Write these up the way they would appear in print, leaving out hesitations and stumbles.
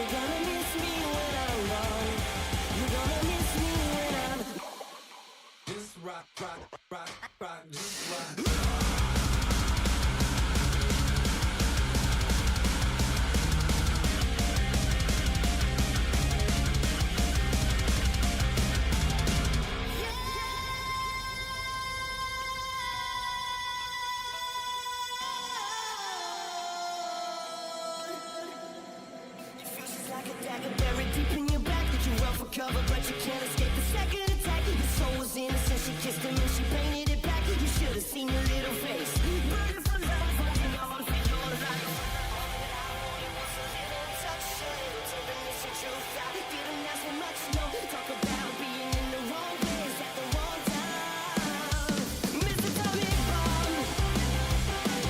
You're gonna miss me when I'm gone. You're gonna miss me when I'm just rock, rock, rock, rock, just rock. Like a dagger buried deep in your back. You run for cover, but you can't escape the second attack. Your soul was innocent, she kissed him and she painted it black. You should have seen your little face. Burning for love, holding on for your life. All it was a little touch, a little tenderness and truth. I didn't ask for much, no. Talk about being in the wrong place at the wrong time. Mr. Tommy Bomb,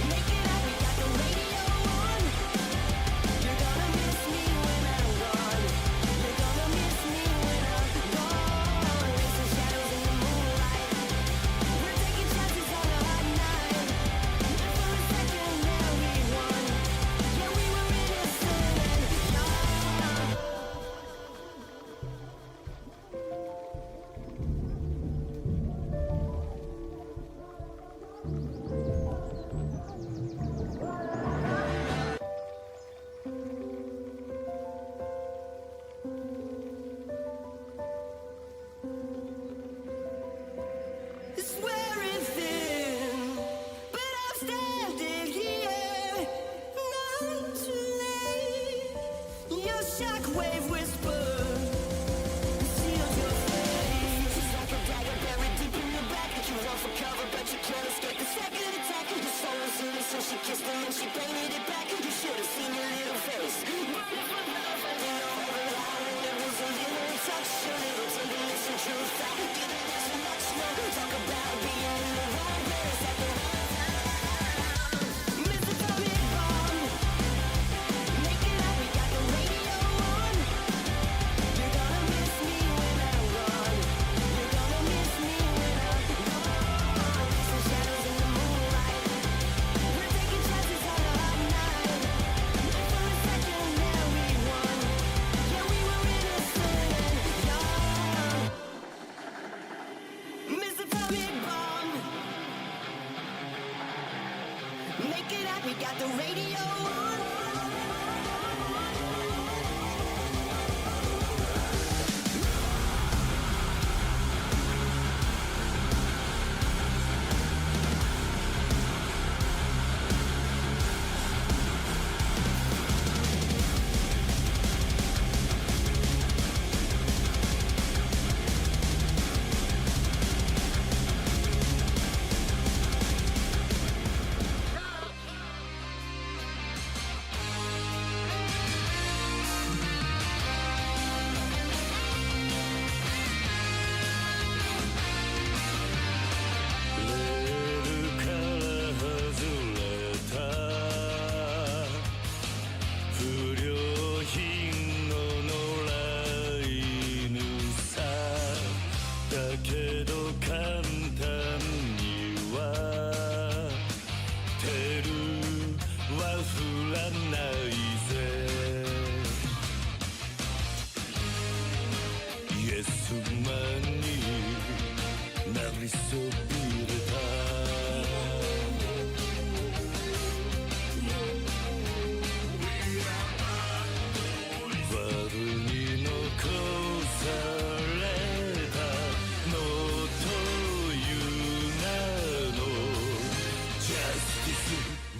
make it up, we got the radio on. You're gonna miss me when I'm gone. You're gonna miss me when I'm gone. Racing shadows in the moonlight. We're taking chances on a hot night. And for a second there we won. Yeah, we were innocent and young. It's wearing thin, but I'm standing here, not too late. Your shockwave whisper sealed your face. It's like a dagger buried deep in your back. You run for cover, but you can't escape the second attack. Your soul was innocent, she kissed him and she painted it black. You should have seen your little face. Burning for love, holding on for life. There was a little touch, a little tenderness and truth. I didn't ask for much, no. Talk about being in the wrong place at the wrong time. Mr. Tommy Bomb, make it up, we got the radio on. You're gonna miss me when I'm gone. You're gonna miss me when I'm gone. Some shadows in the moonlight. We're taking chances on a hot night. And for a second there we won. Yeah, we were innocent and young. Mr. Tommy Bomb, make it up, we got the radio on.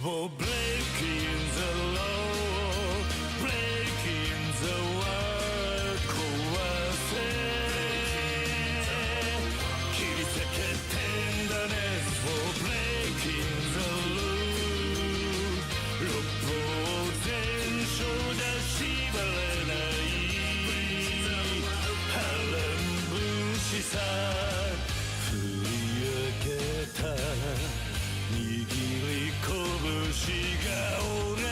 Oh, breaking the law, breaking the world, 壊せ切り裂けてんだね Oh, breaking the rule 六法全書じゃ縛れない波乱分子さ振り上げた握り拳が折れ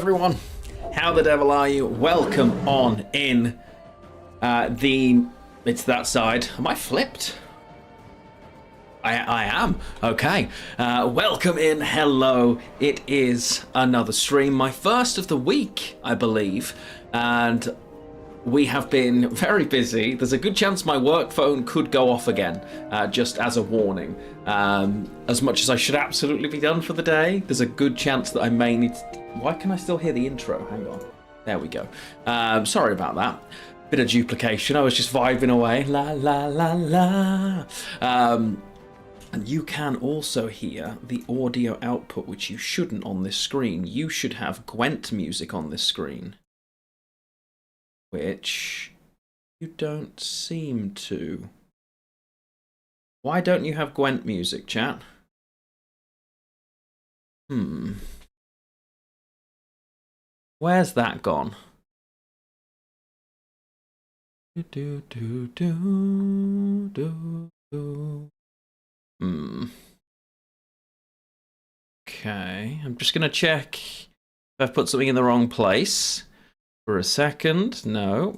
everyone. How the devil are you? Welcome on in. It's that side. Am I flipped? I am. Okay. Welcome in. Hello. It is another stream. My first of the week, I believe. And we have been very busy. There's a good chance my work phone could go off again, just as a warning. As much as I should absolutely be done for the day, there's a good chance that I may need to... Why can I still hear the intro? Hang on. There we go. Sorry about that. Bit of duplication. I was just vibing away. La, la, la, la. And you can also hear the audio output, which you shouldn't on this screen. You should have Gwent music on this screen, which you don't seem to. Why don't you have Gwent music, chat? Where's that gone? Okay, I'm just gonna check if I've put something in the wrong place for a second. No.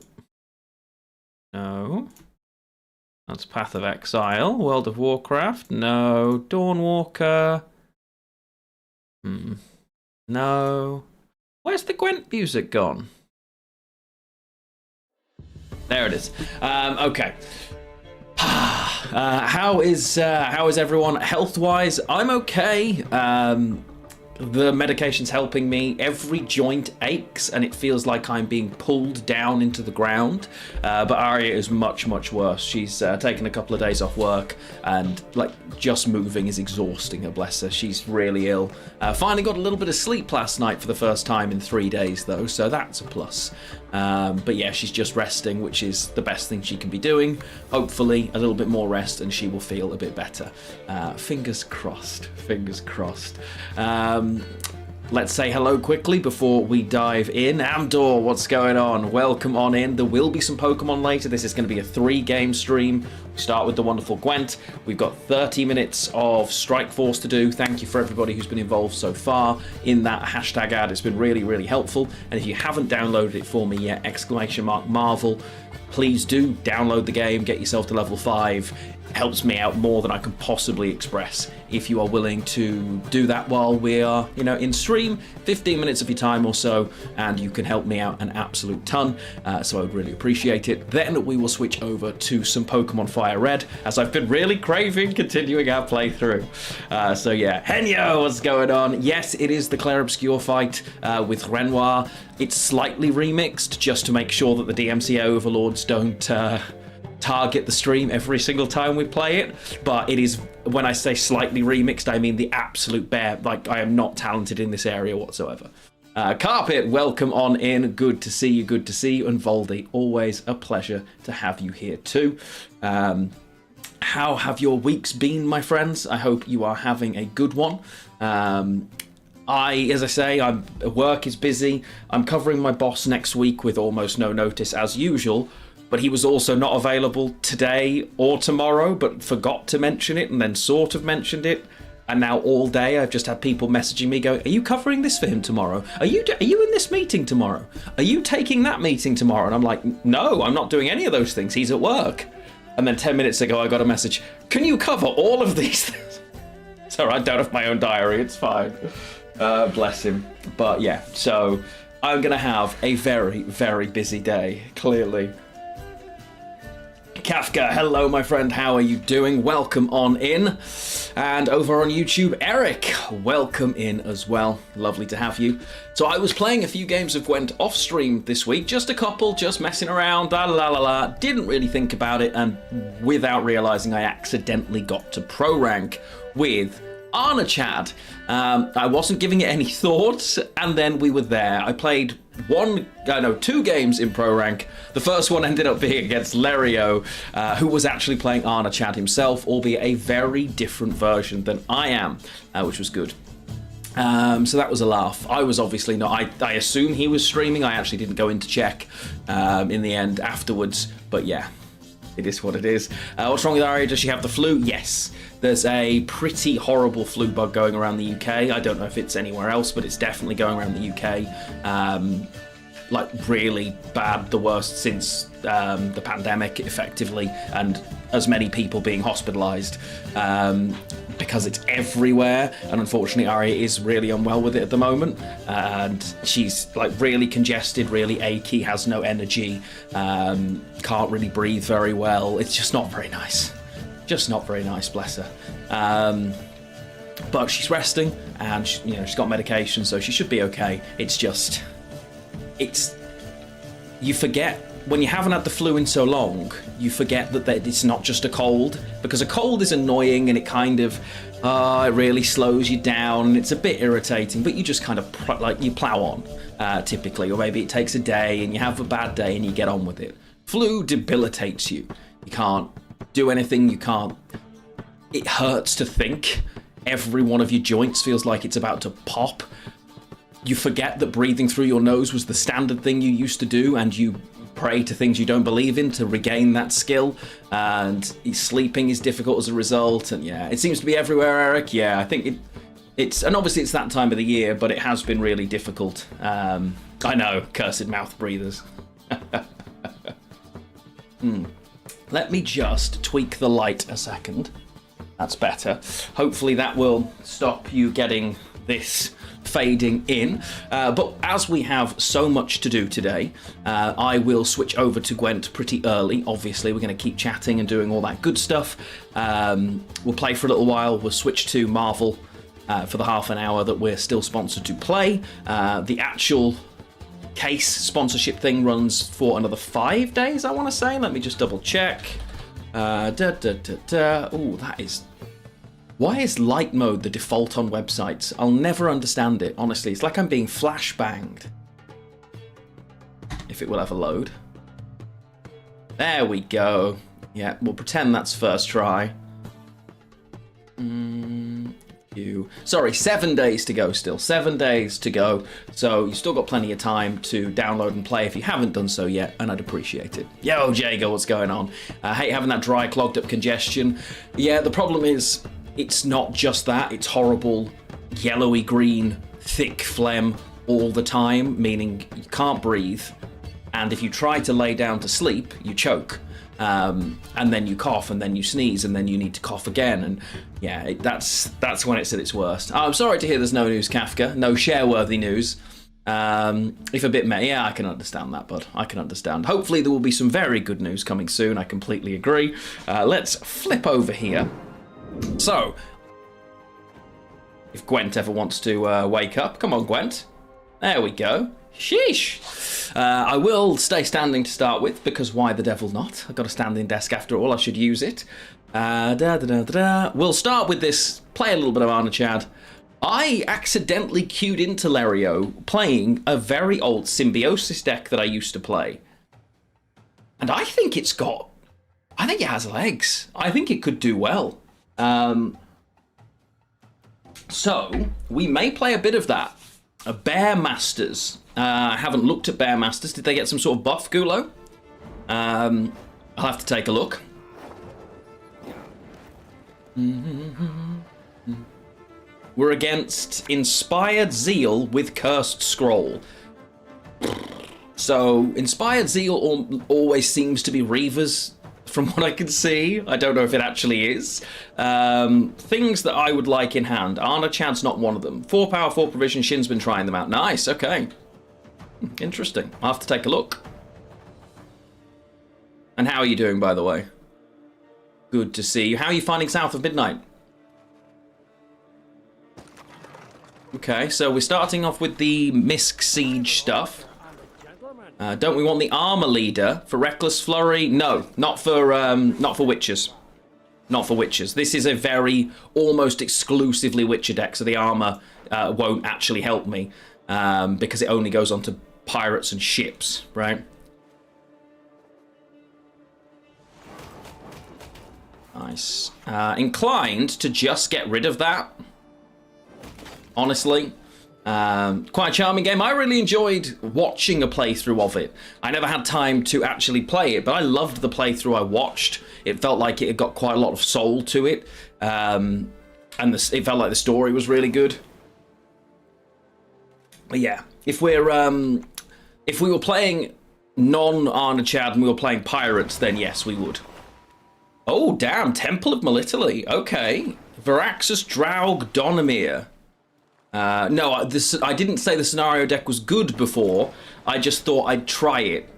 That's Path of Exile. World of Warcraft. No. Dawnwalker. No. Where's the Gwent music gone? There it is. Okay. How is everyone health-wise? I'm okay. The medication's helping me. Every joint aches and it feels like I'm being pulled down into the ground. But Arya is much, much worse. She's taken a couple of days off work and just moving is exhausting her, bless her. She's really ill. Finally got a little bit of sleep last night for the first time in 3 days though, so that's a plus. But yeah, she's just resting, which is the best thing she can be doing. Hopefully a little bit more rest and she will feel a bit better. Fingers crossed, fingers crossed. Let's say hello quickly before we dive in. Amdor, what's going on? Welcome on in. There will be some Pokemon later. This is going to be a 3-game stream. We start with the wonderful Gwent. We've got 30 minutes of Strike Force to do. Thank you for everybody who's been involved so far in that hashtag ad. It's been really, really helpful. And if you haven't downloaded it for me yet, !Marvel, please do download the game, get yourself to level 5. Helps me out more than I can possibly express. If you are willing to do that while we are, in stream, 15 minutes of your time or so, and you can help me out an absolute ton, so I would really appreciate it. Then we will switch over to some Pokemon Fire Red, as I've been really craving continuing our playthrough. So yeah, Henyo, what's going on? Yes, it is the Claire Obscure fight with Renoir. It's slightly remixed, just to make sure that the DMCA overlords don't... target the stream every single time we play it, but it is, when I say slightly remixed, I mean the absolute bare, I am not talented in this area whatsoever. Carpet, welcome on in, good to see you, and Voldy, always a pleasure to have you here too. How have your weeks been, my friends? I hope you are having a good one. As I say, work is busy. I'm covering my boss next week with almost no notice as usual, but he was also not available today or tomorrow, but forgot to mention it and then sort of mentioned it. And now all day I've just had people messaging me going, are you covering this for him tomorrow? Are you in this meeting tomorrow? Are you taking that meeting tomorrow? And I'm like, no, I'm not doing any of those things. He's at work. And then 10 minutes ago I got a message, can you cover all of these things? So I don't have my own diary, it's fine. Bless him. But yeah, so I'm going to have a very, very busy day, clearly. Kafka, hello my friend, how are you doing? Welcome on in. And over on YouTube, Eric, welcome in as well. Lovely to have you. So I was playing a few games of Gwent off stream this week, just a couple, just messing around, didn't really think about it, and without realizing I accidentally got to pro rank with Arnachaded. I wasn't giving it any thought, and then we were there. I played 2 games in pro rank. The first one ended up being against Lerio, who was actually playing Arnachaded himself, albeit a very different version than I am, which was good. So that was a laugh. I was obviously not. I assume he was streaming. I actually didn't go in to check in the end afterwards. But yeah, It is what it is. What's wrong with Arya? Does she have the flu? Yes. There's a pretty horrible flu bug going around the UK. I don't know if it's anywhere else, but it's definitely going around the UK. Like really bad, the worst since the pandemic, effectively, and as many people being hospitalised because it's everywhere. And unfortunately, Arya is really unwell with it at the moment, and she's like really congested, really achy, has no energy, can't really breathe very well. It's just not very nice. Just not very nice, bless her. But she's resting, and she's got medication, so she should be okay. You forget, when you haven't had the flu in so long, you forget that it's not just a cold, because a cold is annoying and it kind of, it really slows you down and it's a bit irritating, but you just kind of, you plow on, typically, or maybe it takes a day and you have a bad day and you get on with it. Flu debilitates you. You can't do anything, it hurts to think. Every one of your joints feels like it's about to pop. You forget that breathing through your nose was the standard thing you used to do, and you pray to things you don't believe in to regain that skill, and sleeping is difficult as a result, and yeah, it seems to be everywhere, Eric. Yeah, I think it's, and obviously it's that time of the year, but it has been really difficult. I know, cursed mouth breathers. Let me just tweak the light a second. That's better. Hopefully that will stop you getting this fading in, but as we have so much to do today, I will switch over to Gwent pretty early. Obviously, we're going to keep chatting and doing all that good stuff. We'll play for a little while. We'll switch to Marvel for the half an hour that we're still sponsored to play. The actual case sponsorship thing runs for another 5 days, I want to say. Let me just double check. Ooh, that is... Why is light mode the default on websites? I'll never understand it, honestly. It's like I'm being flashbanged. If it will ever load. There we go. Yeah, we'll pretend that's first try. Sorry, 7 days to go still. 7 days to go. So you've still got plenty of time to download and play if you haven't done so yet, and I'd appreciate it. Yo, Jago, what's going on? I hate having that dry, clogged up congestion. Yeah, the problem is... It's not just that, it's horrible, yellowy green, thick phlegm all the time, meaning you can't breathe, and if you try to lay down to sleep, you choke, and then you cough, and then you sneeze, and then you need to cough again, and yeah, that's when it's at its worst. I'm sorry to hear there's no news, Kafka, no share-worthy news. If a bit yeah, I can understand that, bud. I can understand. Hopefully there will be some very good news coming soon, I completely agree. Let's flip over here. So, if Gwent ever wants to wake up, come on, Gwent. There we go. Sheesh. I will stay standing to start with, because why the devil not? I've got a standing desk after all, I should use it. We'll start with this, play a little bit of Arnachaded. I accidentally queued into Lerio playing a very old Symbiosis deck that I used to play. And I think it has legs. I think it could do well. So, we may play a bit of that. Bear Masters. I haven't looked at Bear Masters. Did they get some sort of buff, Gulo? I'll have to take a look. We're against Inspired Zeal with Cursed Scroll. So, Inspired Zeal always seems to be Reavers, from what I can see. I don't know if it actually is. Things that I would like in hand. Arnachaded's not one of them. 4 power, 4 provision. Shin's been trying them out. Nice, okay. Interesting. I'll have to take a look. And how are you doing, by the way? Good to see you. How are you finding South of Midnight? Okay, so we're starting off with the Misk Siege stuff. Don't we want the armor leader for Reckless Flurry? No, not for Witchers. Not for Witchers. This is a very almost exclusively Witcher deck, so the armor won't actually help me because it only goes on to pirates and ships, right? Nice. Inclined to just get rid of that. Honestly, Quite a charming game. I really enjoyed watching a playthrough of it. I never had time to actually play it, but I loved the playthrough I watched. It felt like it had got quite a lot of soul to it, and it felt like the story was really good. But yeah, if we were playing non-Arnachad and we were playing pirates, then yes, we would. Oh, damn, Temple of Melitele. Okay. Varaxus Draug Donimir. No, I didn't say the scenario deck was good before. I just thought I'd try it.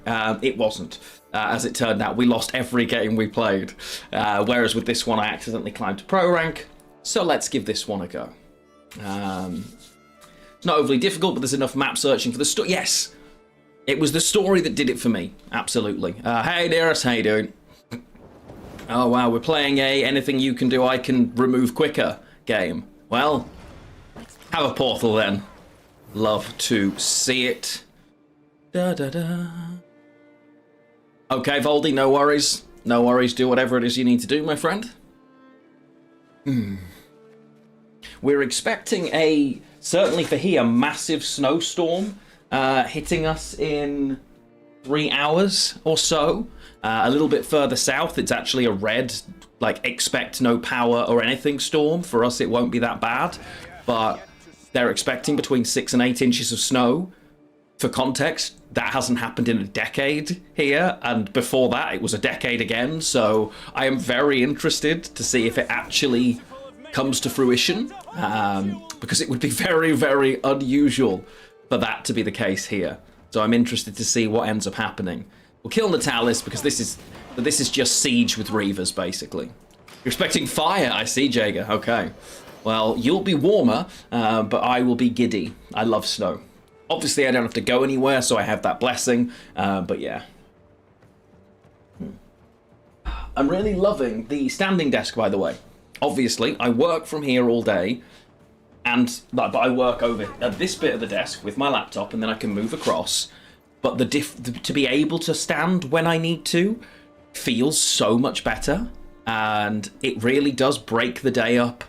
It wasn't. As it turned out, we lost every game we played. Whereas with this one, I accidentally climbed to pro rank. So let's give this one a go. It's not overly difficult, but there's enough map searching for the story. Yes! It was the story that did it for me. Absolutely. Hey, dearest. How you doing? Oh, wow. We're playing a anything you can do, I can remove quicker game. Well... have a portal then. Love to see it. Da da da. Okay, Voldy, no worries. No worries, do whatever it is you need to do, my friend. We're expecting certainly for here, massive snowstorm hitting us in 3 hours or so. A little bit further south, it's actually a red, like, expect no power or anything storm. For us, it won't be that bad. But... they're expecting between 6 and 8 inches of snow. For context, that hasn't happened in a decade here, and before that it was a decade again, so I am very interested to see if it actually comes to fruition, because it would be very, very unusual for that to be the case here. So I'm interested to see what ends up happening. We'll kill Natalis, because this is just siege with Reavers, basically. You're expecting fire, I see, Jaeger. Okay. Well, you'll be warmer, but I will be giddy. I love snow. Obviously, I don't have to go anywhere, so I have that blessing, but yeah. I'm really loving the standing desk, by the way. Obviously, I work from here all day, but I work over at this bit of the desk with my laptop, and then I can move across. But to be able to stand when I need to feels so much better, and it really does break the day up.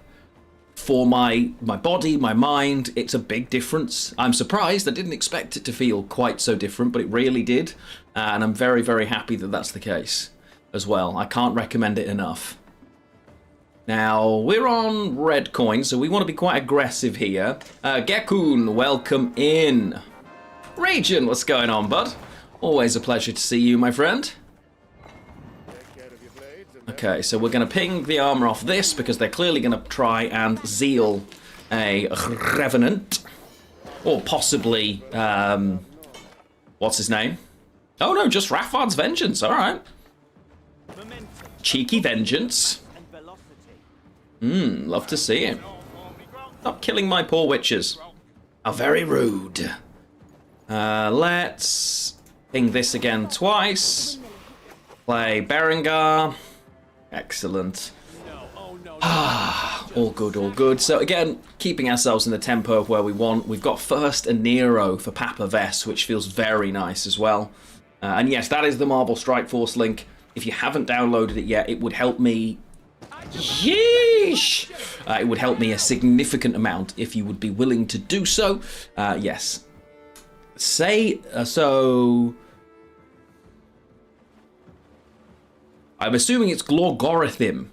For my body, my mind, it's a big difference. I'm surprised. I didn't expect it to feel quite so different, but it really did. And I'm very, very happy that that's the case as well. I can't recommend it enough. Now, we're on red coin, so we want to be quite aggressive here. Gekun, welcome in. Region, what's going on, bud? Always a pleasure to see you, my friend. Okay, so we're going to ping the armor off this because they're clearly going to try and zeal a Revenant. Or possibly, what's his name? Oh no, just Raffard's Vengeance, alright. Cheeky Vengeance. Love to see it. Stop killing my poor witches. How very rude. Let's ping this again twice. Play Berengar. Excellent. All good, all good. So again, keeping ourselves in the tempo of where we want. We've got first a Nero for Papa Vess, which feels very nice as well. And yes, that is the Marble Strike Force link. If you haven't downloaded it yet, it would help me... Yeesh! It would help me a significant amount if you would be willing to do so. Yes. So... I'm assuming it's Glorgorithim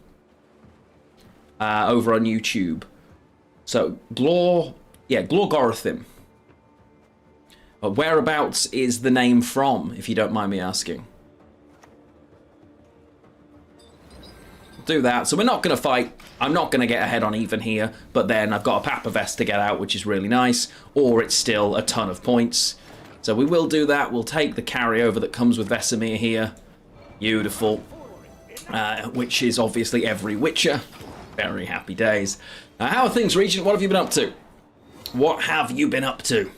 over on YouTube. So, Glorgorithim. Whereabouts is the name from, if you don't mind me asking? Do that. So we're not going to fight. I'm not going to get ahead on even here, but then I've got a Papa Vest to get out, which is really nice, or it's still a ton of points. So we will do that. We'll take the carryover that comes with Vesemir here. Beautiful. Which is obviously every Witcher. Very happy days. How are things, Regent? What have you been up to? What have you been up to?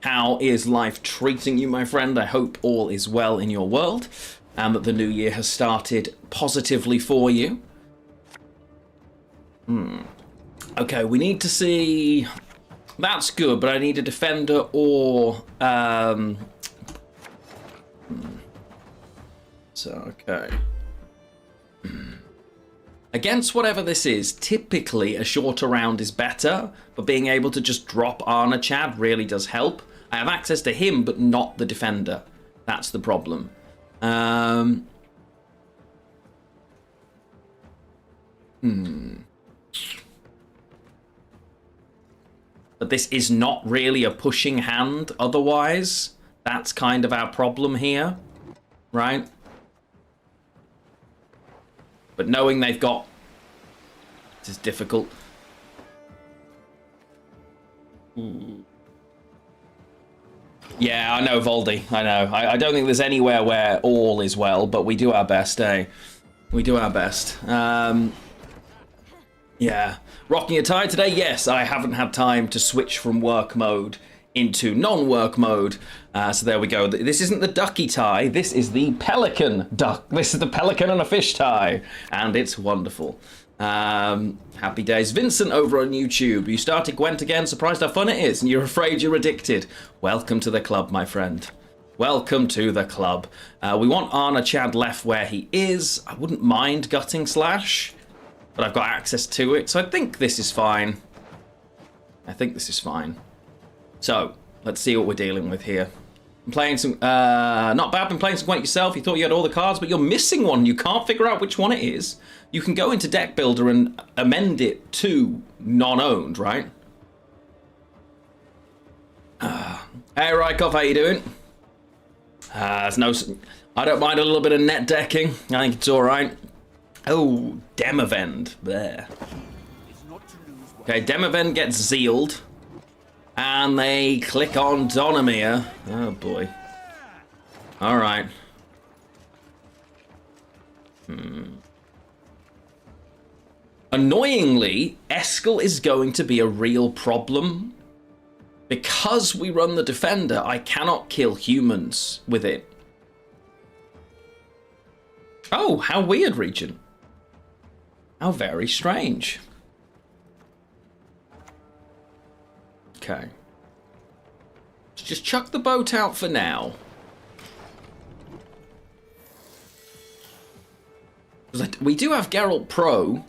How is life treating you, my friend? I hope all is well in your world and that the new year has started positively for you. Okay, we need to see... That's good, but I need a defender or... So, okay. Against whatever this is, typically a shorter round is better, but being able to just drop Arnachad really does help. I have access to him, but not the defender. That's the problem. But this is not really a pushing hand otherwise. That's kind of our problem here, right? But knowing they've got... This is difficult. Ooh. Yeah, I know, Voldy. I know. I don't think there's anywhere where all is well, but we do our best, eh? We do our best. Yeah. Rocking a tie today? Yes, I haven't had time to switch from work mode into non-work mode. So there we go. This isn't the ducky tie. This is the pelican duck. This is the pelican and a fish tie. And it's wonderful. Happy days. Vincent over on YouTube. You started Gwent again. Surprised how fun it is. And you're afraid you're addicted. Welcome to the club, my friend. Welcome to the club. We want Arnachad left where he is. I wouldn't mind gutting Slash, but I've got access to it. So I think this is fine. I think this is fine. So, let's see what we're dealing with here. I'm playing some... not bad, been playing some Gwent yourself. You thought you had all the cards, but you're missing one. You can't figure out which one it is. You can go into Deck Builder and amend it to non-owned, right? Hey, Rykov, how you doing? There's no... I don't mind a little bit of net decking. I think it's alright. Oh, Demavend. There. Okay, Demavend gets Zealed. And they click on Donomir. Oh, boy. Alright. Annoyingly, Eskel is going to be a real problem. Because we run the Defender, I cannot kill humans with it. Oh, how weird, Regent. How very strange. Okay. Let's just chuck the boat out for now. We do have Geralt Pro,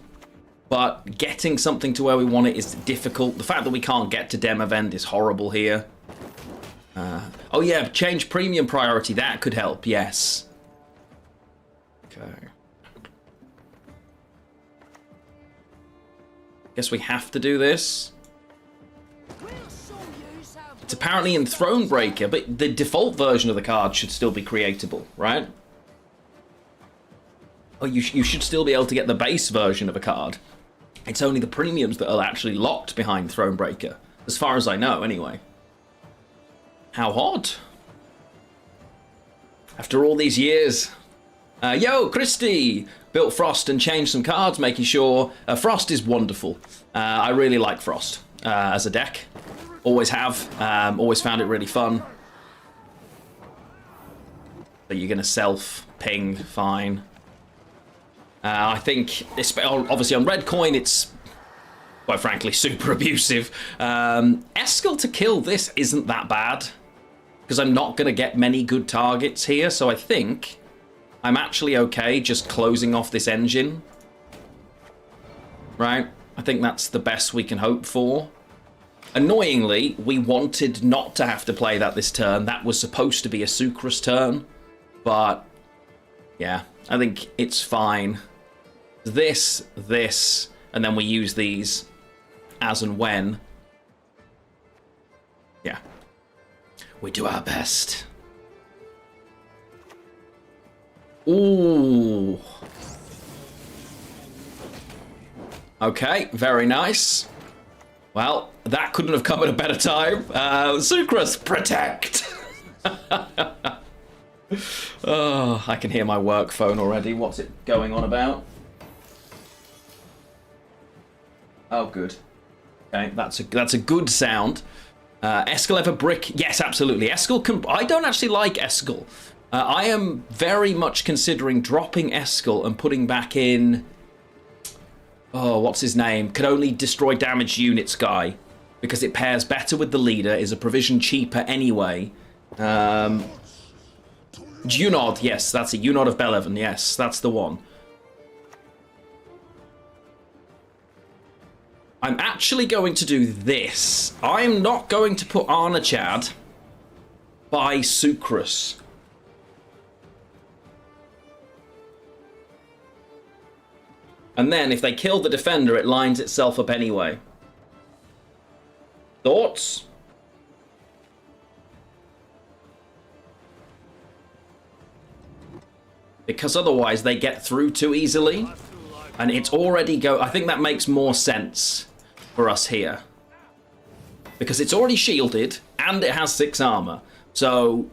but getting something to where we want it is difficult. The fact that we can't get to Demavend is horrible here. Oh yeah, change premium priority. That could help, yes. Okay. Guess we have to do this. It's apparently in Thronebreaker, but the default version of the card should still be creatable, right? Oh, you should still be able to get the base version of a card. It's only the premiums that are actually locked behind Thronebreaker, as far as I know, anyway. How odd. After all these years. Yo, Christy! Built Frost and changed some cards, making sure... Frost is wonderful. I really like Frost as a deck. Always have. Always found it really fun. But you're going to self-ping, fine. I think, obviously on Red Coin, it's, quite frankly, super abusive. Eskel to kill this isn't that bad. Because I'm not going to get many good targets here, so I think I'm actually okay just closing off this engine. Right? I think that's the best we can hope for. Annoyingly, we wanted not to have to play that this turn. That was supposed to be a Sucrus turn. But, yeah, I think it's fine. This, and then we use these as and when. Yeah. We do our best. Ooh. Okay, very nice. Well, that couldn't have come at a better time. Sucrus, protect! Oh, I can hear my work phone already. What's it going on about? Oh, good. Okay, that's a good sound. Eskel ever brick? Yes, absolutely. Eskel can... I don't actually like Eskel. I am very much considering dropping Eskel and putting back in... Oh, what's his name? Can only destroy damaged units guy. Because it pairs better with the leader, is a provision cheaper anyway. Junod, yes, that's it. Junod of Beleven, yes, that's the one. actually going to do this. I'm not going to put Arnachad by Sucrus. And then if they kill the defender, it lines itself up anyway. Thoughts? Because otherwise they get through too easily. And it's already I think that makes more sense for us here. Because it's already shielded and it has 6 armor. So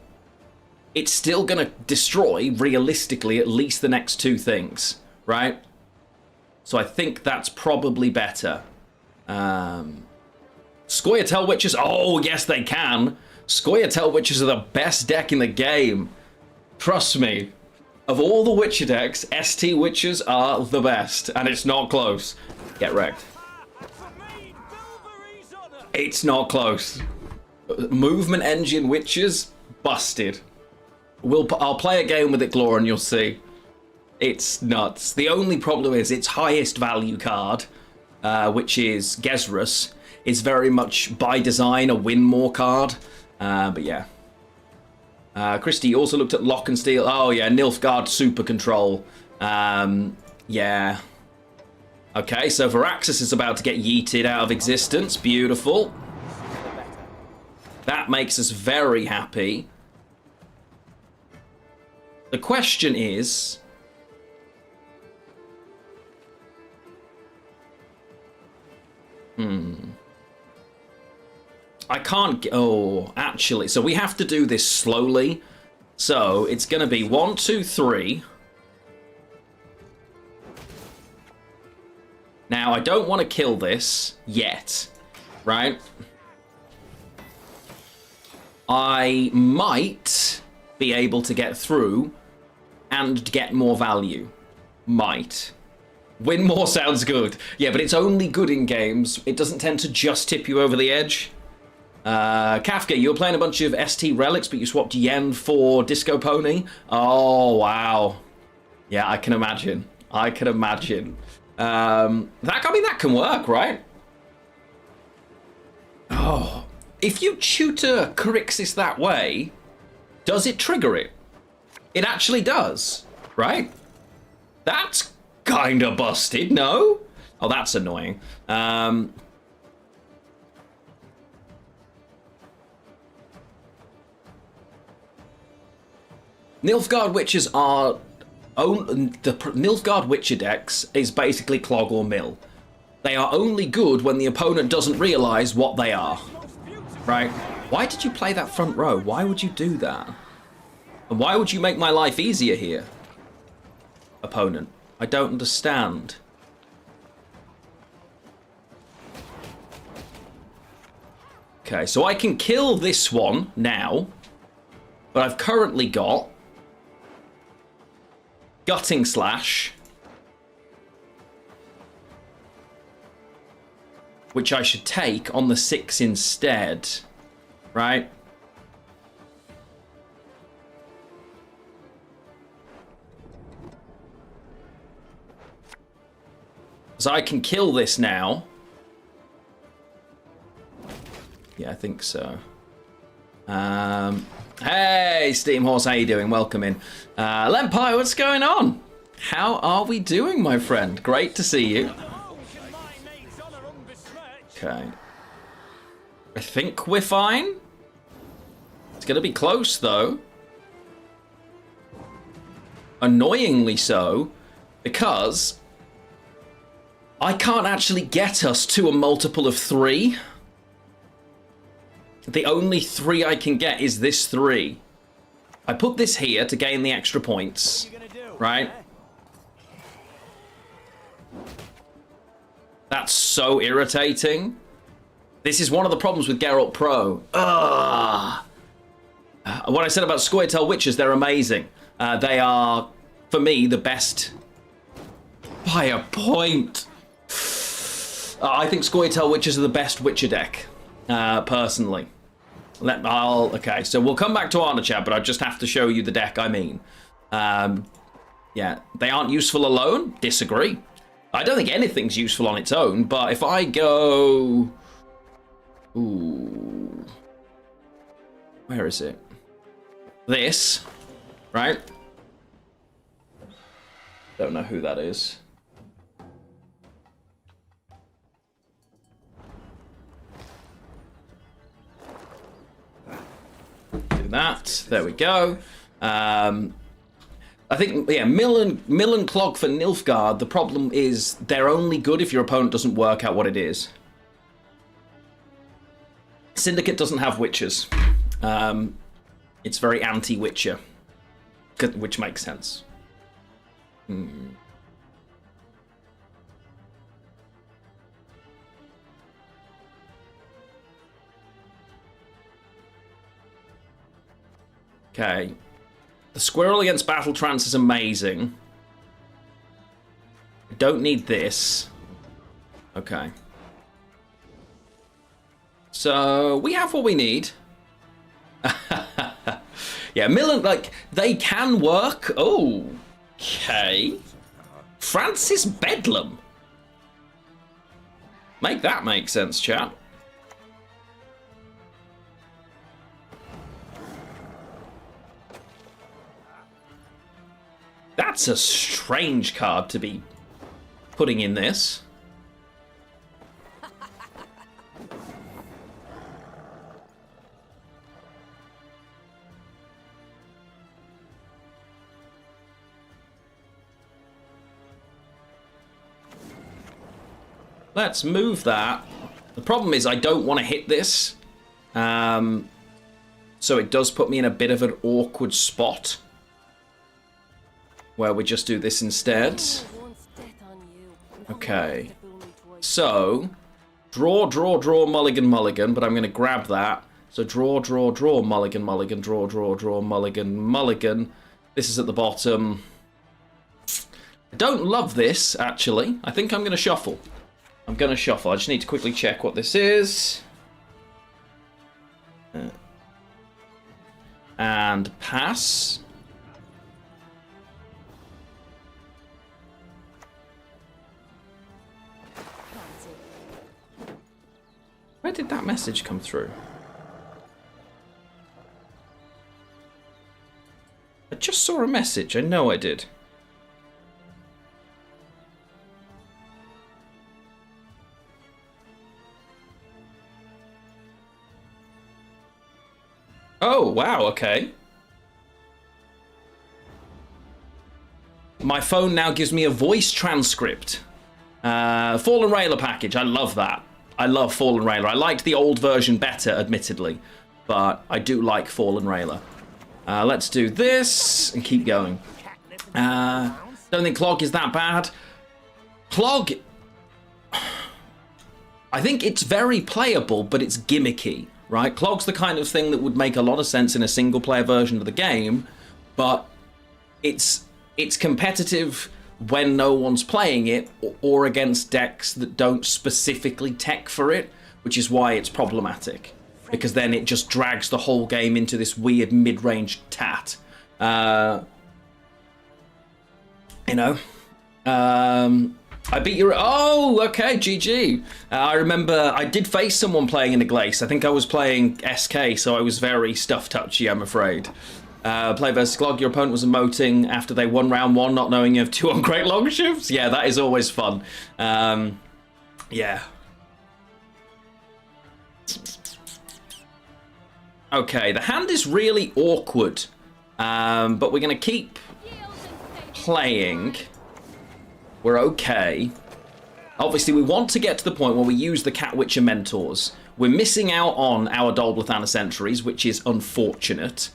it's still going to destroy, realistically, at least the next 2 things. Right? So I think that's probably better. Scoia'tael Witches. Oh, yes, they can. Scoia'tael Witches are the best deck in the game. Trust me. Of all the Witcher decks, ST Witches are the best. And it's not close. Get wrecked. It's not close. Movement Engine Witches, busted. I'll play a game with it, Glor, and you'll see. It's nuts. The only problem is its highest value card, which is Gezrus, is very much by design a win more card. But yeah. Christy also looked at Lock and Steel. Oh yeah, Nilfgaard Super Control. Yeah. Okay, so Varaxis is about to get yeeted out of existence. Beautiful. That makes us very happy. The question is... I can't get... Oh, actually, so we have to do this slowly. So it's going to be 1, 2, 3. Now, I don't want to kill this yet, right? I might be able to get through and get more value. Might. Win more sounds good. Yeah, but it's only good in games. It doesn't tend to just tip you over the edge. Kafka, you were playing a bunch of ST relics, but you swapped Yen for Disco Pony. Oh, wow. Yeah, I can imagine. I can imagine. That can work, right? Oh, if you tutor Crixus that way, does it trigger it? It actually does, right? That's kind of busted, no? Oh, that's annoying. Nilfgaard Witches are... the Nilfgaard Witcher decks is basically clog or mill. They are only good when the opponent doesn't realise what they are. Right? Why did you play that front row? Why would you do that? And why would you make my life easier here? Opponent. I don't understand. Okay, so I can kill this one now. But I've currently got... Gutting Slash. Which I should take on the 6 instead. Right? So I can kill this now. Yeah, I think so. Hey, Steam Horse, how you doing? Welcome in. Lempire, what's going on? How are we doing, my friend? Great to see you. Okay. I think we're fine. It's going to be close, though. Annoyingly so, because I can't actually get us to a multiple of 3. The only 3 I can get is this 3. I put this here to gain the extra points, right? That's so irritating. This is one of the problems with Geralt Pro. Ugh. What I said about Scoia'tael Witches, they're amazing. They are, for me, the best by a point. I think Scoia'tael Witches are the best Witcher deck, personally. Okay, so we'll come back to Arnachad, but I just have to show you the deck I mean. Yeah, they aren't useful alone. Disagree. I don't think anything's useful on its own, but if I go... Ooh... Where is it? This, right? Don't know who that is. Do that. There we go. I think, yeah, Mill and Clog for Nilfgaard. The problem is they're only good if your opponent doesn't work out what it is. Syndicate doesn't have Witchers. It's very anti-Witcher, which makes sense. Okay. The squirrel against Battle Trance is amazing. I don't need this. Okay. So, we have what we need. Yeah, Millen, like, they can work. Oh, okay. Francis Bedlam. Make that make sense, chat. That's a strange card to be putting in this. Let's move that. The problem is I don't want to hit this. So it does put me in a bit of an awkward spot. Where we just do this instead. Okay. So, draw, mulligan, mulligan, but I'm going to grab that. So draw, mulligan, mulligan, draw, mulligan, mulligan. This is at the bottom. I don't love this, actually. I think I'm going to shuffle. I just need to quickly check what this is. And pass. Where did that message come through? I just saw a message. I know I did. Oh, wow, okay. My phone now gives me a voice transcript. Fallen Railer package, I love that. I love Fallen Railer. I liked the old version better, admittedly, but I do like Fallen Railer. Let's do this and keep going. Don't think Clog is that bad. Clog, I think it's very playable, but it's gimmicky, right? Clog's the kind of thing that would make a lot of sense in a single-player version of the game, but it's competitive when no one's playing it, or against decks that don't specifically tech for it, which is why it's problematic. Because then it just drags the whole game into this weird mid-range tat. You know? I beat your... Oh, okay, GG. I remember I did face someone playing in a Glace. I think I was playing SK, so I was very stuff-touchy, I'm afraid. Play versus Clog, your opponent was emoting after they won round one, not knowing you have 2 on Great Longships. Yeah, that is always fun. Yeah. Okay, the hand is really awkward, but we're going to keep playing. We're okay. Obviously, we want to get to the point where we use the Cat Witcher Mentors. We're missing out on our Dolblathana Sentries, which is unfortunate.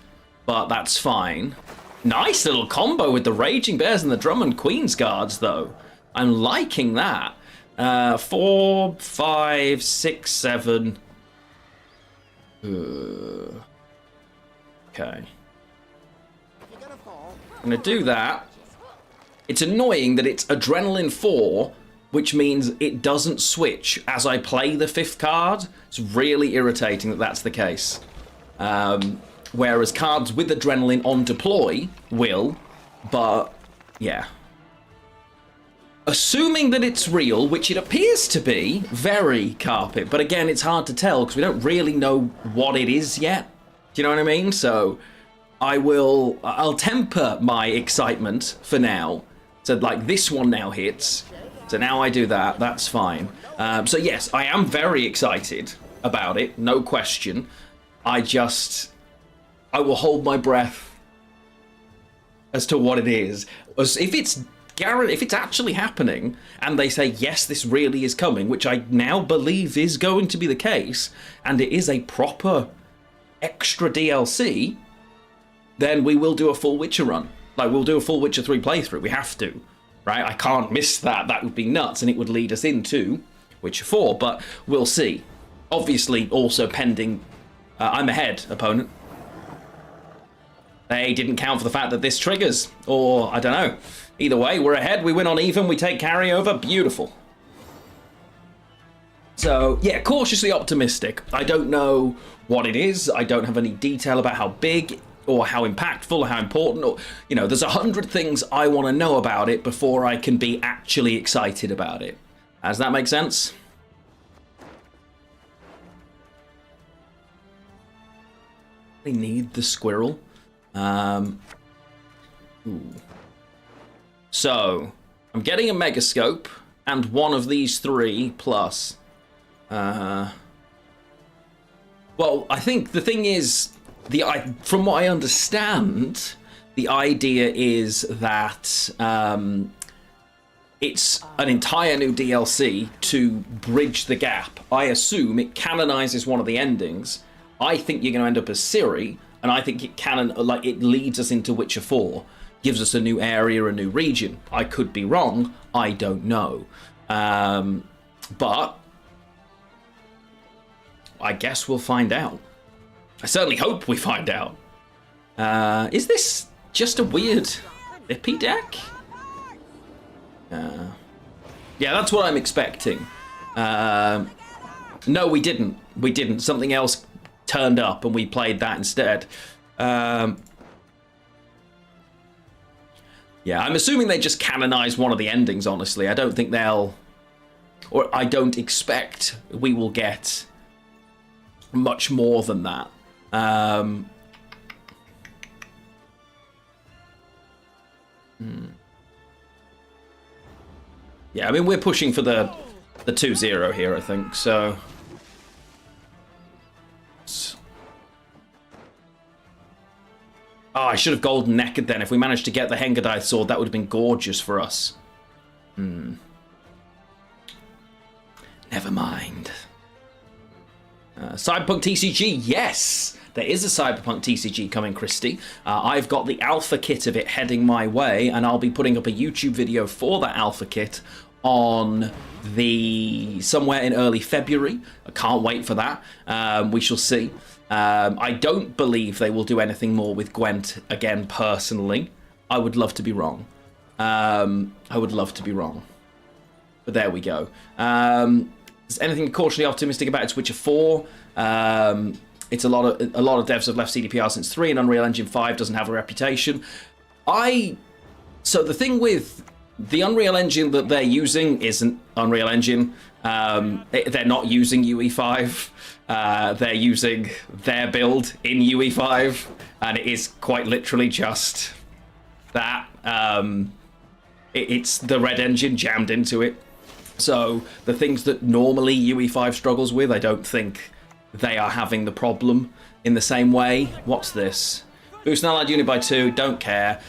But that's fine. Nice little combo with the Raging Bears and the Drummond Queen's Guards, though. I'm liking that. 4, 5, 6, 7. Okay. I'm going to do that. It's annoying that it's Adrenaline 4, which means it doesn't switch as I play the 5th card. It's really irritating that that's the case. Whereas cards with Adrenaline on deploy will, but yeah. assuming that it's real, which it appears to be, very carpet. But again, it's hard to tell because we don't really know what it is yet. Do you know what I mean? So I'll temper my excitement for now. So like this one now hits. So now I do that. That's fine. So yes, I am very excited about it. No question. I will hold my breath as to what it is. If it's actually happening, and they say, yes, this really is coming, which I now believe is going to be the case, and it is a proper extra DLC, then we will do a full Witcher run. Like, we'll do a full Witcher 3 playthrough. We have to, right? I can't miss that. That would be nuts, and it would lead us into Witcher 4, but we'll see. Obviously, also pending... I'm ahead, opponent. They didn't count for the fact that this triggers, or I don't know. Either way, we're ahead, we win on even, we take carryover, beautiful. So, yeah, cautiously optimistic. I don't know what it is, I don't have any detail about how big, or how impactful, or how important, or, you know, there's 100 things I want to know about it before I can be actually excited about it. Does that make sense? They need the squirrel. So, I'm getting a megascope and one of these three plus. Well, I think the thing is, from what I understand, the idea is that it's an entire new DLC to bridge the gap. I assume it canonizes one of the endings. I think you're going to end up as Ciri, and I think it leads us into Witcher 4, gives us a new area, a new region. I could be wrong, I don't know. But I guess we'll find out. I certainly hope we find out. Is this just a weird Lippy deck? Yeah, that's what I'm expecting. No, we didn't. We didn't. Something else turned up and we played that instead. Yeah, I'm assuming they just canonize one of the endings, honestly. I don't think they'll... Or I don't expect we will get much more than that. Yeah, I mean, we're pushing for the 2-0 here, I think, so... Oh, I should have golden necked then. If we managed to get the Hengadai sword, that would have been gorgeous for us. Never mind. Cyberpunk TCG, yes! There is a Cyberpunk TCG coming, Christy. I've got the alpha kit of it heading my way, and I'll be putting up a YouTube video for that alpha kit on somewhere in early February. I can't wait for that. We shall see. I don't believe they will do anything more with Gwent again, personally. I would love to be wrong. I would love to be wrong. But there we go. Is anything cautiously optimistic about It's Witcher 4? It's a lot of devs have left CDPR since 3, and Unreal Engine 5 doesn't have a reputation. So the thing with the Unreal Engine that they're using isn't Unreal Engine. They're not using UE5. They're using their build in UE5, and it is quite literally just that. It's the red engine jammed into it. So the things that normally UE5 struggles with, I don't think they are having the problem in the same way. What's this? Boost an allied unit by 2, don't care.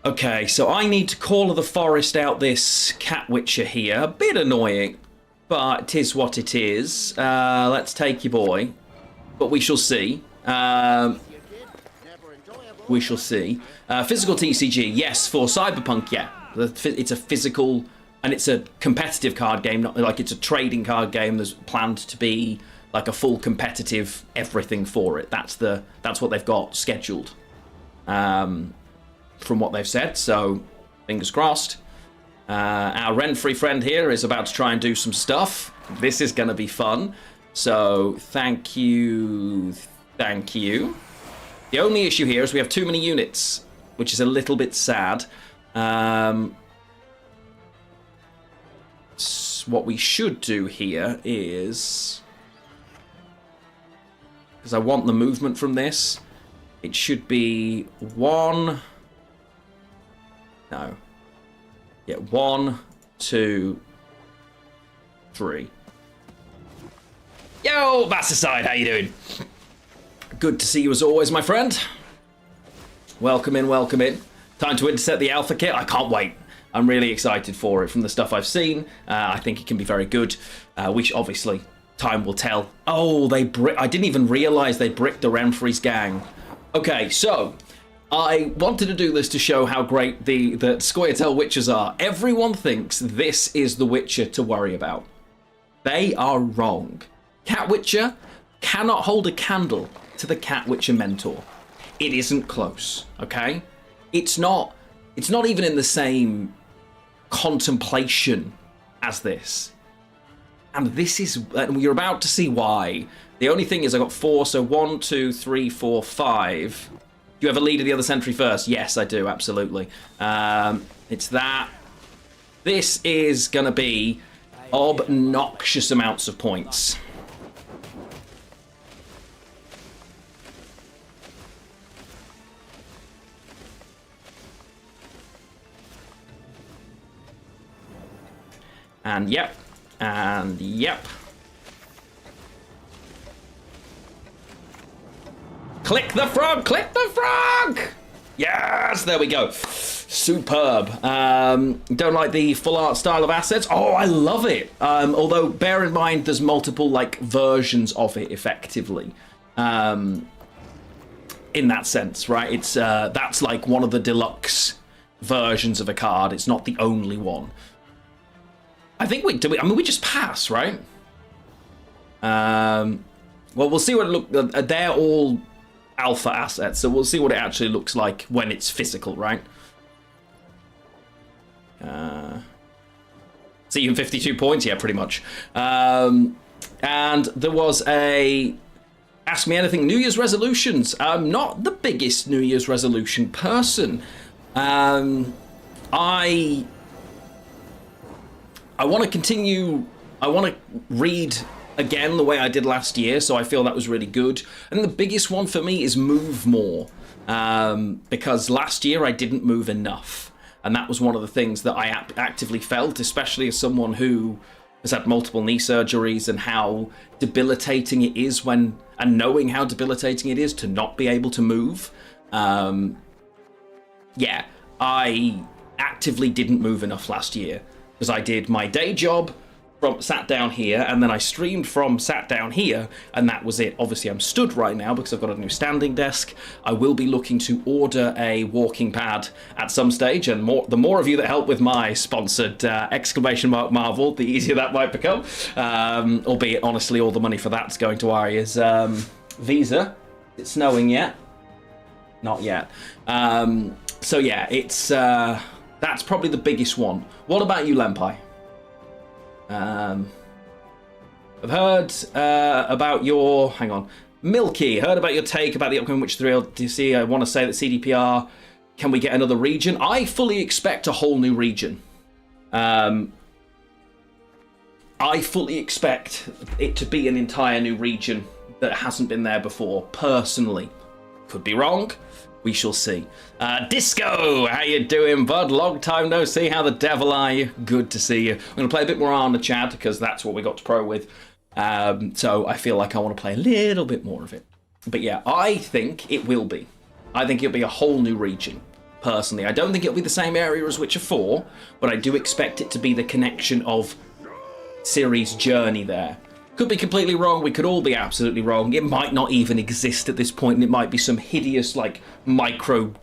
Okay, so I need to Call of the Forest out this Cat Witcher here. A bit annoying, but 'tis what it is. Let's take your boy. But we shall see. We shall see. Physical TCG, yes, for Cyberpunk, yeah. It's a physical, and it's a competitive card game, not like it's a trading card game. There's planned to be like a full competitive everything for it. That's what they've got scheduled. From what they've said, so fingers crossed. Our rent-free friend here is about to try and do some stuff. This is going to be fun. So thank you. Thank you. The only issue here is we have too many units, which is a little bit sad. is, what we should do here is, because I want the movement from this, it should be 1, no, yeah, 1, 2, 3. Yo, Basticide, how you doing? Good to see you as always, my friend. Welcome in, welcome in. Time to intercept the Alpha Kit. I can't wait. I'm really excited for it. From the stuff I've seen, I think it can be very good. Which obviously, time will tell. Oh, I didn't even realize they bricked the Renfrey's gang. Okay, so I wanted to do this to show how great the Scoia'tael Witchers are. Everyone thinks this is the Witcher to worry about. They are wrong. Cat Witcher cannot hold a candle to the Cat Witcher mentor. It isn't close, okay? It's not even in the same contemplation as this. And this is, and you're about to see why. The only thing is I got 4, so 1, 2, 3, 4, 5. Do you have a lead of the other sentry first? Yes, I do, absolutely. It's that. This is going to be obnoxious amounts of points. And yep. And yep. Click the frog! Click the frog! Yes, there we go. Superb. Don't like the full art style of assets. Oh, I love it. Although, bear in mind, there's multiple like versions of it, effectively. In that sense, right? It's that's like one of the deluxe versions of a card. It's not the only one. I think we just pass, right? Well, we'll see what it look. They're all alpha assets, so we'll see what it actually looks like when it's physical, right? See you in 52 points, yeah, pretty much. And there was a Ask Me Anything New Year's resolutions. I'm not the biggest New Year's resolution person. I want to continue, I want to read again the way I did last year, so I feel that was really good. And the biggest one for me is move more, because last year I didn't move enough. And that was one of the things that I actively felt, especially as someone who has had multiple knee surgeries, and how debilitating it is and knowing how debilitating it is to not be able to move. Yeah, I actively didn't move enough last year. Because I did my day job from sat down here, and then I streamed from sat down here, and that was it. Obviously, I'm stood right now because I've got a new standing desk. I will be looking to order a walking pad at some stage, and the more of you that help with my sponsored exclamation mark Marvel, the easier that might become. Albeit, honestly, all the money for that's going to Arya's visa. Is it snowing yet? Not yet. So yeah, it's... that's probably the biggest one. What about you, Lempi? I've heard about your... Hang on. Milky, heard about your take about the upcoming Witcher 3 LDC. I want to say that CDPR, can we get another region? I fully expect a whole new region. I fully expect it to be an entire new region that hasn't been there before, personally. Could be wrong. We shall see. Disco, how you doing, bud? Long time no see. How the devil are you? Good to see you. I'm going to play a bit more Arnachaded because that's what we got to pro with. So I feel like I want to play a little bit more of it. But yeah, I think it will be. I think it'll be a whole new region, personally. I don't think it'll be the same area as Witcher 4, but I do expect it to be the connection of Ciri's journey there. Could be completely wrong. We could all be absolutely wrong. It might not even exist at this point, and it might be some hideous, like, micro...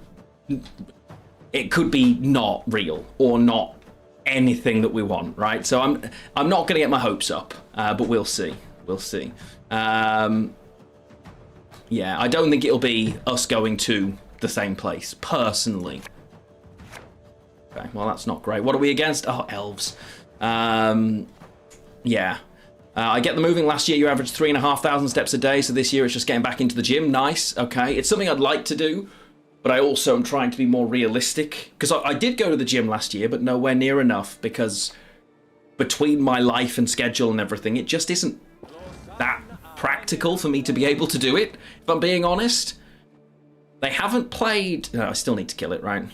It could be not real, or not anything that we want, right? So I'm not going to get my hopes up, but we'll see. We'll see. Yeah, I don't think it'll be us going to the same place, personally. Okay, well, that's not great. What are we against? Oh, elves. Yeah. I get the moving. Last year you averaged 3,500 steps a day, so this year it's just getting back into the gym. Nice, okay. It's something I'd like to do, but I also am trying to be more realistic. Because I did go to the gym last year, but nowhere near enough, because between my life and schedule and everything, it just isn't that practical for me to be able to do it, if I'm being honest. They haven't played... No, I still need to kill it, right?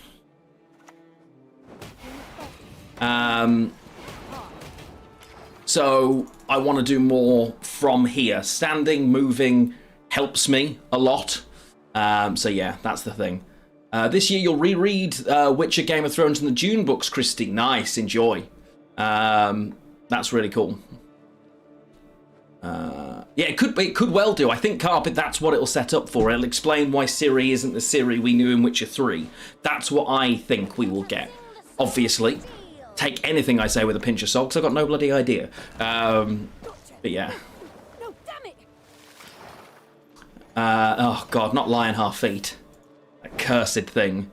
So I want to do more from here. Standing, moving helps me a lot. So yeah, that's the thing. This year you'll reread Witcher, Game of Thrones, and the Dune books, Christy. Nice, enjoy. That's really cool. Yeah, it could well do. I think Carpet, that's what it'll set up for. It'll explain why Ciri isn't the Ciri we knew in Witcher 3. That's what I think we will get. Obviously, take anything I say with a pinch of salt, because I've got no bloody idea. But yeah. No, damn it! Oh god, not Lionheart Feet. That cursed thing.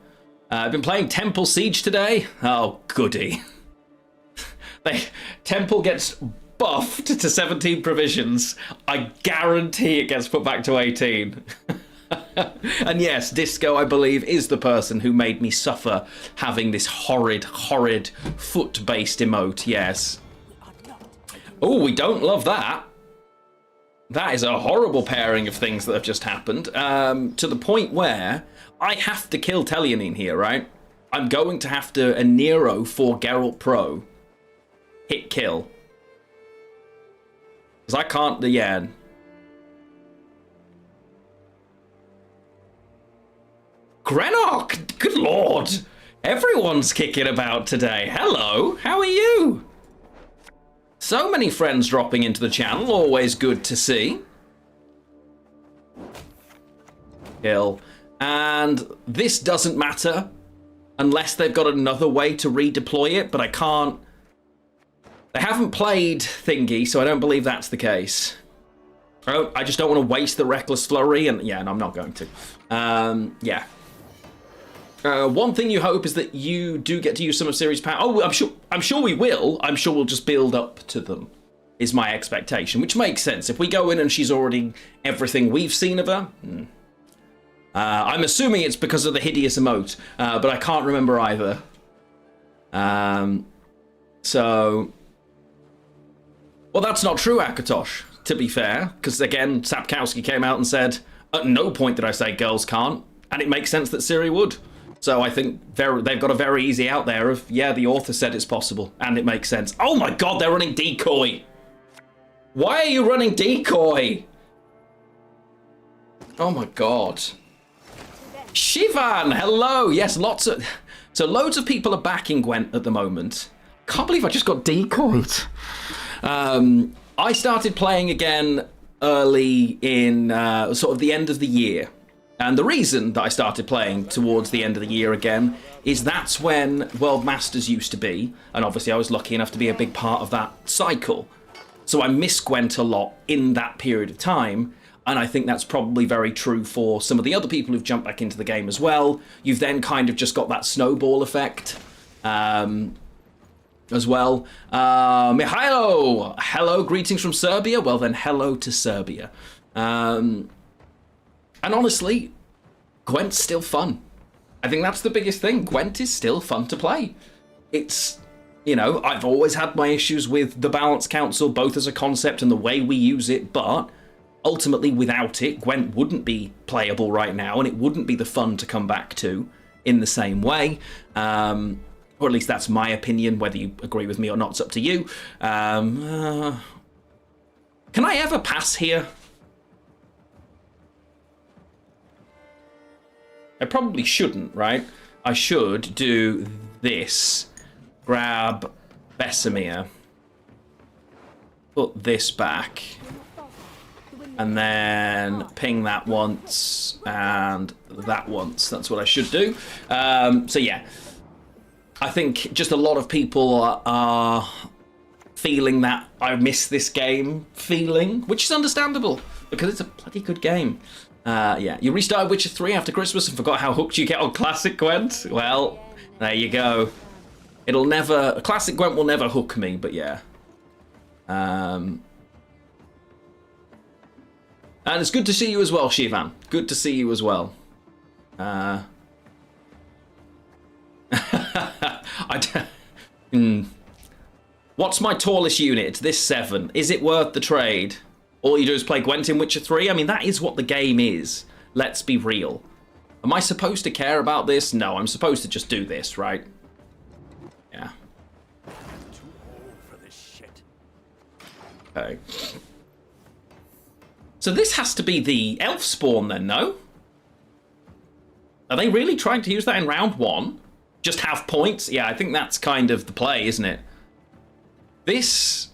I've been playing Temple Siege today. Oh, goody. Temple gets buffed to 17 provisions. I guarantee it gets put back to 18. And yes, Disco, I believe, is the person who made me suffer having this horrid foot-based emote, yes. Oh, we don't love that. That is a horrible pairing of things that have just happened, to the point where I have to kill Telionine here, right? I'm going to have to a Nero for Geralt Pro. Hit kill. Because I can't, yeah. Greenock! Good lord! Everyone's kicking about today. Hello, how are you? So many friends dropping into the channel, always good to see. Kill. And this doesn't matter unless they've got another way to redeploy it, but I can't. They haven't played Thingy, so I don't believe that's the case. Oh, I just don't want to waste the Reckless Flurry, and yeah, no, I'm not going to. Yeah. One thing you hope is that you do get to use some of Ciri's power. Oh, I'm sure we will. I'm sure we'll just build up to them, is my expectation, which makes sense. If we go in and she's already everything we've seen of her, I'm assuming it's because of the hideous emote, but I can't remember either. So, well, that's not true, Akatosh, to be fair, because again, Sapkowski came out and said, at no point did I say girls can't, and it makes sense that Ciri would. So I think they've got a very easy out there of, yeah, the author said it's possible, and it makes sense. Oh my god, they're running decoy! Why are you running decoy? Oh my god. Shivan, hello! Yes, lots of... So loads of people are backing Gwent at the moment. Can't believe I just got decoyed. I started playing again early in sort of the end of the year. And the reason that I started playing towards the end of the year again is that's when World Masters used to be, and obviously I was lucky enough to be a big part of that cycle. So I miss Gwent a lot in that period of time, and I think that's probably very true for some of the other people who've jumped back into the game as well. You've then kind of just got that snowball effect as well. Mihailo, hello, greetings from Serbia. Well then, hello to Serbia. And honestly, Gwent's still fun. I think that's the biggest thing. Gwent is still fun to play. It's, you know, I've always had my issues with the Balance Council, both as a concept and the way we use it, but ultimately without it, Gwent wouldn't be playable right now, and it wouldn't be the fun to come back to in the same way. Or at least that's my opinion. Whether you agree with me or not, it's up to you. Can I ever pass here? I probably shouldn't, right? I should do this. Grab Vesemir. Put this back. And then ping that once and that once. That's what I should do. So yeah. I think just a lot of people are feeling that I miss this game feeling, which is understandable because it's a bloody good game. Yeah, you restarted Witcher 3 after Christmas and forgot how hooked you get on Classic Gwent? Well, there you go. Classic Gwent will never hook me, but yeah. And it's good to see you as well, Shivan. Good to see you as well. What's my tallest unit? It's this 7. Is it worth the trade? All you do is play Gwent in Witcher 3? I mean, that is what the game is. Let's be real. Am I supposed to care about this? No, I'm supposed to just do this, right? Yeah. Okay. So this has to be the elf spawn then, no? Are they really trying to use that in round 1? Just have points? Yeah, I think that's kind of the play, isn't it? This...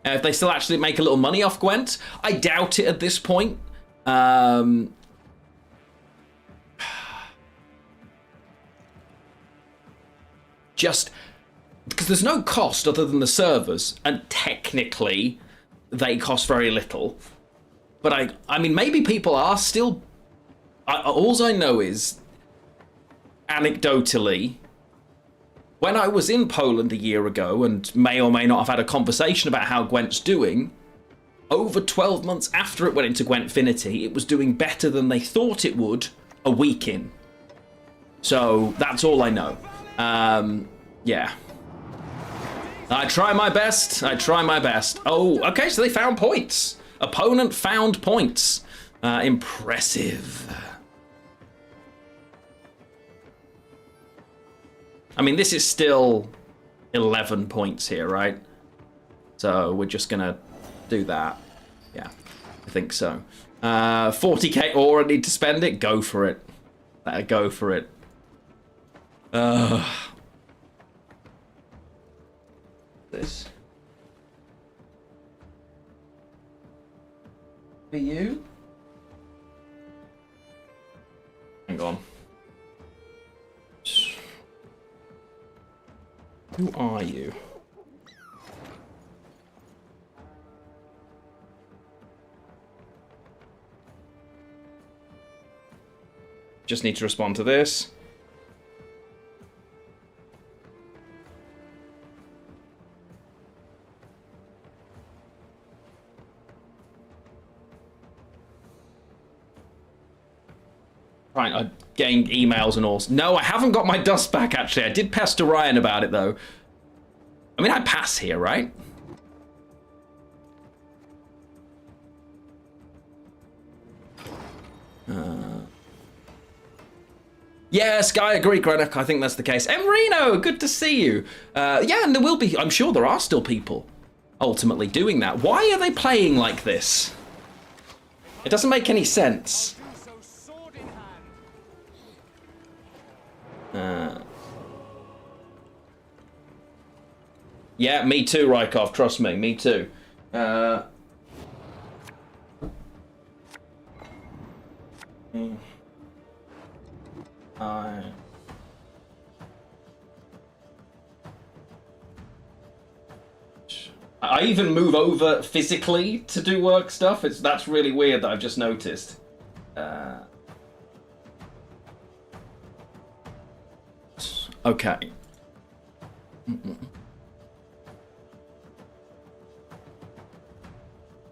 If they still actually make a little money off Gwent, I doubt it at this point. Just because there's no cost other than the servers, and technically they cost very little. But I mean, maybe people are still. All I know is, anecdotally, when I was in Poland a year ago and may or may not have had a conversation about how Gwent's doing, over 12 months after it went into Gwentfinity, it was doing better than they thought it would a week in. So that's all I know. Yeah. I try my best. I try my best. Oh, okay, so they found points. Opponent found points. Impressive. I mean, this is still 11 points here, right? So we're just gonna do that. Yeah, I think so. 40k ore, I need to spend it? Go for it. Go for it. This. For you? Hang on. Who are you? Just need to respond to this. Right, I'm getting emails and all. No, I haven't got my dust back, actually. I did pester Ryan about it, though. I mean, I pass here, right? Yes, I agree, Grenik. I think that's the case. Emrino, good to see you. Yeah, and there will be, I'm sure there are still people ultimately doing that. Why are they playing like this? It doesn't make any sense. Yeah, me too, Rykov. Trust me, me too. I even move over physically to do work stuff. That's really weird that I've just noticed. Okay.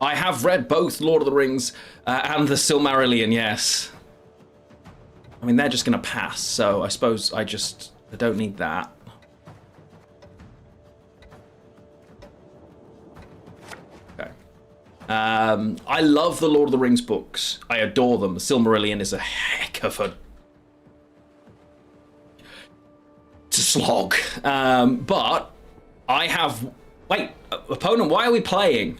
I have read both Lord of the Rings and the Silmarillion, yes. I mean, they're just going to pass, so I suppose I don't need that. Okay. I love the Lord of the Rings books. I adore them. The Silmarillion is a heck of a slog. But I have... Wait, opponent, why are we playing?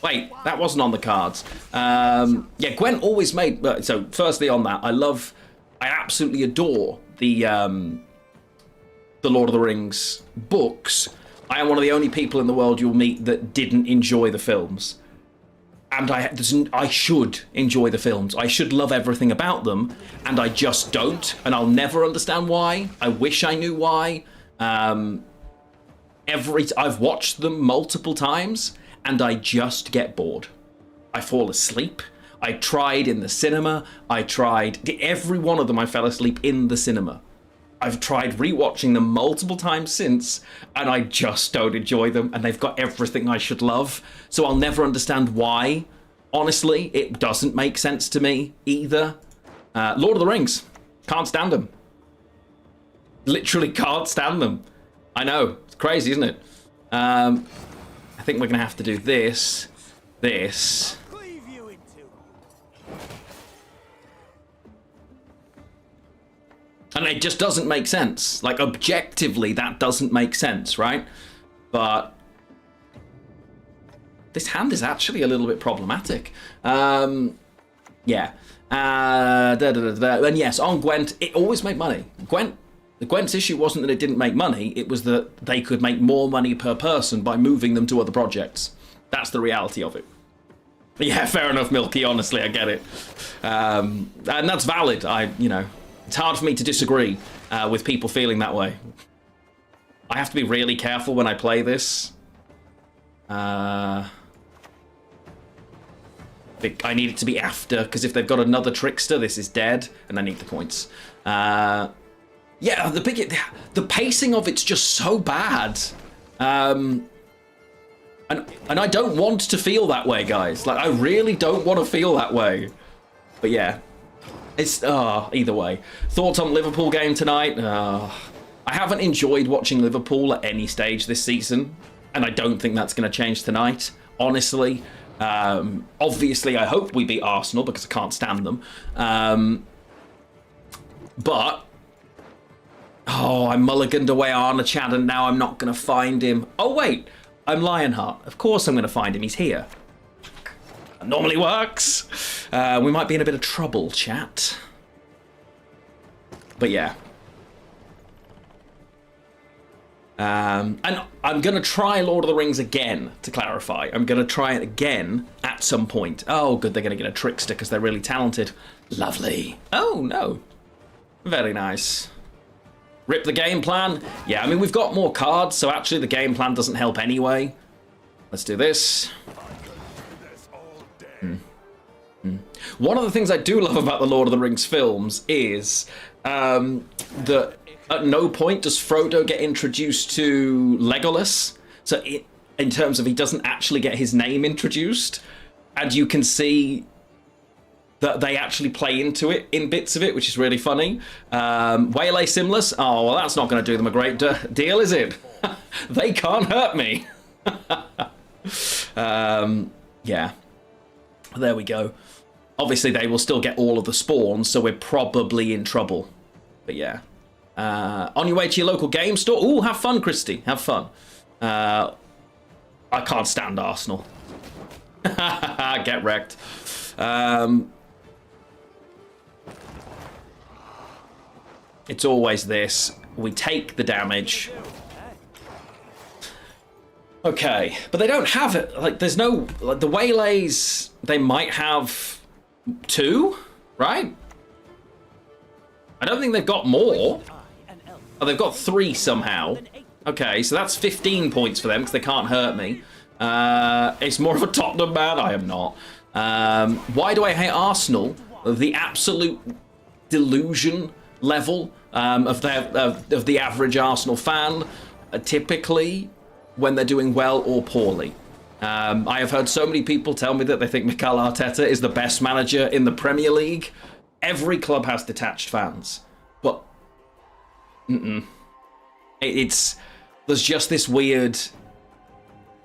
Wait, that wasn't on the cards. Yeah, Gwent always made... So, firstly on that, I absolutely adore the Lord of the Rings books. I am one of the only people in the world you'll meet that didn't enjoy the films. And I should enjoy the films. I should love everything about them, and I just don't. And I'll never understand why. I wish I knew why. I've watched them multiple times, and I just get bored. I fall asleep. I tried in the cinema. Every one of them I fell asleep in the cinema. I've tried rewatching them multiple times since, and I just don't enjoy them, and they've got everything I should love, so I'll never understand why. Honestly, it doesn't make sense to me either. Lord of the Rings. Can't stand them. Literally can't stand them. I know. It's crazy, isn't it? I think we're going to have to do this. This. And it just doesn't make sense. Like, objectively, that doesn't make sense, right? But this hand is actually a little bit problematic. Yeah. And yes, on Gwent, it always made money. Gwent's issue wasn't that it didn't make money, it was that they could make more money per person by moving them to other projects. That's the reality of it. Yeah, fair enough, Milky, honestly, I get it. And that's valid, it's hard for me to disagree with people feeling that way. I have to be really careful when I play this. I need it to be after, because if they've got another trickster, this is dead, and I need the points. Yeah, the pacing of it's just so bad. And I don't want to feel that way, guys. Like, I really don't want to feel that way. But yeah, it's either way. Thoughts on Liverpool game tonight? I haven't enjoyed watching Liverpool at any stage this season, and I don't think that's going to change tonight, honestly. Obviously, I hope we beat Arsenal because I can't stand them. But I mulliganed away Arnachaded, and now I'm not going to find him. Oh wait, I'm Lionheart. Of course I'm going to find him. He's here. That normally works. We might be in a bit of trouble, chat. But yeah. And I'm going to try Lord of the Rings again, to clarify. I'm going to try it again at some point. Oh, good, they're going to get a trickster because they're really talented. Lovely. Oh, no. Very nice. Rip the game plan. Yeah, I mean, we've got more cards, so actually the game plan doesn't help anyway. Let's do this. One of the things I do love about the Lord of the Rings films is that at no point does Frodo get introduced to Legolas. So in terms of he doesn't actually get his name introduced. And you can see that they actually play into it in bits of it, which is really funny. Waylay Simless. Oh, well, that's not going to do them a great deal, is it? They can't hurt me. Yeah. There we go. Obviously, they will still get all of the spawns, so we're probably in trouble. But yeah. On your way to your local game store. Ooh, have fun, Christy. Have fun. I can't stand Arsenal. Get wrecked. It's always this. We take the damage. Okay, but they don't have it. Like, there's no... Like, the Waylays, they might have 2, right? I don't think they've got more. Oh, they've got 3 somehow. Okay, so that's 15 points for them because they can't hurt me. It's more of a Tottenham man. I am not. Why do I hate Arsenal? The absolute delusion level of the average Arsenal fan, typically when they're doing well or poorly. I have heard so many people tell me that they think Mikel Arteta is the best manager in the Premier League. Every club has detached fans, but there's just this weirdness.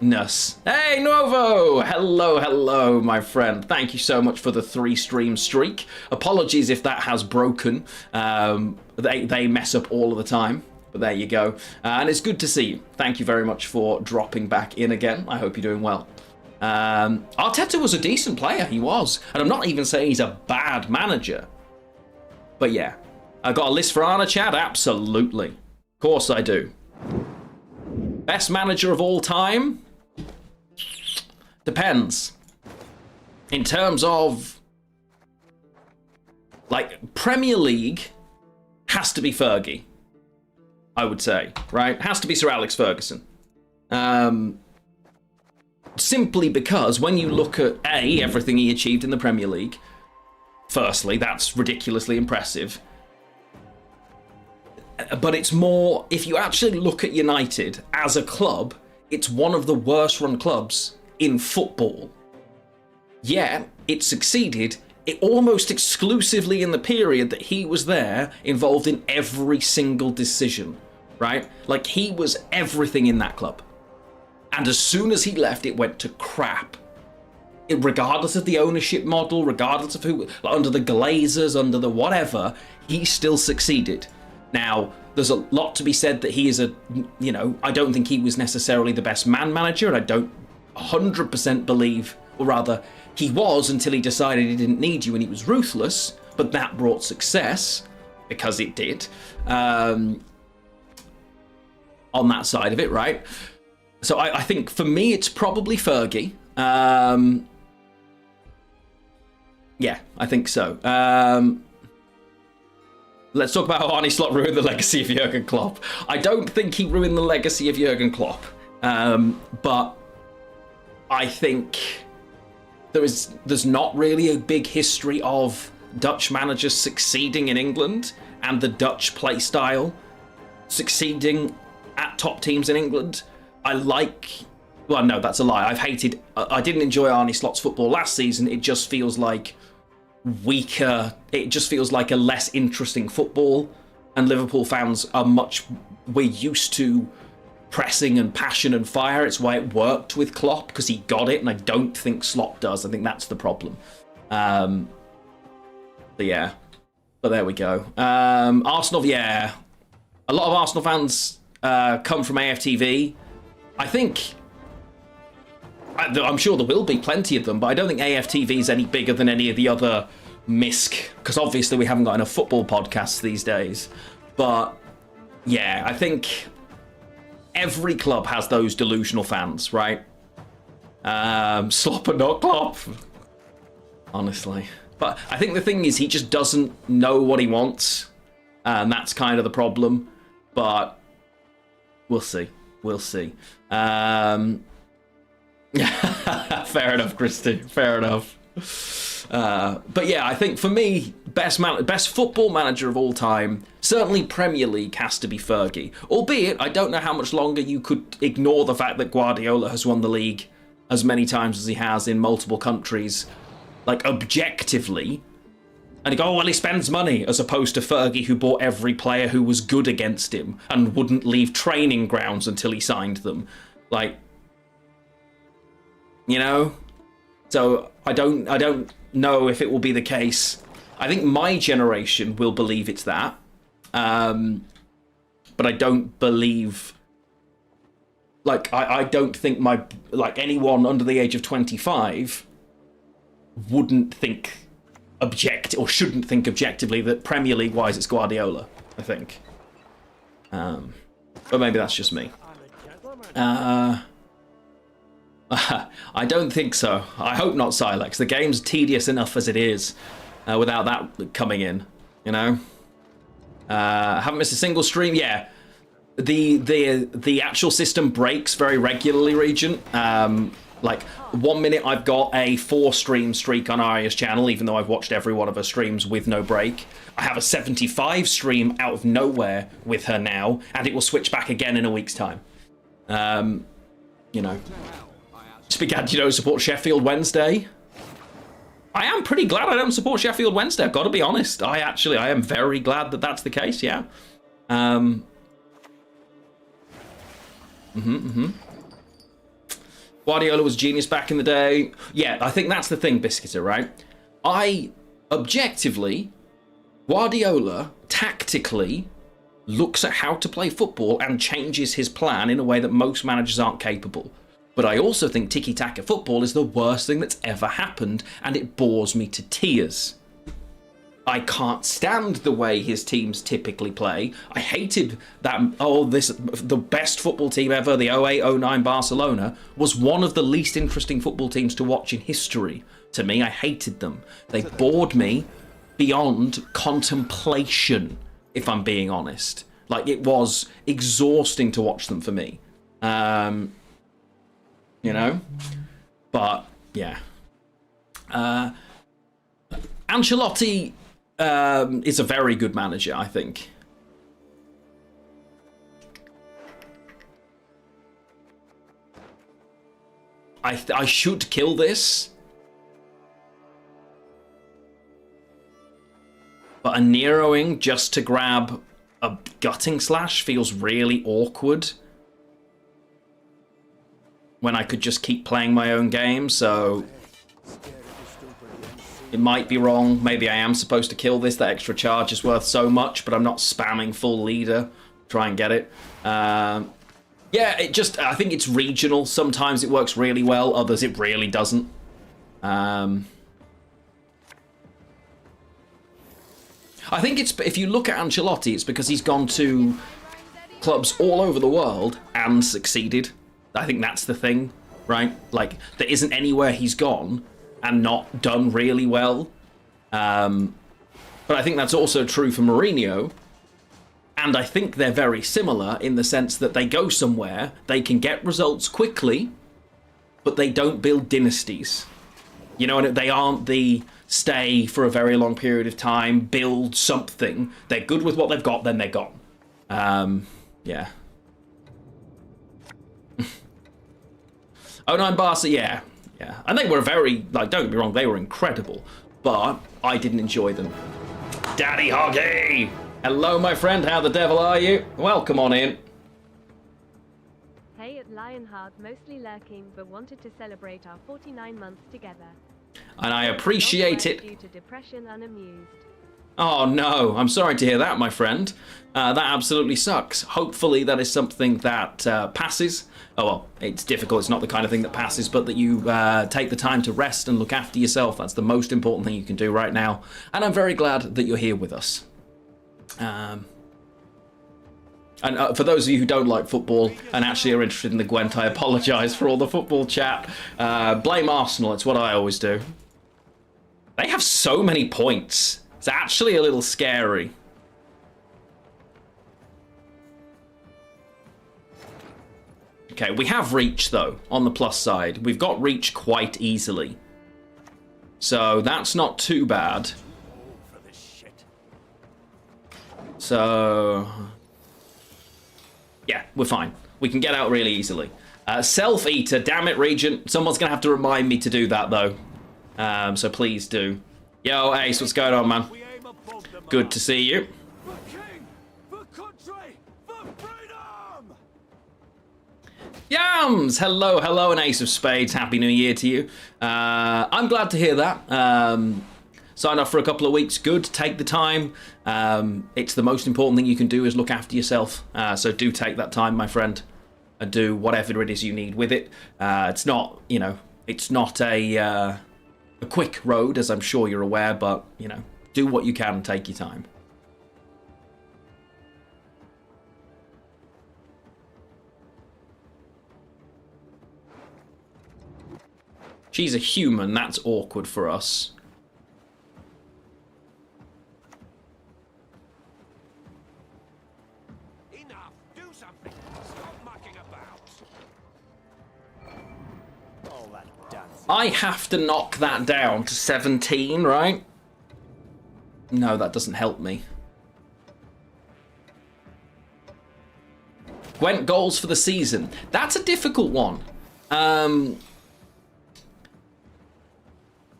Hey, Nuovo! Hello, my friend. Thank you so much for the 3-stream streak. Apologies if that has broken. They mess up all of the time, but there you go. And it's good to see you. Thank you very much for dropping back in again. I hope you're doing well. Arteta was a decent player, he was. And I'm not even saying he's a bad manager. But yeah, I got a list for Arnachaded? Absolutely. Of course I do. Best manager of all time? Depends. In terms of, like, Premier League has to be Fergie, I would say, right? Has to be Sir Alex Ferguson. Simply because when you look at, everything he achieved in the Premier League, firstly, that's ridiculously impressive. But it's more, if you actually look at United as a club, it's one of the worst run clubs in football. Yeah, it succeeded almost exclusively in the period that he was there, involved in every single decision, right? Like, he was everything in that club. And as soon as he left, it went to crap. Regardless of the ownership model, regardless of who, like, under the Glazers, under the whatever, he still succeeded. Now, there's a lot to be said that he is I don't think he was necessarily the best man manager, and I don't 100% believe, or rather, he was until he decided he didn't need you and he was ruthless, but that brought success, because it did, on that side of it, right? So I think for me, it's probably Fergie. Yeah, I think so. Let's talk about how Arne Slot ruined the legacy of Jurgen Klopp. I don't think he ruined the legacy of Jurgen Klopp, but I think there's not really a big history of Dutch managers succeeding in England and the Dutch play style succeeding at top teams in England. Well, no, that's a lie. I didn't enjoy Arne Slot's football last season. It just feels like weaker. It just feels like a less interesting football. And Liverpool fans we're used to pressing and passion and fire. It's why it worked with Klopp, because he got it, and I don't think Slot does. I think that's the problem. But yeah. But there we go. Arsenal, yeah. A lot of Arsenal fans come from AFTV. I think... I'm sure there will be plenty of them, but I don't think AFTV is any bigger than any of the other MISC, because obviously we haven't got enough football podcasts these days. But yeah, I think every club has those delusional fans, right? Slop and not Klopp, honestly. But I think the thing is, he just doesn't know what he wants, and that's kind of the problem. But we'll see. We'll see. Fair enough, Christy. Fair enough. But yeah, I think for me, best football manager of all time, certainly Premier League, has to be Fergie. Albeit, I don't know how much longer you could ignore the fact that Guardiola has won the league as many times as he has in multiple countries, like objectively, and you go, oh, well, he spends money, as opposed to Fergie, who bought every player who was good against him and wouldn't leave training grounds until he signed them. Like, you know? So I don't know if it will be the case. I think my generation will believe it's that. But I don't believe... Like, I don't think anyone under the age of 25 wouldn't think or shouldn't think objectively that Premier League-wise it's Guardiola, I think. But maybe that's just me. I don't think so. I hope not, Silex. The game's tedious enough as it is, without that coming in, you know? Haven't missed a single stream. Yeah, the actual system breaks very regularly, Regent. Like, 1 minute I've got a 4-stream streak on Arya's channel, even though I've watched every one of her streams with no break. I have a 75 stream out of nowhere with her now, and it will switch back again in a week's time. You know. Spaghetti, you don't support Sheffield Wednesday? I am pretty glad I don't support Sheffield Wednesday, I've got to be honest. I am very glad that that's the case, yeah. Guardiola was genius back in the day. Yeah, I think that's the thing, Biscuiter, right? Objectively, Guardiola tactically looks at how to play football and changes his plan in a way that most managers aren't capable. But I also think tiki-taka football is the worst thing that's ever happened, and it bores me to tears. I can't stand the way his teams typically play. I hated that, the best football team ever, the 08-09 Barcelona, was one of the least interesting football teams to watch in history. To me, I hated them. They bored me beyond contemplation, if I'm being honest. Like, it was exhausting to watch them for me. You know? But, yeah. Ancelotti... is a very good manager, I think. I should kill this. But a Neroing just to grab a Gutting Slash feels really awkward. When I could just keep playing my own game, so... It might be wrong. Maybe I am supposed to kill this. That extra charge is worth so much, but I'm not spamming full leader. Try and get it. Yeah, I think it's regional. Sometimes it works really well. Others it really doesn't. I think it's, if you look at Ancelotti, it's because he's gone to clubs all over the world and succeeded. I think that's the thing, right? Like, there isn't anywhere he's gone and not done really well. But I think that's also true for Mourinho. And I think they're very similar in the sense that they go somewhere, they can get results quickly, but they don't build dynasties. You know, they aren't the stay for a very long period of time, build something. They're good with what they've got, then they're gone. Yeah. Oh, no, Barca, yeah. Yeah. And they were very, like, don't get me wrong, they were incredible. But I didn't enjoy them. Daddy Hoggy! Hello, my friend, how the devil are you? Welcome on in. Hey at Lionheart, mostly lurking, but wanted to celebrate our 49 months together. And I appreciate it. Due to depression, unamused. Oh no, I'm sorry to hear that, my friend. That absolutely sucks. Hopefully that is something that passes. Oh well, it's difficult, it's not the kind of thing that passes, but that you take the time to rest and look after yourself. That's the most important thing you can do right now. And I'm very glad that you're here with us. And for those of you who don't like football and actually are interested in the Gwent, I apologise for all the football chat. Blame Arsenal, it's what I always do. They have so many points. It's actually a little scary. Okay, we have reach, though, on the plus side. We've got reach quite easily. So that's not too bad. So... yeah, we're fine. We can get out really easily. Self-eater, damn it, Regent. Someone's going to have to remind me to do that, though. So please do. Yo, Ace, what's going on, man? Good to see you. Yams! Hello, hello, and Ace of Spades. Happy New Year to you. I'm glad to hear that. Sign off for a couple of weeks. Good. Take the time. It's the most important thing you can do is look after yourself. So do take that time, my friend, and do whatever it is you need with it. It's not, you know, it's not a quick road, as I'm sure you're aware, but, you know, do what you can and take your time. She's a human, that's awkward for us. Enough! Do something! Stop mucking about! All that dance. I have to knock that down to 17, right? No, that doesn't help me. Gwent goals for the season. That's a difficult one.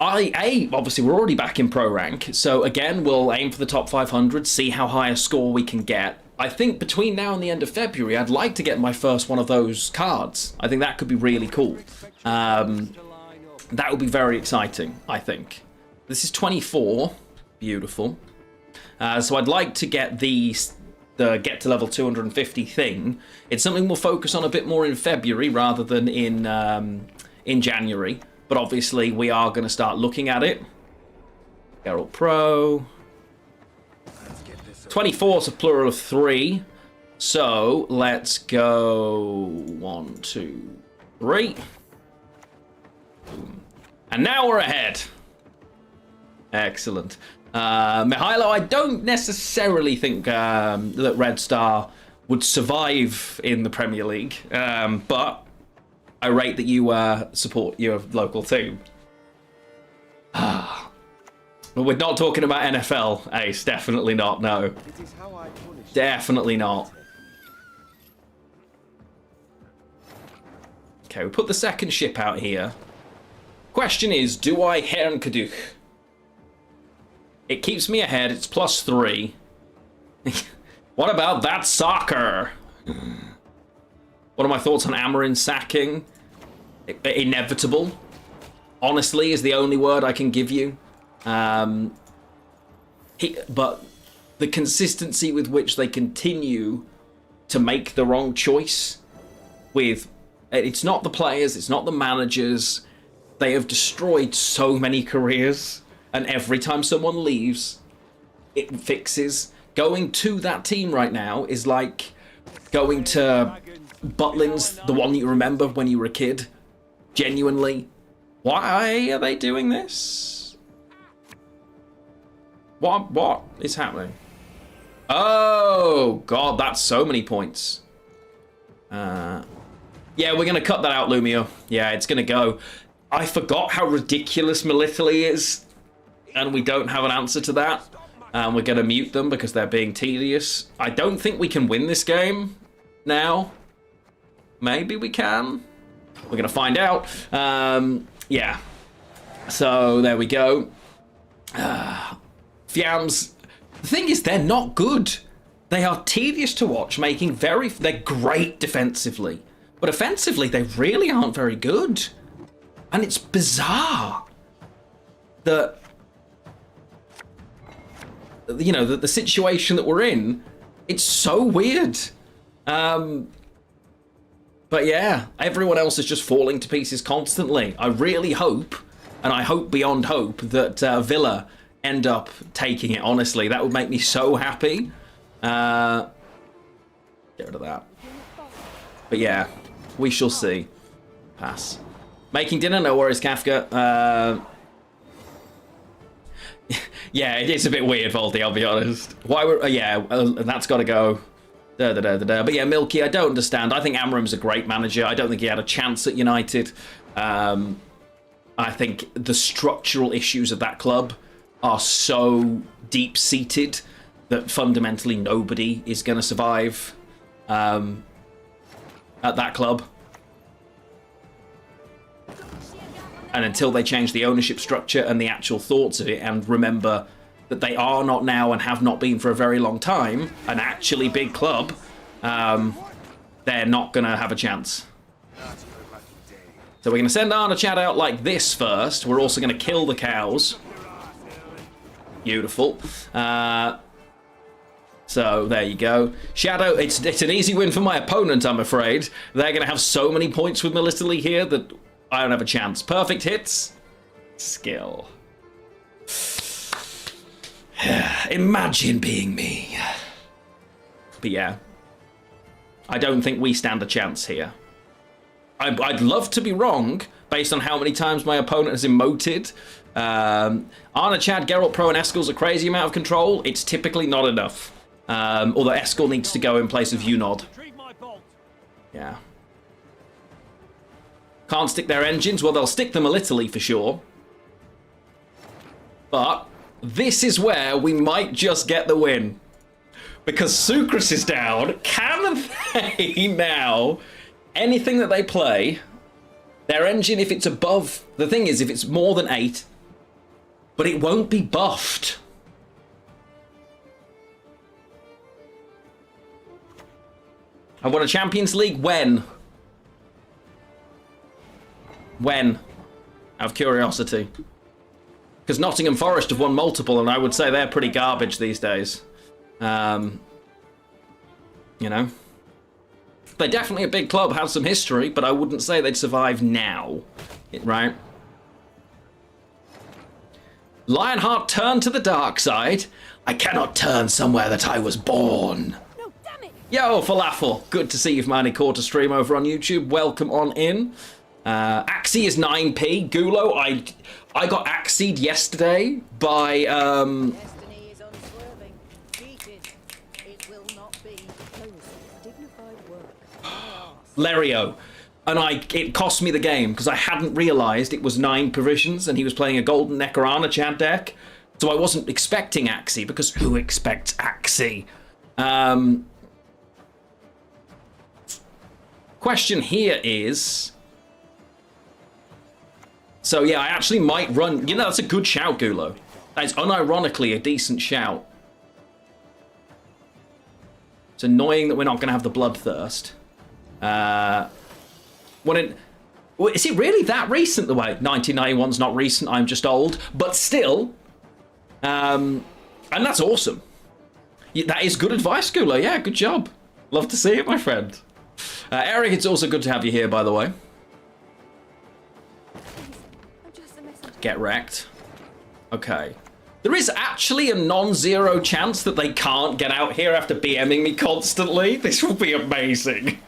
Obviously we're already back in pro rank, so again we'll aim for the top 500, see how high a score we can get. I think between now and the end of February I'd like to get my first one of those cards. I think that could be really cool. That would be very exciting, I think. This is 24, beautiful. So I'd like to get the get to level 250 thing. It's something we'll focus on a bit more in February rather than in January. But obviously, we are going to start looking at it. Geralt Pro. 24 is a plural of 3. So, let's go 1, 2, 3. Boom. And now we're ahead. Excellent. Mihailo, I don't necessarily think that Red Star would survive in the Premier League. But... I rate that you support your local team. But we're not talking about NFL, Ace. Definitely not, no. Definitely not. Okay, we put the second ship out here. Question is, do I Herrn Kaduch? It keeps me ahead. It's +3. What about that soccer? What are my thoughts on Amarin sacking? Inevitable. Honestly is the only word I can give you. But the consistency with which they continue to make the wrong choice with... It's not the players, it's not the managers. They have destroyed so many careers. And every time someone leaves, it fixes. Going to that team right now is like going to Butlins, the one you remember when you were a kid. Genuinely. Why are they doing this? What is happening? Oh, God, that's so many points. Yeah, we're going to cut that out, Lumio. Yeah, it's going to go. I forgot how ridiculous Melitele is, and we don't have an answer to that. We're going to mute them because they're being tedious. I don't think we can win this game now. Maybe we can. We're going to find out. Yeah. So, there we go. Fiams. The thing is, they're not good. They are tedious to watch, they're great defensively. But offensively, they really aren't very good. And it's bizarre that, you know, the situation that we're in, it's so weird. But yeah, everyone else is just falling to pieces constantly. I really hope, and I hope beyond hope, that Villa end up taking it, honestly. That would make me so happy. Get rid of that. But yeah, we shall see. Pass. Making dinner? No worries, Kafka. Yeah, it is a bit weird, Voldy, I'll be honest. Why would... yeah, that's got to go. But yeah, Milky, I don't understand. I think Amram's a great manager. I don't think he had a chance at United. I think the structural issues of that club are so deep-seated that fundamentally nobody is going to survive at that club. And until they change the ownership structure and the actual thoughts of it, and remember that they are not now and have not been for a very long time an actually big club, they're not going to have a chance. So we're going to send Arnachad out like this first. We're also going to kill the cows. Beautiful. So there you go. Shadow, it's an easy win for my opponent, I'm afraid. They're going to have so many points with Melitele here that I don't have a chance. Perfect hits. Skill. Imagine being me. But yeah, I don't think we stand a chance here. I'd love to be wrong, based on how many times my opponent has emoted. Arnachad, Geralt Pro, and Eskel's a crazy amount of control. It's typically not enough. Although Eskel needs to go in place of Unod. Yeah. Can't stick their engines. Well, they'll stick them a little for sure. But this is where we might just get the win. Because Sucrus is down. Can they now... Anything that they play, their engine, if it's above... The thing is, if it's more than 8, but it won't be buffed. I won a Champions League when? When? Out of curiosity. Because Nottingham Forest have won multiple, and I would say they're pretty garbage these days. You know? They're definitely a big club, have some history, but I wouldn't say they'd survive now. Right? Lionheart turned to the dark side. I cannot turn somewhere that I was born. No, damn it! Yo, Falafel. Good to see you from Annie Quarter stream over on YouTube. Welcome on in. Axie is 9p. Gulo, I got Axied yesterday by... Destiny is unswerving. Defeated. It will not be. Dignified work. Lerio. And it cost me the game because I hadn't realised it was 9 provisions and he was playing a Golden Neck or Arnachad deck. So I wasn't expecting Axie because who expects Axie? Question here is... So yeah, I actually might run... You know, that's a good shout, Gulo. That is unironically a decent shout. It's annoying that we're not going to have the bloodthirst. Is it really that recent? The way 1991's not recent. I'm just old, but still. And that's awesome. That is good advice, Gulo. Yeah, good job. Love to see it, my friend. Eric, it's also good to have you here, by the way. Get wrecked. Okay. There is actually a non-zero chance that they can't get out here after BMing me constantly. This will be amazing.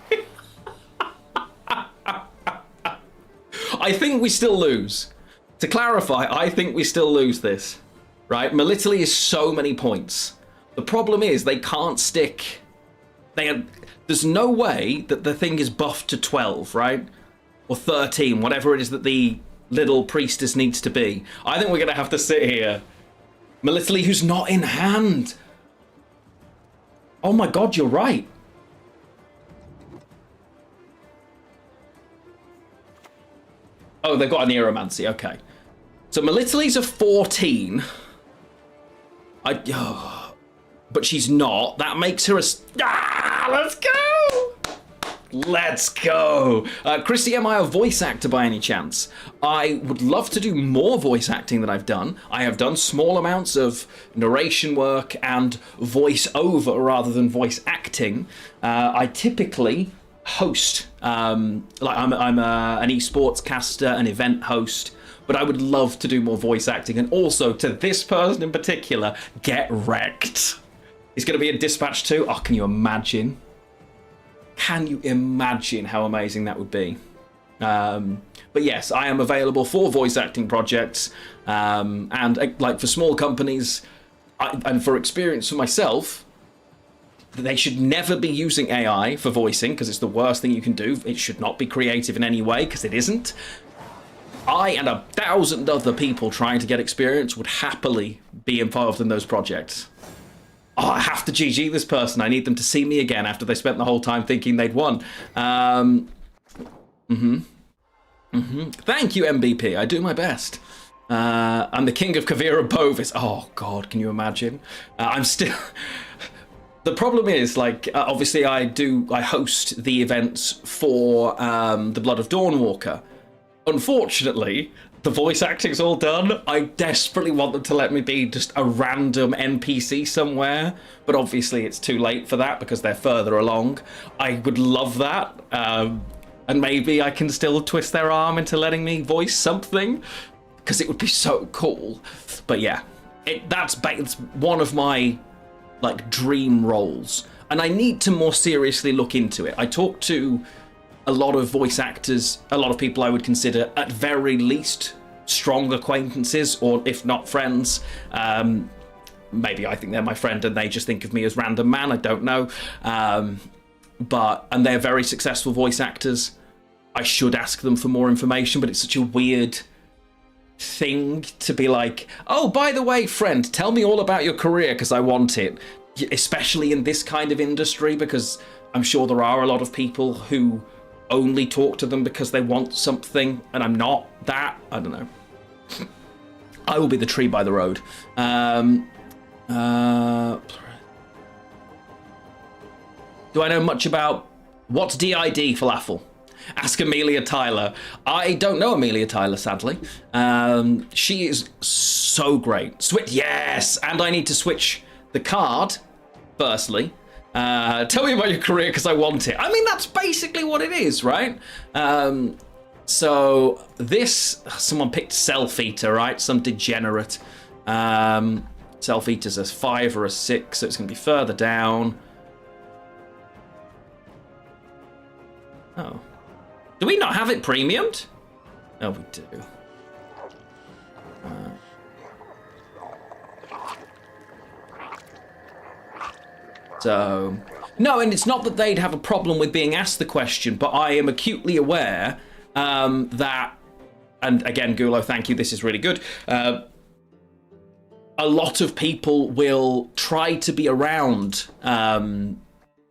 I think we still lose. To clarify, I think we still lose this. Right? Military is so many points. The problem is they can't stick... There's no way that the thing is buffed to 12, right? Or 13, whatever it is that the little priestess needs to be. I think we're going to have to sit here. Military who's not in hand. Oh my god, you're right. Oh, they've got an Aeromancy, okay. So Military's a 14. But she's not. That makes her a... let's go! Let's go! Christy, am I a voice actor by any chance? I would love to do more voice acting than I've done. I have done small amounts of narration work and voice over rather than voice acting. I typically host. I'm an esports caster, an event host. But I would love to do more voice acting. And also, to this person in particular, get wrecked. He's going to be in Dispatch 2. Oh, can you imagine? Can you imagine how amazing that would be? But yes, I am available for voice acting projects. And like for small companies, and for experience for myself, they should never be using AI for voicing because it's the worst thing you can do. It should not be creative in any way because it isn't. I and 1,000 other people trying to get experience would happily be involved in those projects. Oh, I have to GG this person. I need them to see me again after they spent the whole time thinking they'd won. Thank you, MVP. I do my best. I'm the king of Kavira Bovis. Oh, God, can you imagine? I'm still... The problem is, like, obviously I host the events for the Blood of Dawnwalker. Unfortunately, the voice acting's all done. I desperately want them to let me be just a random NPC somewhere, but obviously it's too late for that because they're further along. I would love that, and maybe I can still twist their arm into letting me voice something, because it would be so cool. But yeah, it's one of my like dream roles, and I need to more seriously look into it. I talked to a lot of voice actors, a lot of people I would consider at very least strong acquaintances, or if not friends. Maybe I think they're my friend and they just think of me as random man, I don't know. And they're very successful voice actors. I should ask them for more information, but it's such a weird thing to be like, oh, by the way, friend, tell me all about your career because I want it. Especially in this kind of industry, because I'm sure there are a lot of people who only talk to them because they want something, and I'm not that. I don't know. I will be the tree by the road. Do I know much about what's DID falafel? Ask Amelia Tyler. I don't know Amelia Tyler, sadly. She is so great. Switch, yes, and I need to switch the card, firstly. Tell me about your career because I want it. I mean, that's basically what it is, right? So this, someone picked Self-Eater, right? Some degenerate. Self-Eater's a 5 or a 6, so it's going to be further down. Oh. Do we not have it premiumed? Oh, we do. So, no, and it's not that they'd have a problem with being asked the question, but I am acutely aware that, and again, Gulo, thank you, this is really good. A lot of people will try to be around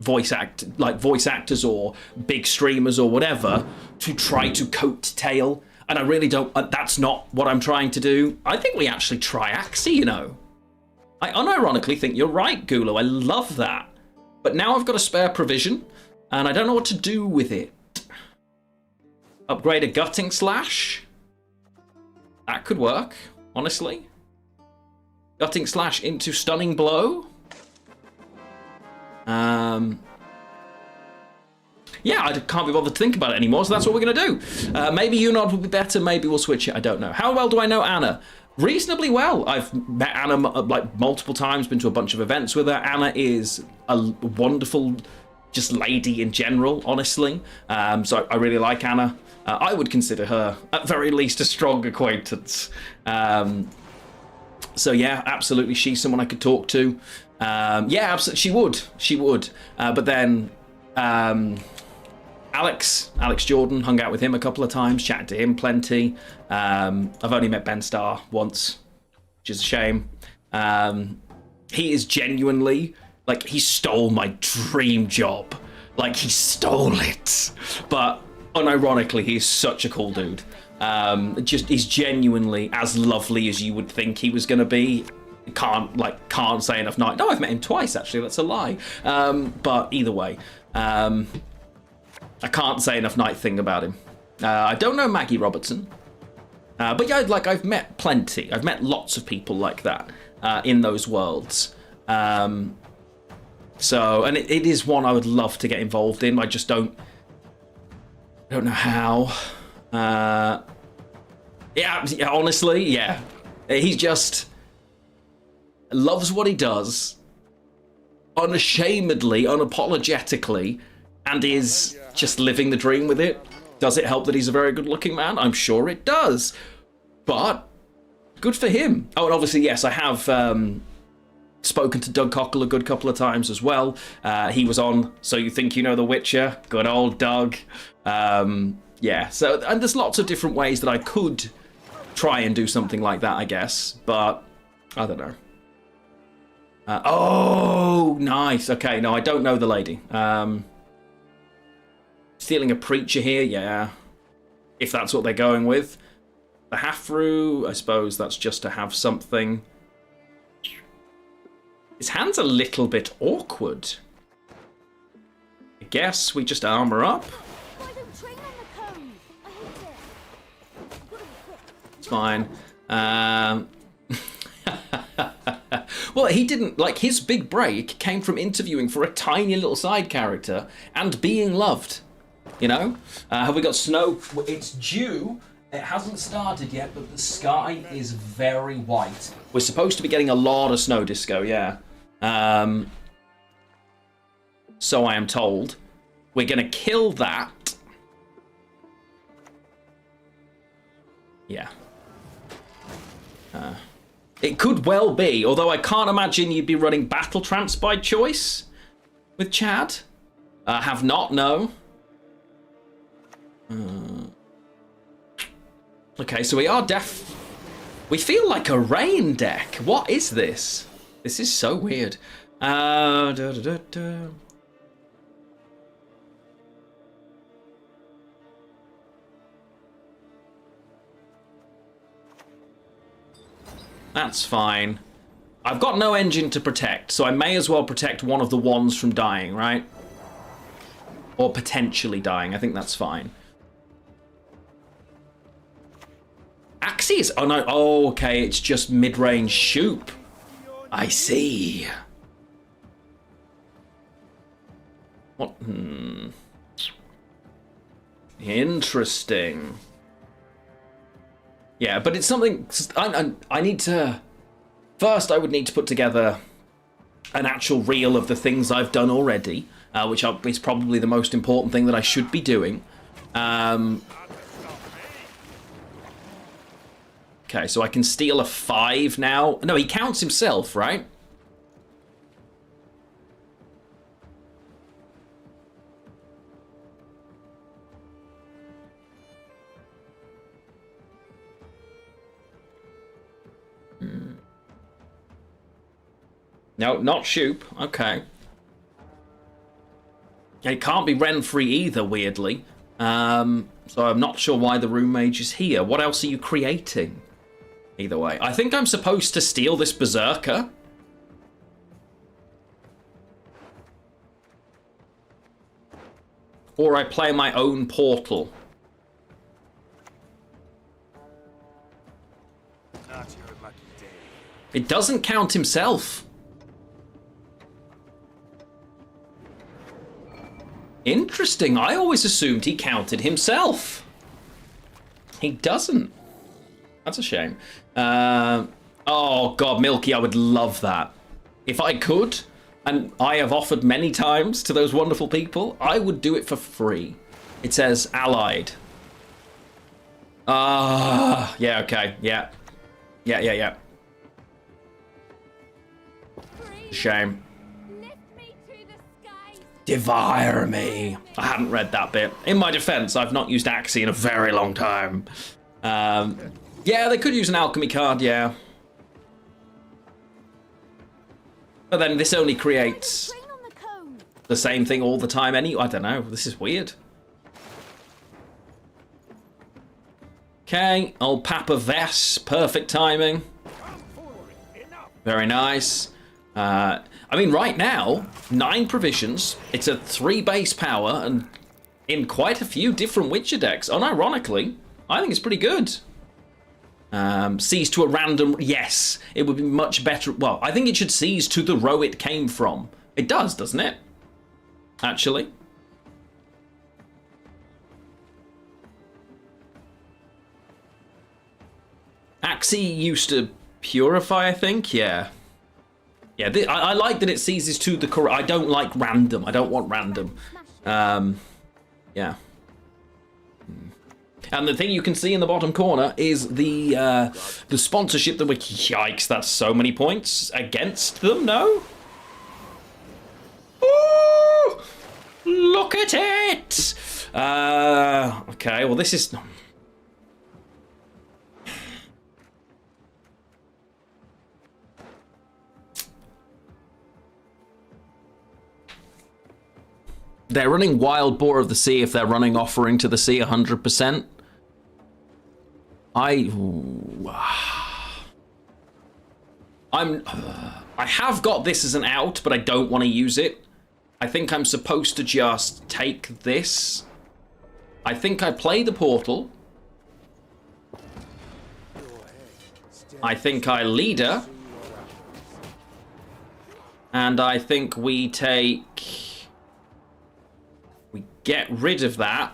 voice actors or big streamers or whatever to try to coattail And I really don't, that's not what I'm trying to do. I think we actually try Axie, you know. I unironically think you're right, Gulu. I love that. But now I've got a spare provision, and I don't know what to do with it. Upgrade a Gutting Slash? That could work, honestly. Gutting Slash into Stunning Blow? Yeah, I can't be bothered to think about it anymore, so that's what we're going to do. Maybe Unod would be better, maybe we'll switch it, I don't know. How well do I know Anna? Reasonably well. I've met Anna like multiple times, been to a bunch of events with her. Anna is a wonderful just lady in general, honestly. So I really like Anna. I would consider her, at very least, a strong acquaintance. So yeah, absolutely, she's someone I could talk to. Yeah, absolutely, she would. But then Alex Jordan, hung out with him a couple of times, chatted to him plenty. I've only met Ben Starr once, which is a shame. He is genuinely, like, he stole my dream job. Like, he stole it. But unironically, he's such a cool dude. He's genuinely as lovely as you would think he was going to be. Can't say enough nice. No, I've met him twice, actually. That's a lie. But either way, I can't say enough nice thing about him. I don't know Maggie Robertson. But yeah, like, I've met plenty. I've met lots of people like that in those worlds. So, and it is one I would love to get involved in. I just don't know how. Yeah, honestly, yeah. He just loves what he does, unashamedly, unapologetically, and is just living the dream with it. Does it help that he's a very good-looking man? I'm sure it does. But good for him. Oh, and obviously, yes, I have spoken to Doug Cockle a good couple of times as well. He was on So You Think You Know The Witcher. Good old Doug. Yeah, so, and there's lots of different ways that I could try and do something like that, I guess. But I don't know. Oh, nice. Okay, no, I don't know the lady. Stealing a preacher here, yeah. If that's what they're going with. The Hafru, I suppose that's just to have something. His hand's a little bit awkward. I guess we just armor up. It's fine. Well, he didn't, like, his big break came from interviewing for a tiny little side character and being loved. You know? Have we got snow? It's due. It hasn't started yet, but the sky is very white. We're supposed to be getting a lot of snow disco, yeah. So I am told. We're going to kill that. Yeah. It could well be, although I can't imagine you'd be running Battle Trance by choice with Chad. Have not, no. Okay, so we are we feel like a rain deck. What is this? This is so weird. That's fine. I've got no engine to protect, so I may as well protect one of the ones from dying, right? Or potentially dying. I think that's fine. Axes? Oh, no. Oh, okay. It's just mid-range shoop. I see. What? Interesting. Yeah, but it's something... I need to... First, I would need to put together an actual reel of the things I've done already, which is probably the most important thing that I should be doing. Okay, so I can steal a 5 now. No, he counts himself, right? No, not Shoop. Okay. It can't be rent-free either, weirdly. So I'm not sure why the Rune Mage is here. What else are you creating? Either way. I think I'm supposed to steal this Berserker. Or I play my own portal. Not your lucky day. It doesn't count himself. Interesting. I always assumed he counted himself. He doesn't. That's a shame. Oh, God, Milky, I would love that. If I could, and I have offered many times to those wonderful people, I would do it for free. It says allied. Yeah, okay, yeah. Yeah. Shame. Devour me. I hadn't read that bit. In my defense, I've not used Axie in a very long time. Yeah, they could use an alchemy card, yeah. But then this only creates the same thing all the time anyway. I don't know. This is weird. Okay, old Papa Vess. Perfect timing. Very nice. I mean, right now, 9 provisions. It's a 3 base power and in quite a few different Witcher decks. Unironically, I think it's pretty good. Seize to a random... Yes, it would be much better... Well, I think it should seize to the row it came from. It does, doesn't it? Actually. Axie used to purify, I think. Yeah. Yeah, I like that it seizes to the correct... I don't like random. I don't want random. Yeah. And the thing you can see in the bottom corner is the sponsorship that we're... Yikes, that's so many points against them, no? Ooh! Look at it! Okay, well this is... They're running Wild Boar of the Sea if they're running Offering to the Sea 100%. I have got this as an out, but I don't want to use it. I think I'm supposed to just take this. I think I play the portal. I think I leader. And I think we take... We get rid of that.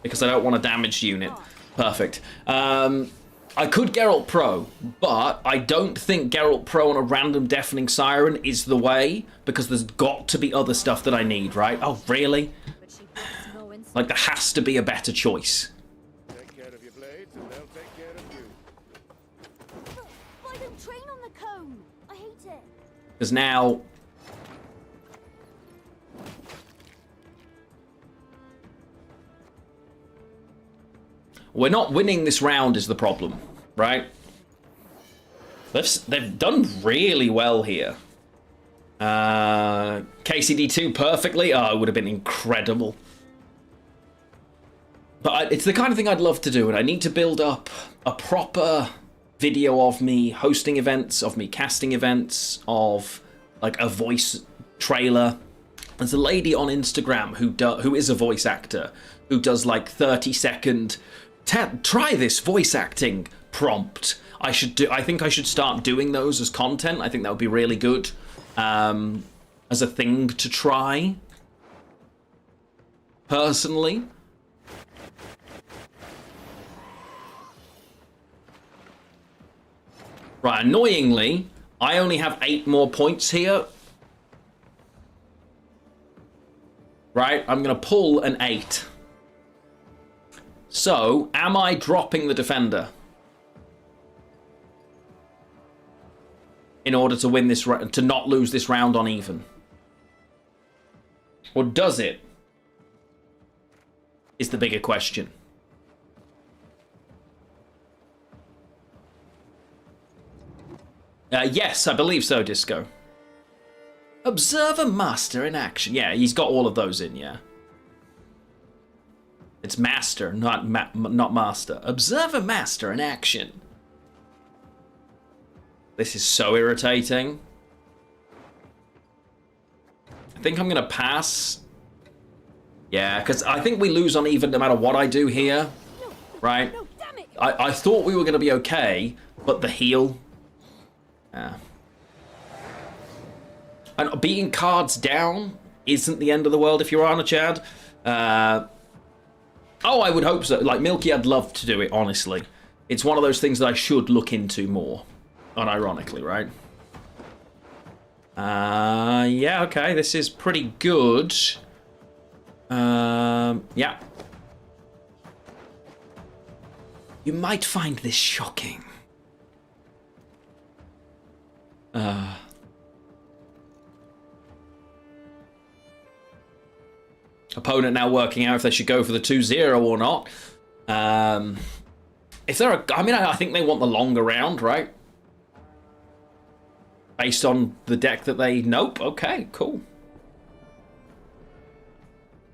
Because I don't want a damaged unit. Perfect. I could Geralt Pro, but I don't think Geralt Pro on a random Deafening Siren is the way, because there's got to be other stuff that I need, right? Oh, really? Like, there has to be a better choice. Take care of your blades and they'll take care of you. Why don't train on the cone? I hate it. Because now... We're not winning this round is the problem, right? They've done really well here. KCD2 perfectly. Oh, it would have been incredible. But it's the kind of thing I'd love to do, and I need to build up a proper video of me hosting events, of me casting events, of like a voice trailer. There's a lady on Instagram who is a voice actor who does like 30-second... Try this voice acting prompt. I think I should start doing those as content. I think that would be really good as a thing to try. Personally. Right, annoyingly, I only have 8 more points here. Right, I'm going to pull an 8. So, am I dropping the defender? In order to win this, to not lose this round on even? Or does it? Is the bigger question. Yes, I believe so, Disco. Observer Master in action. Yeah, he's got all of those in, yeah. It's master, not master. Observer master in action. This is so irritating. I think I'm going to pass. Yeah, because I think we lose on even no matter what I do here. Right? No, damn it! I thought we were going to be okay, but the heal. Yeah. And beating cards down isn't the end of the world if you're Arnachaded. Oh, I would hope so. Like, Milky, I'd love to do it, honestly. It's one of those things that I should look into more. Unironically, right? Yeah, okay. This is pretty good. Yeah. You might find this shocking. Opponent now working out if they should go for the 2-0 or not. If they're I think they want the longer round, right? Based on the deck that they... Nope. Okay, cool.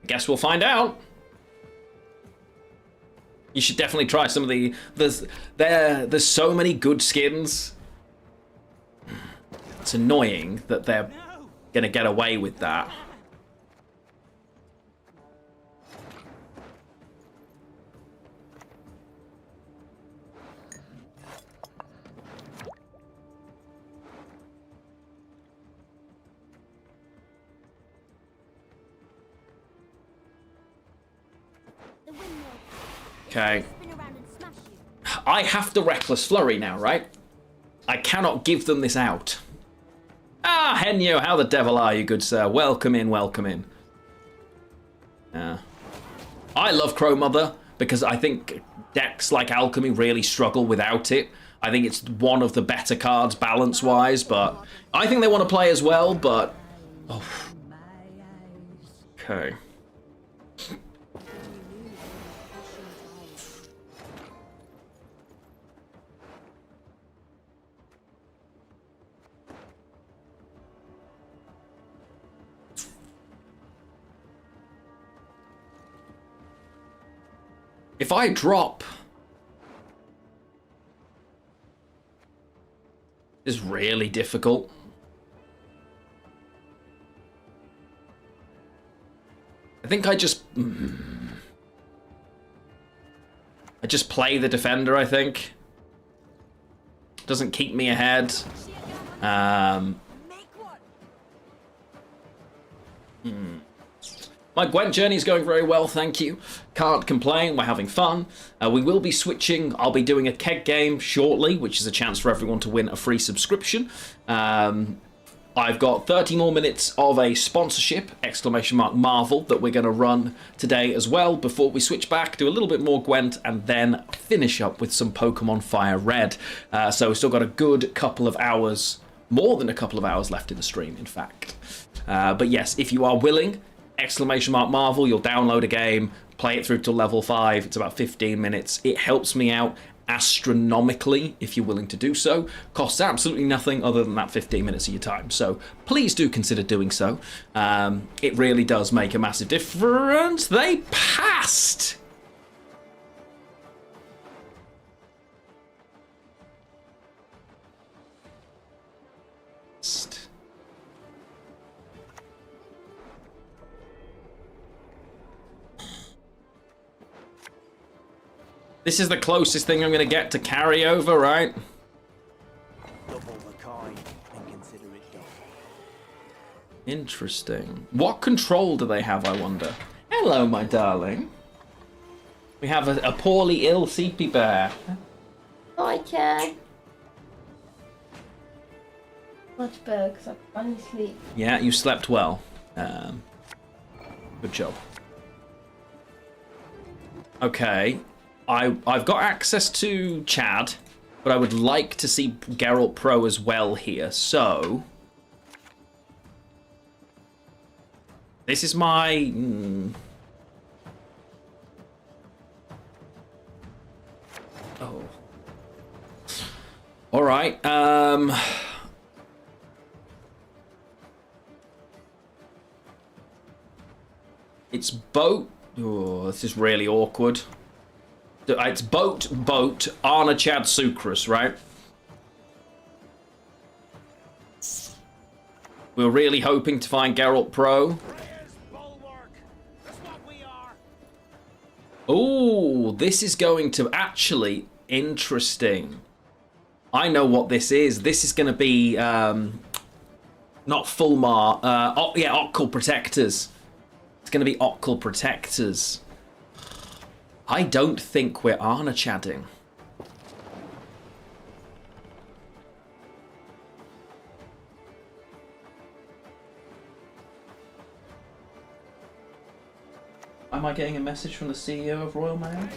Guess we'll find out. You should definitely try some of the... There's so many good skins. It's annoying that they're going to get away with that. The windmill. Okay. Spin around and smash you. I have the Reckless Flurry now, right? I cannot give them this out. Ah, Henyo, how the devil are you, good sir? Welcome in, welcome in. I love Crow Mother because I think decks like Alchemy really struggle without it. I think it's one of the better cards balance-wise, but I think they want to play as well, but... Oh. Okay. If I drop... It's really difficult. I think I just play the defender, I think. Doesn't keep me ahead. My Gwent journey is going very well, thank you. Can't complain, we're having fun. We will be switching, I'll be doing a keg game shortly, which is a chance for everyone to win a free subscription. I've got 30 more minutes of a sponsorship, !Marvel, that we're going to run today as well, before we switch back, do a little bit more Gwent, and then finish up with some Pokemon Fire Red. So we've still got a good couple of hours, more than a couple of hours left in the stream, in fact. But yes, if you are willing, !Marvel, you'll download a game, play it through to level 5, it's about 15 minutes. It helps me out astronomically if you're willing to do so. Costs absolutely nothing other than that 15 minutes of your time, so please do consider doing so. It really does make a massive difference. They passed! This is the closest thing I'm going to get to carryover, right? Double the coin and consider it done. Interesting. What control do they have, I wonder? Hello, my darling. We have a poorly ill Seepy Bear. Hi, Ken. Much better because I finally sleep. Yeah, you slept well. Good job. Okay. I've got access to Chad, but I would like to see Geralt Pro as well here, so... This is my... Oh. Alright, It's boat Oh, this is really awkward. It's boat, Arnachad Sucrus, right? We're really hoping to find Geralt Pro. Oh, this is going to actually interesting. I know what this is. This is going to be not Fulmar. Yeah, Occul Protectors. It's going to be Occul Protectors. I don't think we're Arnachadding. Am I getting a message from the CEO of Royal Mail?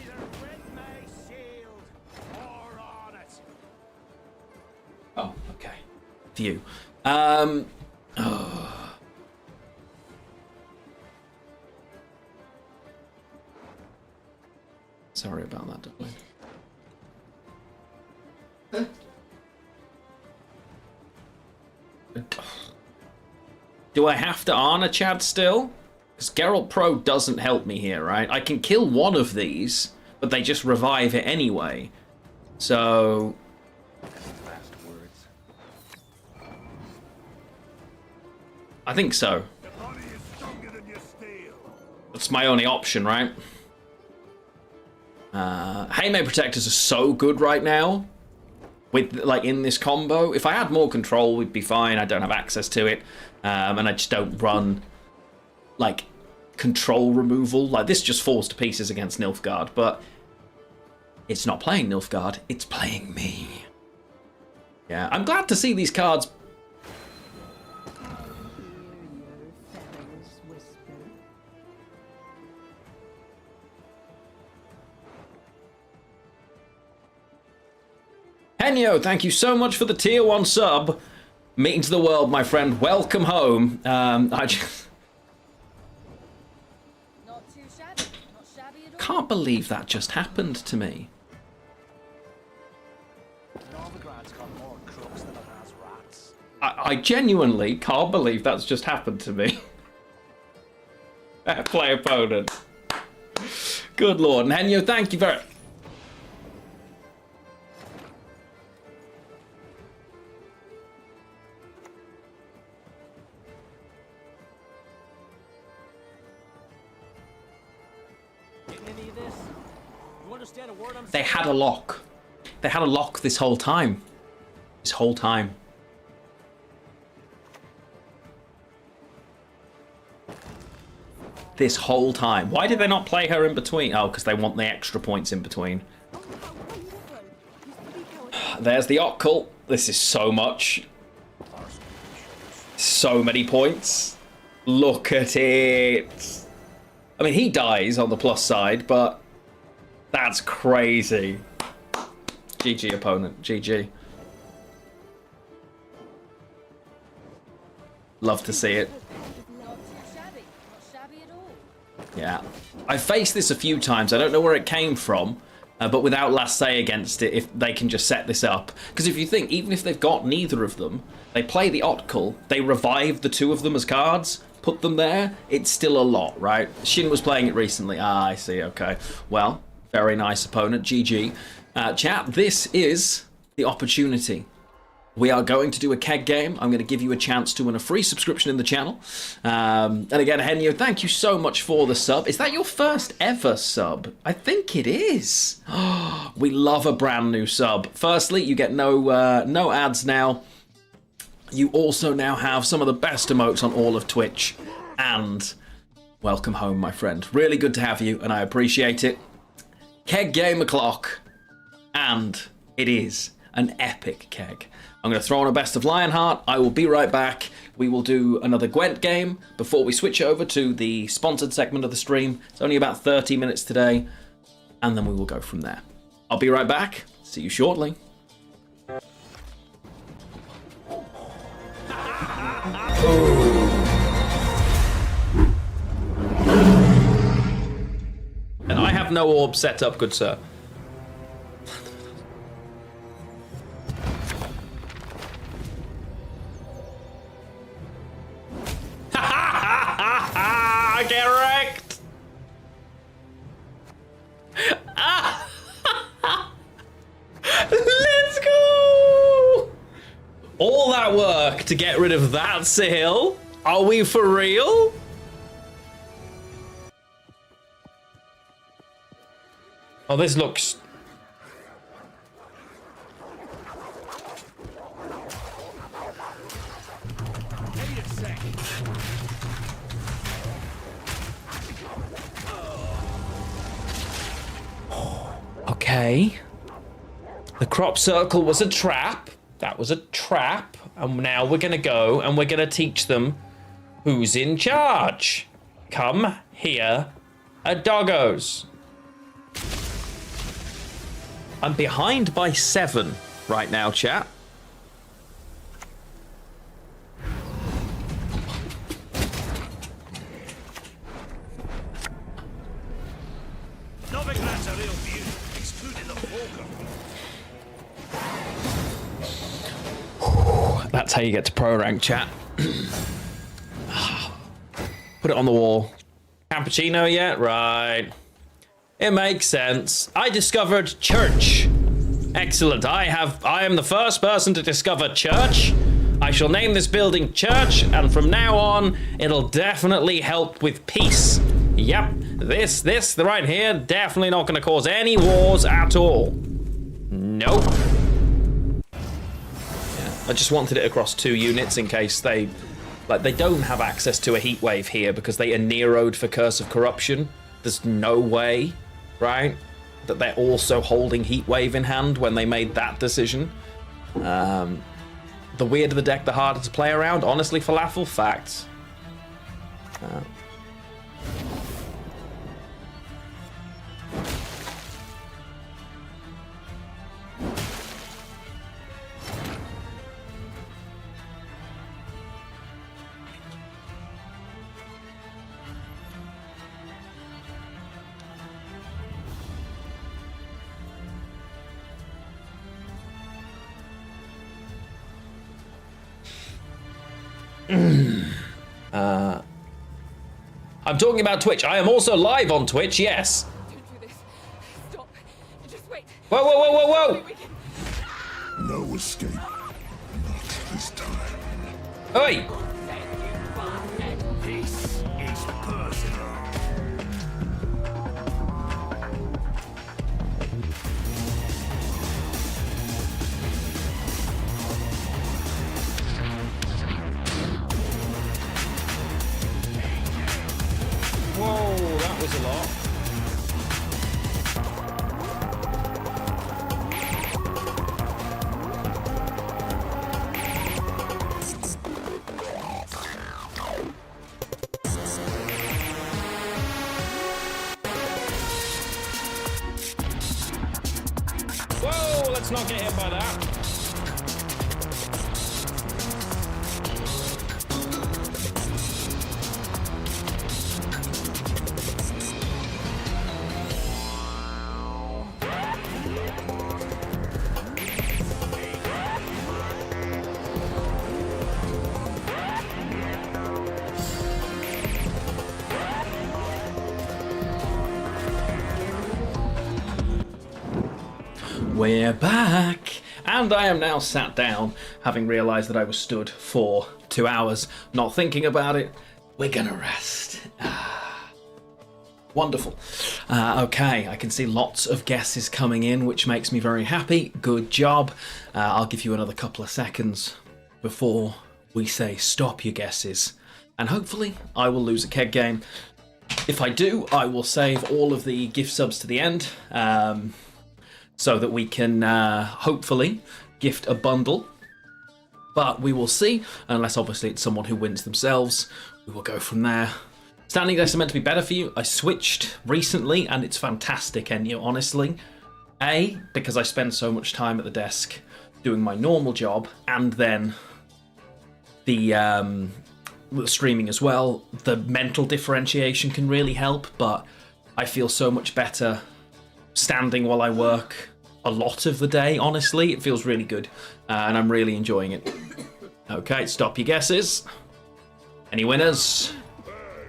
Oh, okay. View. Oh. Sorry about that, Dublin. Do I have to Arnachad still? Because Geralt Pro doesn't help me here, right? I can kill one of these, but they just revive it anyway. So... I think so. That's my only option, right? Haymaker Protectors are so good right now. With, like, in this combo. If I had more control, we'd be fine. I don't have access to it. And I just don't run... like, control removal. Like, this just falls to pieces against Nilfgaard, but it's not playing Nilfgaard, it's playing me. Yeah, I'm glad to see these cards. Henyo, thank you so much for the tier 1 sub. Meeting to the world, my friend. Welcome home. I just... can't believe that just happened to me. I genuinely can't believe that's just happened to me. Play opponent. Good lord. And Henyo, thank you very... They had a lock. They had a lock this whole time. This whole time. This whole time. Why did they not play her in between? Oh, because they want the extra points in between. There's the Occult. This is so much. So many points. Look at it. I mean, he dies on the plus side, but... that's crazy. GG, opponent. GG. Love to see it. Yeah. I faced this a few times. I don't know where it came from, but without last say against it, if they can just set this up. Because if you think, even if they've got neither of them, they play the Otkul, they revive the two of them as cards, put them there, it's still a lot, right? Shin was playing it recently. Ah, I see, okay. Well... very nice opponent, GG. Chat, this is the opportunity. We are going to do a keg game. I'm going to give you a chance to win a free subscription in the channel. And again, Henyo, thank you so much for the sub. Is that your first ever sub? I think it is. We love a brand new sub. Firstly, you get no ads now. You also now have some of the best emotes on all of Twitch. And welcome home, my friend. Really good to have you, and I appreciate it. Keg game o'clock, and it is an epic keg. I'm going to throw on a best of Lionheart. I will be right back. We will do another Gwent game before we switch over to the sponsored segment of the stream. It's only about 30 minutes today, and then we will go from there. I'll be right back. See you shortly. And I have no orb set up, good sir. Get wrecked! work to get rid of that, Sahil. Are we for real? Oh, this looks... Okay. The crop circle was a trap. That was a trap. And now we're going to go and we're going to teach them who's in charge. Come here, doggos. I'm behind by 7 right now, chat. That's how you get to pro rank, chat. Put it on the wall. Cappuccino yet? Right. It makes sense. I discovered church. Excellent. I am the first person to discover church. I shall name this building church, and from now on, it'll definitely help with peace. Yep. This right here, definitely not going to cause any wars at all. Nope. I just wanted it across 2 units in case they don't have access to a heat wave here because they are Nero'd for Curse of Corruption. There's no way, right, that they're also holding heat wave in hand when they made that decision. The weirder the deck, the harder to play around. Honestly, falafel, facts. I'm talking about Twitch. I am also live on Twitch, yes. Don't do this. Stop. Just wait. Whoa, whoa, whoa, whoa, whoa! No escape. Not this time. Oi! This is personal. Whoa, that was a lot. Whoa, let's not get hit by that. We're back, and I am now sat down, having realised that I was stood for 2 hours, not thinking about it. We're gonna rest. Wonderful. Okay, I can see lots of guesses coming in, which makes me very happy. Good job. I'll give you another couple of seconds before we say stop your guesses, and hopefully I will lose a keg game. If I do, I will save all of the gift subs to the end. So that we can hopefully gift a bundle. But we will see, unless obviously it's someone who wins themselves. We will go from there. Standing desks are meant to be better for you. I switched recently and it's fantastic, Enya, honestly. A, because I spend so much time at the desk doing my normal job, and then the streaming as well. The mental differentiation can really help, but I feel so much better standing while I work a lot of the day, honestly. It feels really good, and I'm really enjoying it. Okay, stop your guesses. Any winners?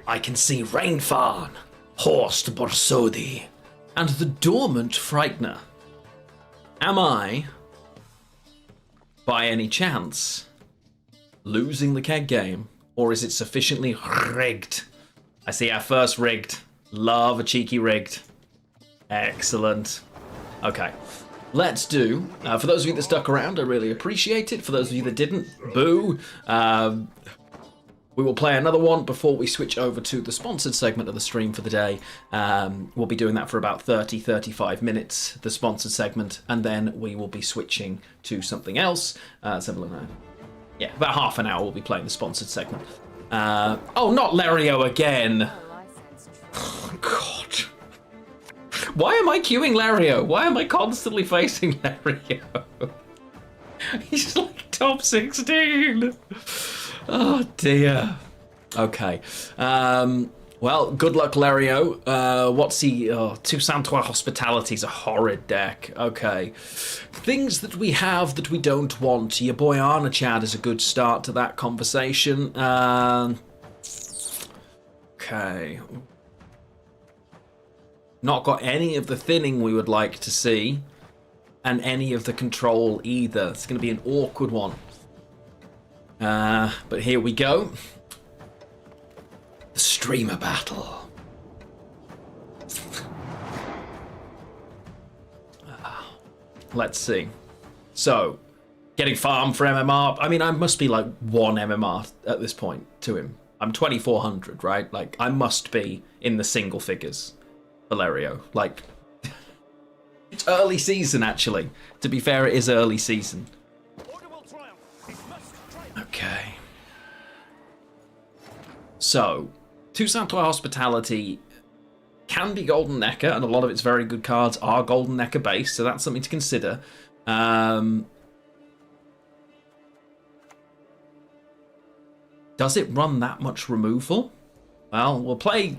I can see Rainfarn, Horst Borsodi, and the Dormant Frightener. Am I, by any chance, losing the keg game? Or is it sufficiently rigged? I see our first rigged. Love a cheeky rigged. Excellent. Okay. Let's do. For those of you that stuck around, I really appreciate it. For those of you that didn't, boo. We will play another one before we switch over to the sponsored segment of the stream for the day. We'll be doing that for about 30-35 minutes, the sponsored segment, and then we will be switching to something else. Let's have a look now. Yeah, about half an hour we'll be playing the sponsored segment. Oh, not Lario again! Oh, God. Why am I queuing Lario? Why am I constantly facing Lario? He's like top 16! Oh dear. Okay. Well, good luck, Lario. What's he? Oh, Toussaint Trois Hospitality's a horrid deck. Okay. Things that we have that we don't want. Your boy Arnachaded is a good start to that conversation. Okay. Not got any of the thinning we would like to see, and any of the control either. It's going to be an awkward one. But here we go. The streamer battle. Let's see. So, getting farm for MMR. I mean, I must be like 1 MMR at this point to him. I'm 2400, right? Like, I must be in the single figures. Valerio. Like, it's early season, actually. To be fair, it is early season. Okay. So, Toussaint Trois Hospitality can be Golden Necker, and a lot of its very good cards are Golden Necker based, so that's something to consider. Does it run that much removal? Well, we'll play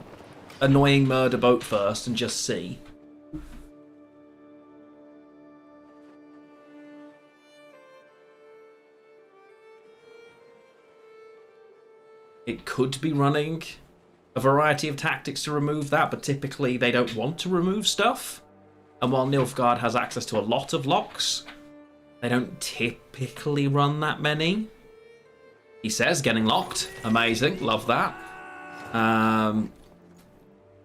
Annoying Murder Boat first and just see. It could be running a variety of tactics to remove that, but typically they don't want to remove stuff. And while Nilfgaard has access to a lot of locks, they don't typically run that many. He says, getting locked. Amazing, love that.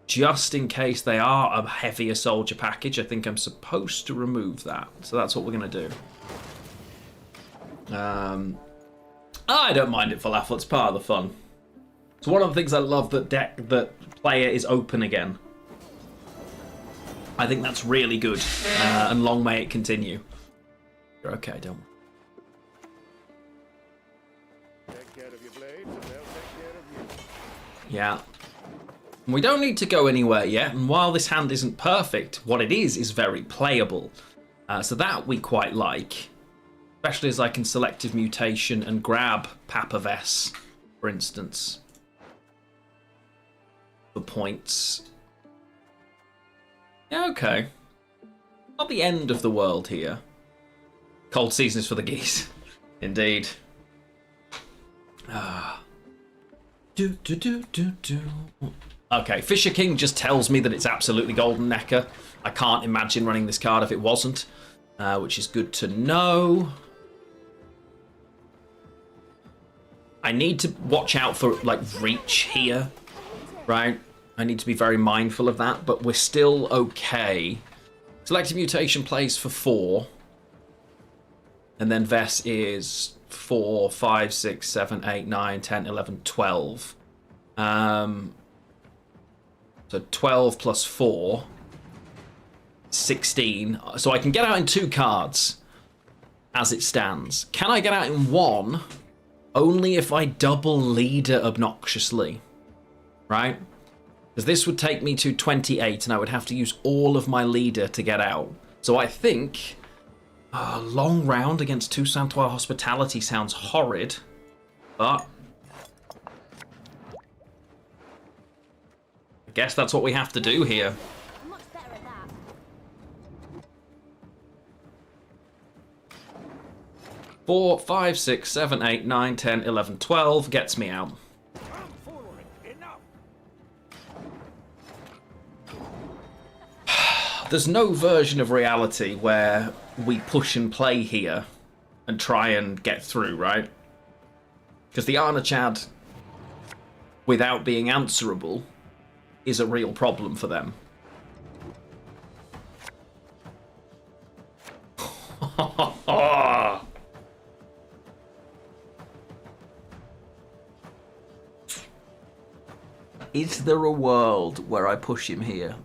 Just in case they are a heavier soldier package, I think I'm supposed to remove that. So that's what we're going to do. I don't mind it, Falafel, it's part of the fun. So one of the things I love that player is open again. I think that's really good, and long may it continue. You're okay, don't worry. Take care of your blades and they'll take care of you. Yeah. We don't need to go anywhere yet, and while this hand isn't perfect, what it is very playable. So that we quite like. Especially as I can selective mutation and grab Papaves, for instance. For points. Yeah, okay. Not the end of the world here. Cold season is for the geese. Indeed. Okay, Fisher King just tells me that it's absolutely Golden Necker. I can't imagine running this card if it wasn't, which is good to know. I need to watch out for, like, reach here, right? I need to be very mindful of that, but we're still okay. Selective Mutation plays for 4. And then Vess is 4, 5, 6, 7, 8, 9, 10, 11, 12. So 12 plus 4, 16. So I can get out in 2 cards as it stands. Can I get out in 1? Only if I double leader obnoxiously, right? Because this would take me to 28 and I would have to use all of my leader to get out. So I think a long round against Toussaint Trois Hospitality sounds horrid, but I guess that's what we have to do here. Much better at that. 4, 5, 6, 7, 8, 9, 10, 11, 12 gets me out. There's no version of reality where we push and play here and try and get through, right? Because the Arnachad, without being answerable, is a real problem for them. Is there a world where I push him here?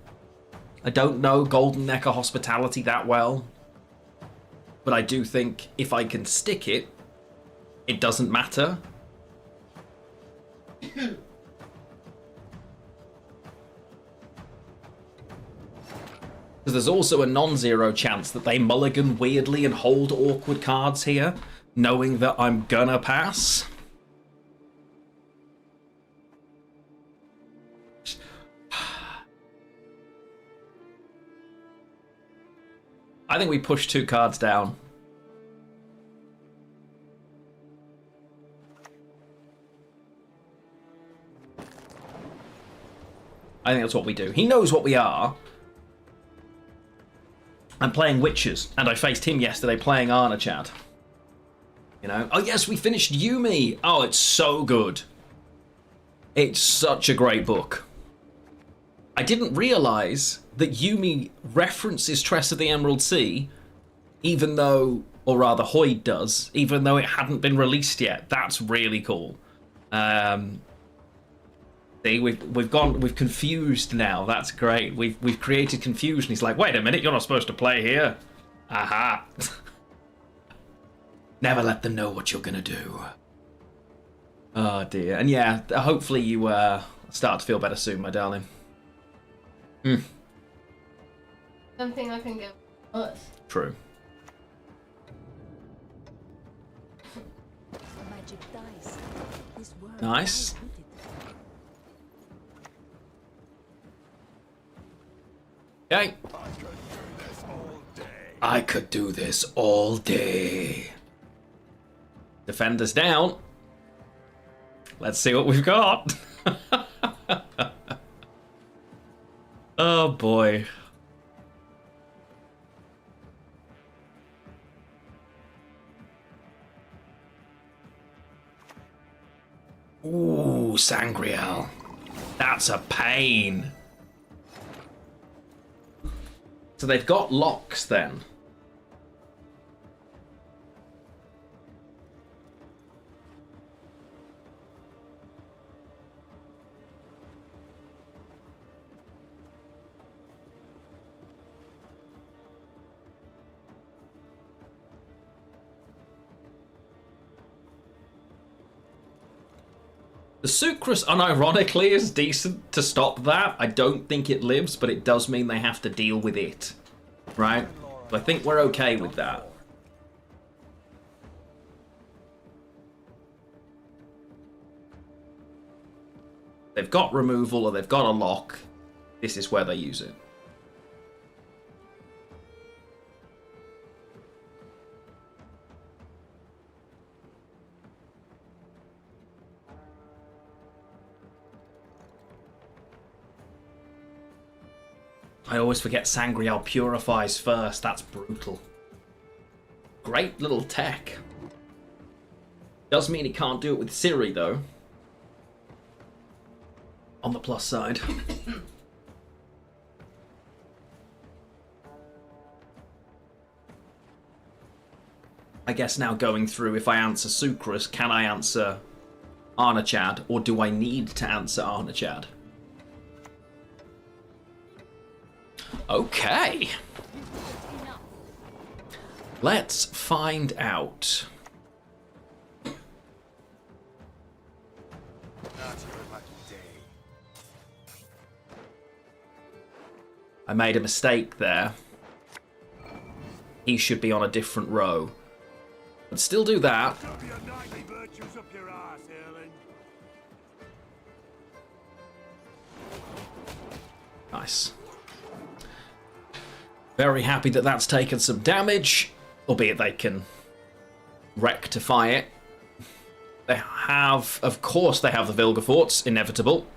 I don't know Golden Necker hospitality that well, but I do think if I can stick it, it doesn't matter. Because there's also a non-zero chance that they mulligan weirdly and hold awkward cards here, knowing that I'm gonna pass. I think we push 2 cards down. I think that's what we do. He knows what we are. I'm playing Witches, and I faced him yesterday playing Arnachad. You know? Oh yes, we finished Yumi! Oh, it's so good. It's such a great book. I didn't realise that Yumi references Tress of the Emerald Sea, even though, or rather Hoyd does, even though it hadn't been released yet. That's really cool. See, we've confused now. That's great. We've created confusion. He's like, wait a minute, you're not supposed to play here. Aha. Never let them know what you're gonna do. Oh dear. And yeah, hopefully you start to feel better soon, my darling. Something I can get worse. True. Magic dice. This world Nice. Okay. I could do this all day. Defenders down. Let's see what we've got. Oh boy. Ooh, Sangreal. That's a pain. So they've got locks then. The Sucrus, unironically, is decent to stop that. I don't think it lives, but it does mean they have to deal with it. Right? So I think we're okay with that. They've got removal or they've got a lock. This is where they use it. I always forget Sangreal purifies first. That's brutal. Great little tech. Does mean he can't do it with Ciri, though. On the plus side. I guess now going through, if I answer Sucrus, can I answer Arnachad, or do I need to answer Arnachad? Okay. Let's find out. I made a mistake there. He should be on a different row. But still do that. Nice. Very happy that that's taken some damage, albeit they can rectify it. They have, of course, they have the Vilgeforts, inevitable.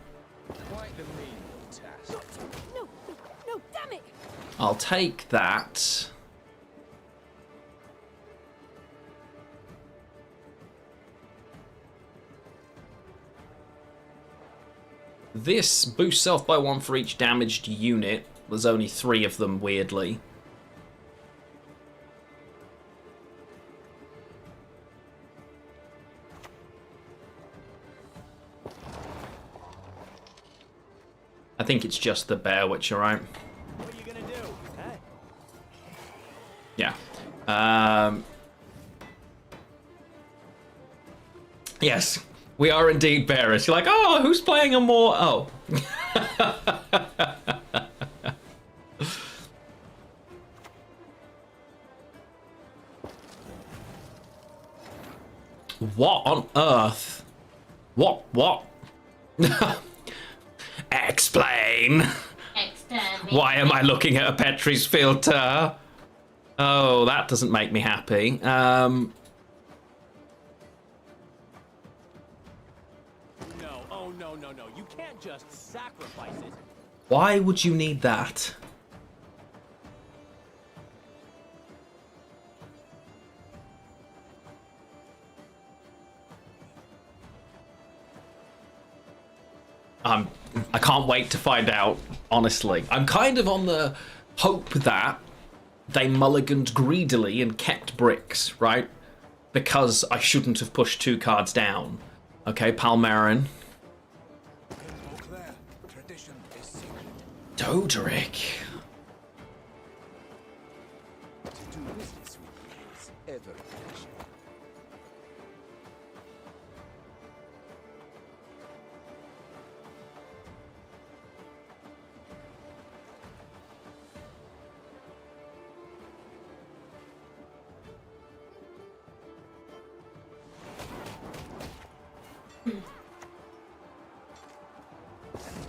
No, damn it! I'll take that. This boosts self by 1 for each damaged unit. There's only 3 of them, weirdly. I think it's just the Bear Witcher, right? What are you gonna do? Huh? Yeah. Yes, we are indeed bearers. You're like, oh, who's playing a more... Oh. What on earth? What? Explain. Why am I looking at a Petrie's filter? Oh, that doesn't make me happy. No, oh no. You can't just sacrifice it. Why would you need that? I can't wait to find out, honestly. I'm kind of on the hope that they mulliganed greedily and kept bricks, right? Because I shouldn't have pushed 2 cards down. Okay, Palmarin. Doderic. To do business with you is ever a pleasure.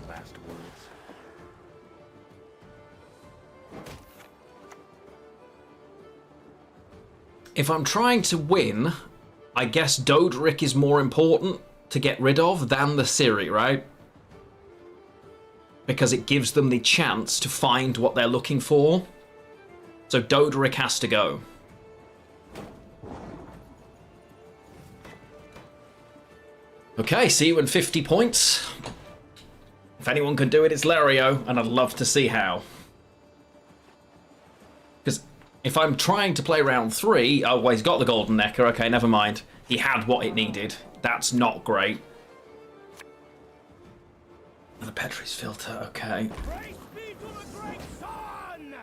Last words. If I'm trying to win, I guess Doderic is more important to get rid of than the Ciri, right? Because it gives them the chance to find what they're looking for. So Doderic has to go. Okay, see you in 50 points. If anyone can do it, it's Lario, and I'd love to see how. Because if I'm trying to play round 3, oh, well, he's got the Golden Necker. Okay, never mind. He had what it needed. That's not great. The Petrie's filter, okay. Praise be to the great sun!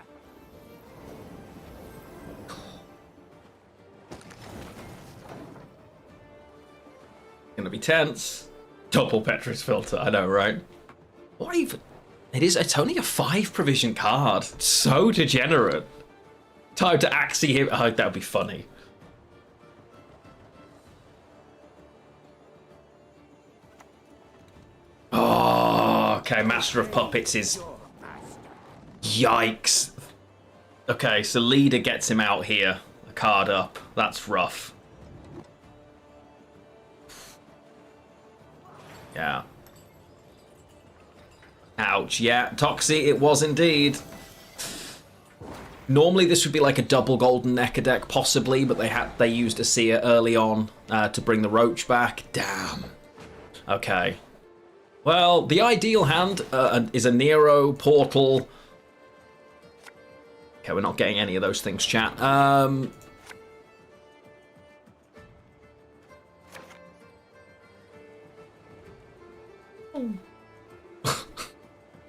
Gonna be tense. Double Petrie's filter, I know, right? What even? It's only a 5 provision card. So degenerate. Time to Axie him. Oh, that would be funny. Oh, okay. Master of Puppets is... Yikes. Okay, so leader gets him out here. A card up. That's rough. Yeah. Ouch. Yeah, Toxie, it was indeed. Normally this would be like a double Golden Necker deck, possibly, but they used a Seer early on to bring the Roach back. Damn. Okay. Well, the ideal hand is a Nero, Portal. Okay, we're not getting any of those things, chat.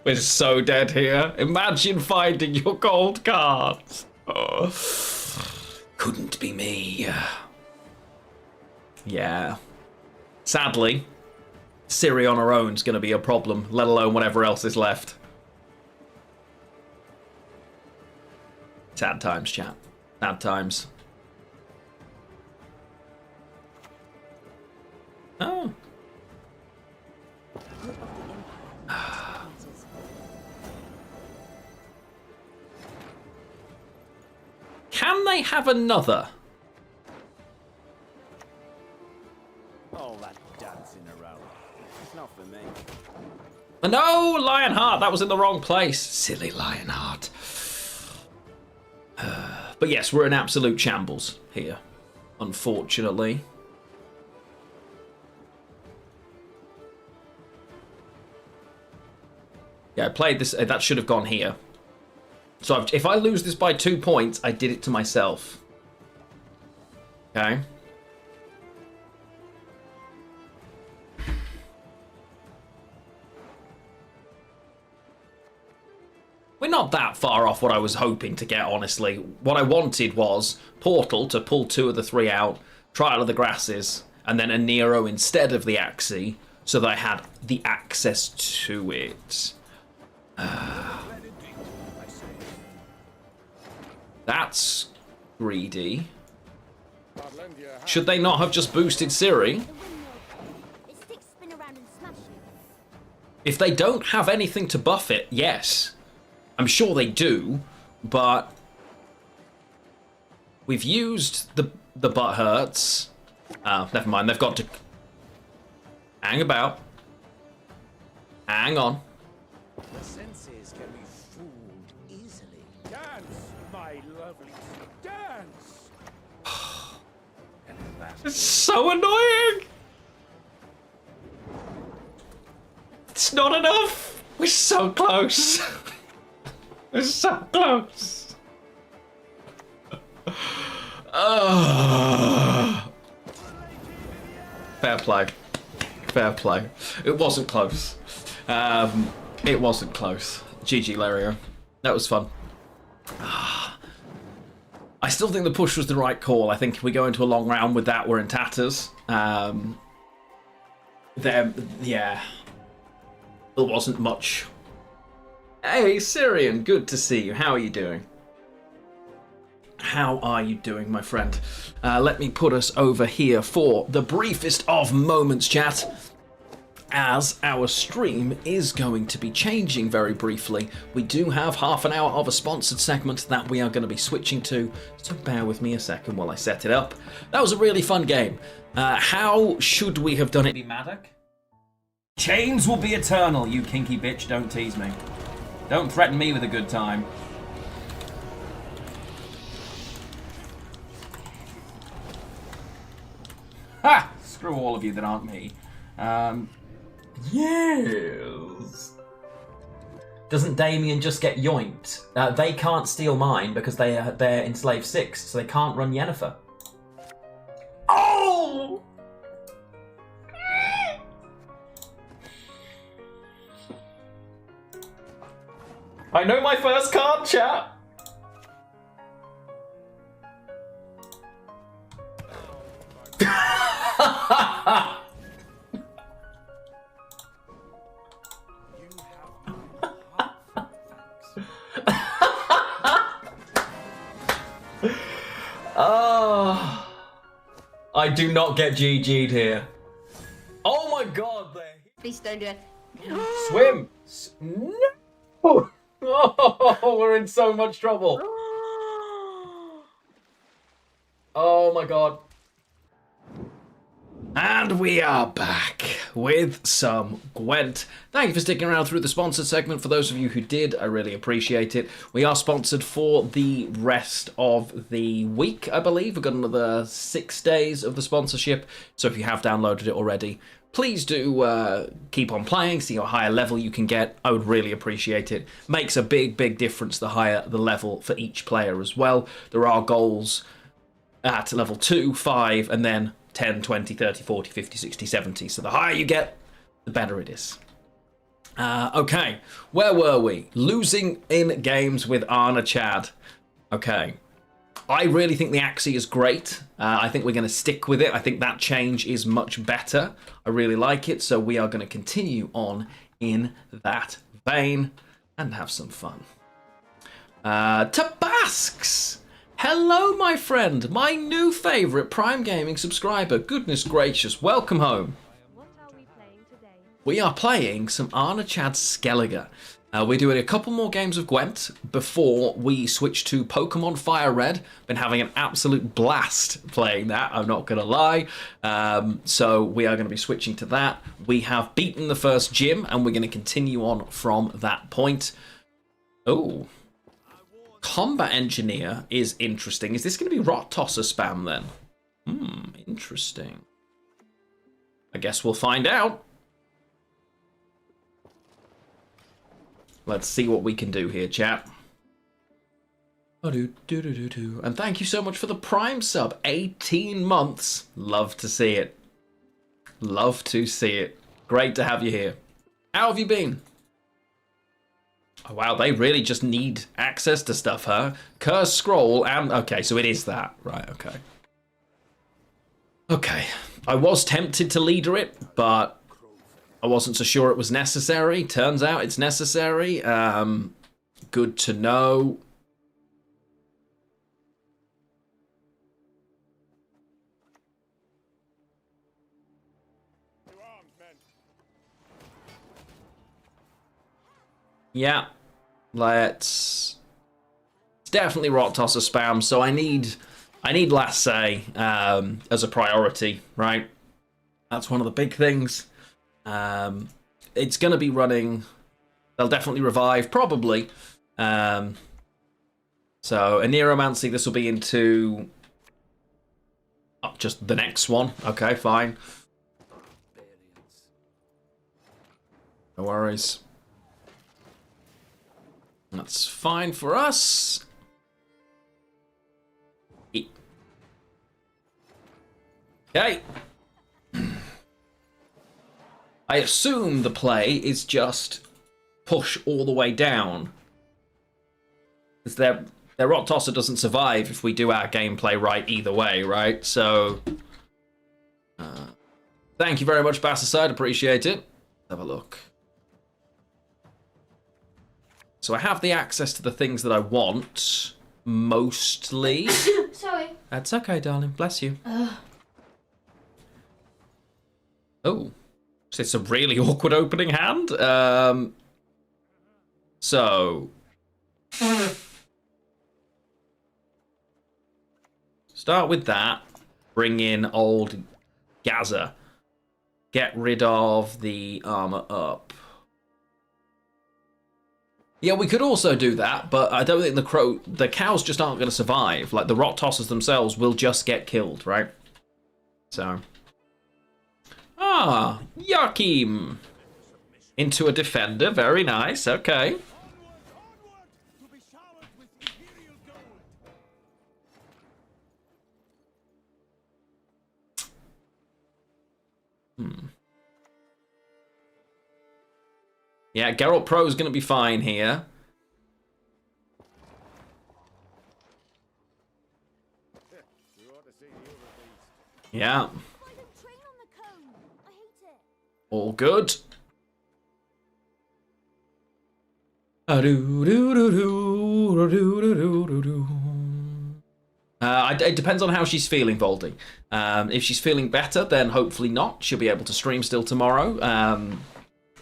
We're so dead here. Imagine finding your gold cards. Oh. Couldn't be me. Yeah. Sadly, Ciri on her own is going to be a problem, let alone whatever else is left. Sad times, chat. Sad times. Oh. Can they have another? All that dancing around. It's not for me. No, Lionheart, that was in the wrong place. Silly Lionheart. But yes, we're in absolute shambles here, unfortunately. Yeah, I played this. That should have gone here. So if I lose this by 2 points, I did it to myself. Okay. We're not that far off what I was hoping to get, honestly. What I wanted was Portal to pull 2 of the 3 out, Trial of the Grasses, and then a Nero instead of the Axie, so that I had the access to it. That's greedy. Should they not have just boosted Siri? The windmill. Its sticks spin around and smash you. If they don't have anything to buff it, yes. I'm sure they do, but we've used the butt hurts. Never mind, they've got to hang about. Hang on. The senses can be fooled easily. Dance, my lovely, dance! It's so annoying. It's not enough. We're so close. We're so close. Fair play. Fair play. It wasn't close. It wasn't close. GG, Lario. That was fun. I still think the push was the right call. I think if we go into a long round with that, we're in tatters. Yeah. There wasn't much. Hey, Syrian, good to see you. How are you doing? How are you doing, my friend? Let me put us over here for the briefest of moments, chat, as our stream is going to be changing very briefly. We do have half an hour of a sponsored segment that we are going to be switching to, so bear with me a second while I set it up. That was a really fun game. How should we have done it? Be Maddock? Chains will be eternal, you kinky bitch. Don't tease me. Don't threaten me with a good time. Ha! Screw all of you that aren't me. Yes. Doesn't Damien just get yoinked? They can't steal mine because they're in Slave 6, so they can't run Yennefer. Oh! I know my first card, chat! Oh, I do not get GG'd here. Oh my god, Please don't do it. swim! No! Oh, we're in so much trouble. Oh my god. And we are back with some Gwent. Thank you for sticking around through the sponsored segment. For those of you who did, I really appreciate it. We are sponsored for the rest of the week, I believe. We've got another 6 days of the sponsorship, so if you have downloaded it already, please do keep on playing, see how higher level you can get. I would really appreciate it. Makes a big, big difference the higher the level for each player as well. There are goals at level 2, 5, and then 10, 20, 30, 40, 50, 60, 70. So the higher you get, the better it is. Okay, where were we? Losing in games with Arnachaded. Okay. I really think the Axie is great. I think we're going to stick with it. I think that change is much better. I really like it, so we are going to continue on in that vein and have some fun. Tabasks! Hello, my friend, my new favourite Prime Gaming subscriber. Goodness gracious, welcome home. What are we playing today? We are playing some Arnachaded Skellige. We're doing a couple more games of Gwent before we switch to Pokemon Fire Red. Been having an absolute blast playing that, I'm not going to lie. So we are going to be switching to that. We have beaten the first gym, and we're going to continue on from that point. Oh, Combat Engineer is interesting. Is this going to be Rot Tosser spam then? Interesting. I guess we'll find out. Let's see what we can do here, chat. And thank you so much for the Prime sub. 18 months. Love to see it. Love to see it. Great to have you here. How have you been? Oh, wow, they really just need access to stuff, huh? Curse scroll and... Okay, so it is that. Right, okay. Okay. I was tempted to leader it, but I wasn't so sure it was necessary. Turns out it's necessary. Good to know. Yeah, it's definitely Rot Tosser spam, so I need Last Say as a priority, right? That's one of the big things. It's going to be running, they'll definitely revive, probably. So, a Neuromancy, this will be into just the next one. Okay, fine. No worries. That's fine for us. Okay. I assume the play is just push all the way down. Because their Rot Tosser doesn't survive if we do our gameplay right either way, right? So, thank you very much, Bassaside. Appreciate it. Have a look. So I have the access to the things that I want, mostly. Sorry. That's okay, darling. Bless you. Oh, so it's a really awkward opening hand. So start with that. Bring in old Gaza. Get rid of the armor up. Yeah, we could also do that, but I don't think the cows just aren't going to survive. Like, the Rot Tossers themselves will just get killed, right? So. Ah, Yakim. Into a defender, very nice, okay. Yeah, Geralt Pro is going to be fine here. Yeah. All good. It depends on how she's feeling, Voldy. If she's feeling better, then hopefully not. She'll be able to stream still tomorrow.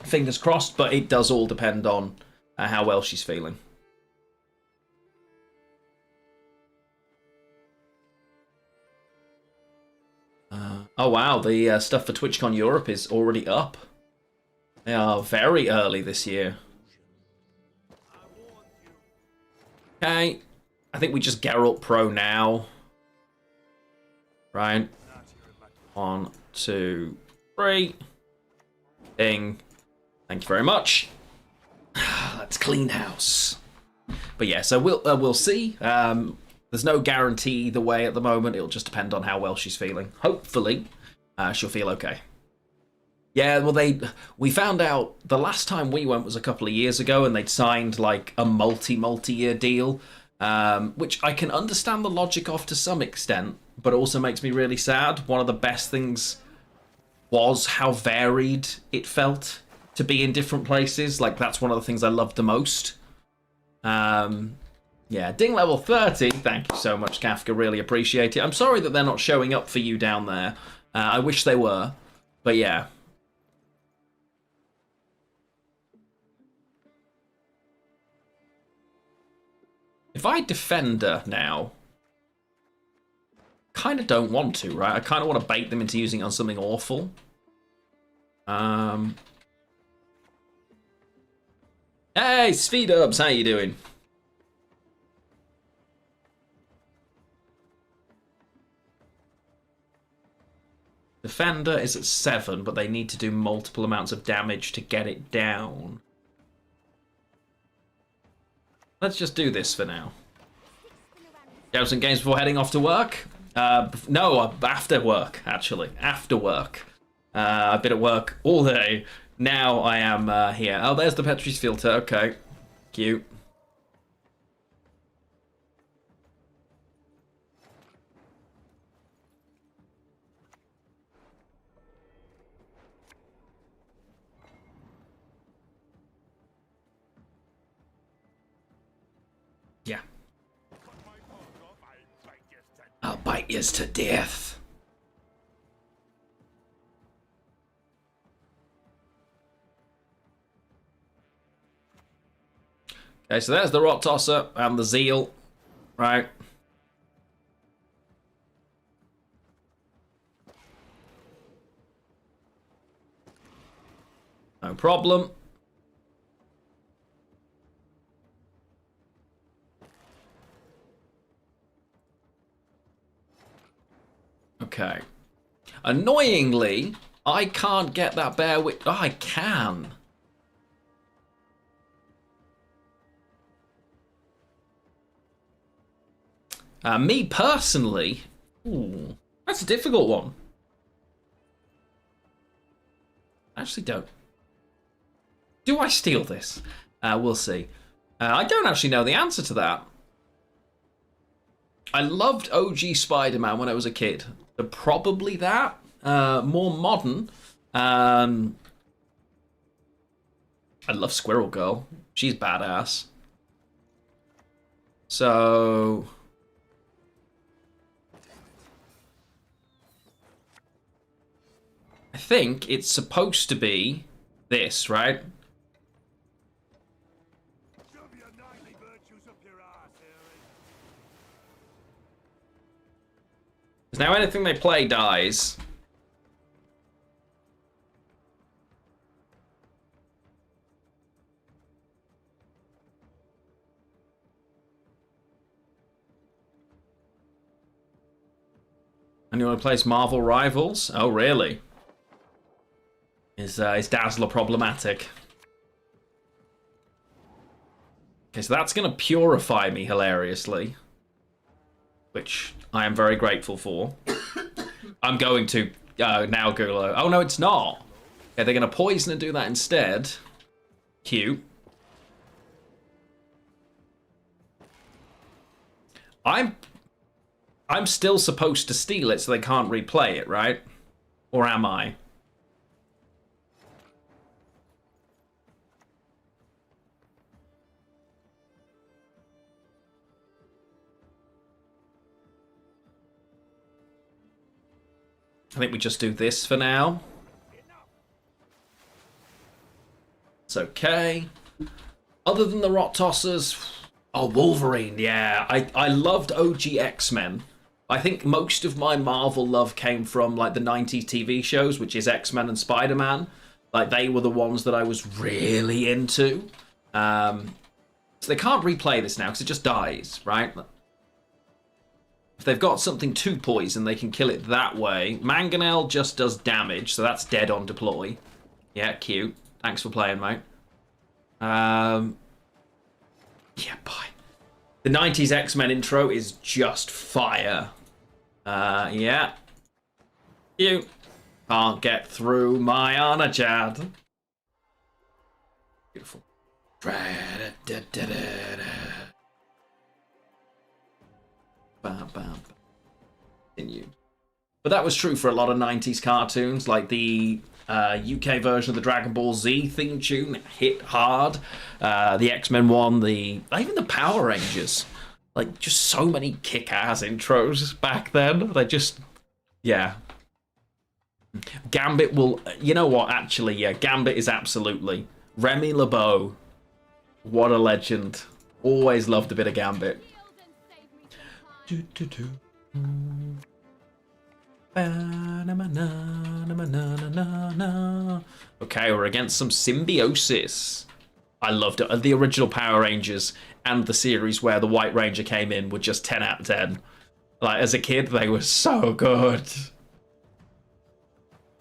Fingers crossed, but it does all depend on how well she's feeling. Oh wow, the stuff for TwitchCon Europe is already up. They are very early this year. Okay, I think we just Geralt Pro now. Right. 1, 2, 3. Ding. Thank you very much. Let's clean house. But yeah, so we'll see. There's no guarantee either way at the moment. It'll just depend on how well she's feeling. Hopefully, she'll feel okay. Yeah, well, we found out the last time we went was a couple of years ago, and they'd signed like a multi-year deal, which I can understand the logic of to some extent, but also makes me really sad. One of the best things was how varied it felt to be in different places. Like, that's one of the things I loved the most. Yeah, ding level 30. Thank you so much, Kafka. Really appreciate it. I'm sorry that they're not showing up for you down there. I wish they were. But yeah. If I Defender now, kind of don't want to, right? I kind of want to bait them into using it on something awful. Hey, Speed Ups, how you doing? Defender is at 7, but they need to do multiple amounts of damage to get it down. let's just do this for now. You have some games before heading off to work? No, after work, actually. After work. I've been at work all day. Now I am here. Oh, there's the Petrie's filter. Okay. Cute. Yeah. I'll bite yous to death. Okay, so there's the Rot Tosser and the Zeal, right? No problem. Okay. Annoyingly, I can't get that bear with... Oh, I can. Me personally... Ooh, that's a difficult one. I actually don't. Do I steal this? We'll see. I don't actually know the answer to that. I loved OG Spider-Man when I was a kid. So probably that. More modern. I love Squirrel Girl. She's badass. So... I think it's supposed to be this, right? Because now anything they play dies. Anyone who plays Marvel Rivals? Oh, really? Is Dazzler problematic? Okay, so that's going to purify me hilariously. Which I am very grateful for. I'm going to now Gulo. Oh, no, it's not. Okay, they're going to poison and do that instead. Cute. I'm still supposed to steal it so they can't replay it, right? Or am I? I think we just do this for now. It's okay. Other than the Rot Tossers... Oh, Wolverine, yeah. I loved OG X-Men. I think most of my Marvel love came from like the 90s TV shows, which is X-Men and Spider-Man. Like, they were the ones that I was really into. So they can't replay this now because it just dies, right? If they've got something to poison, they can kill it that way. Mangonel just does damage, so that's dead on deploy. Yeah, cute. Thanks for playing, mate. Yeah, bye. The 90s X-Men intro is just fire. Yeah. You can't get through my Arnachaded. Beautiful. Continue. But that was true for a lot of 90s cartoons, like the UK version of the Dragon Ball Z theme tune hit hard. The X-Men one, even the Power Rangers. Like, just so many kick-ass intros back then. They just, yeah. Gambit will, you know what, actually, yeah, Gambit is absolutely. Remy LeBeau, what a legend. Always loved a bit of Gambit. Okay, we're against some symbiosis. I loved it. The original Power Rangers and the series where the White Ranger came in were just 10 out of 10. Like, as a kid, they were so good.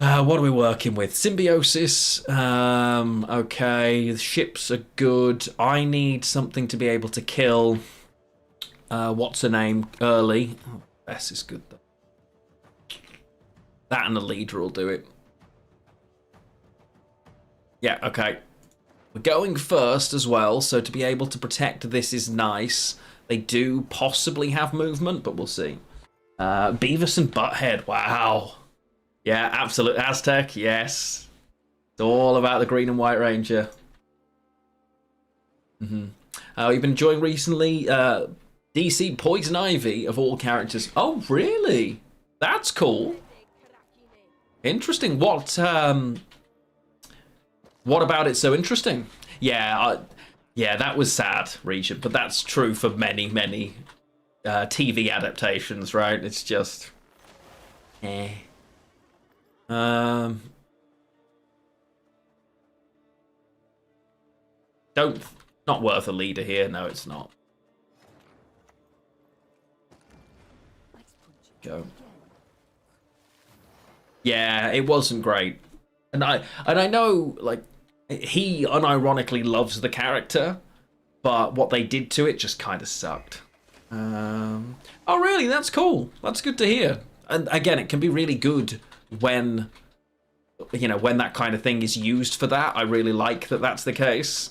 What are we working with? Symbiosis. Okay, the ships are good. I need something to be able to kill. What's her name? Early. Oh, Bess is good though. That and the leader will do it. Yeah, okay. We're going first as well, so to be able to protect this is nice. They do possibly have movement, but we'll see. Beavis and Butthead, wow. Yeah, absolute Aztec, yes. It's all about the Green and White Ranger. You've been enjoying recently DC Poison Ivy of all characters. Oh, really? That's cool. Interesting. What about it so interesting? Yeah, yeah, that was sad, Regent, but that's true for many, many TV adaptations, right? It's just, not worth a leader here. No, it's not. Go. Yeah, it wasn't great, and I know, like, he unironically loves the character, but what they did to it just kind of sucked. Oh, really? That's cool. That's good to hear. And again, it can be really good when, you know, when that kind of thing is used for that. I really like that that's the case.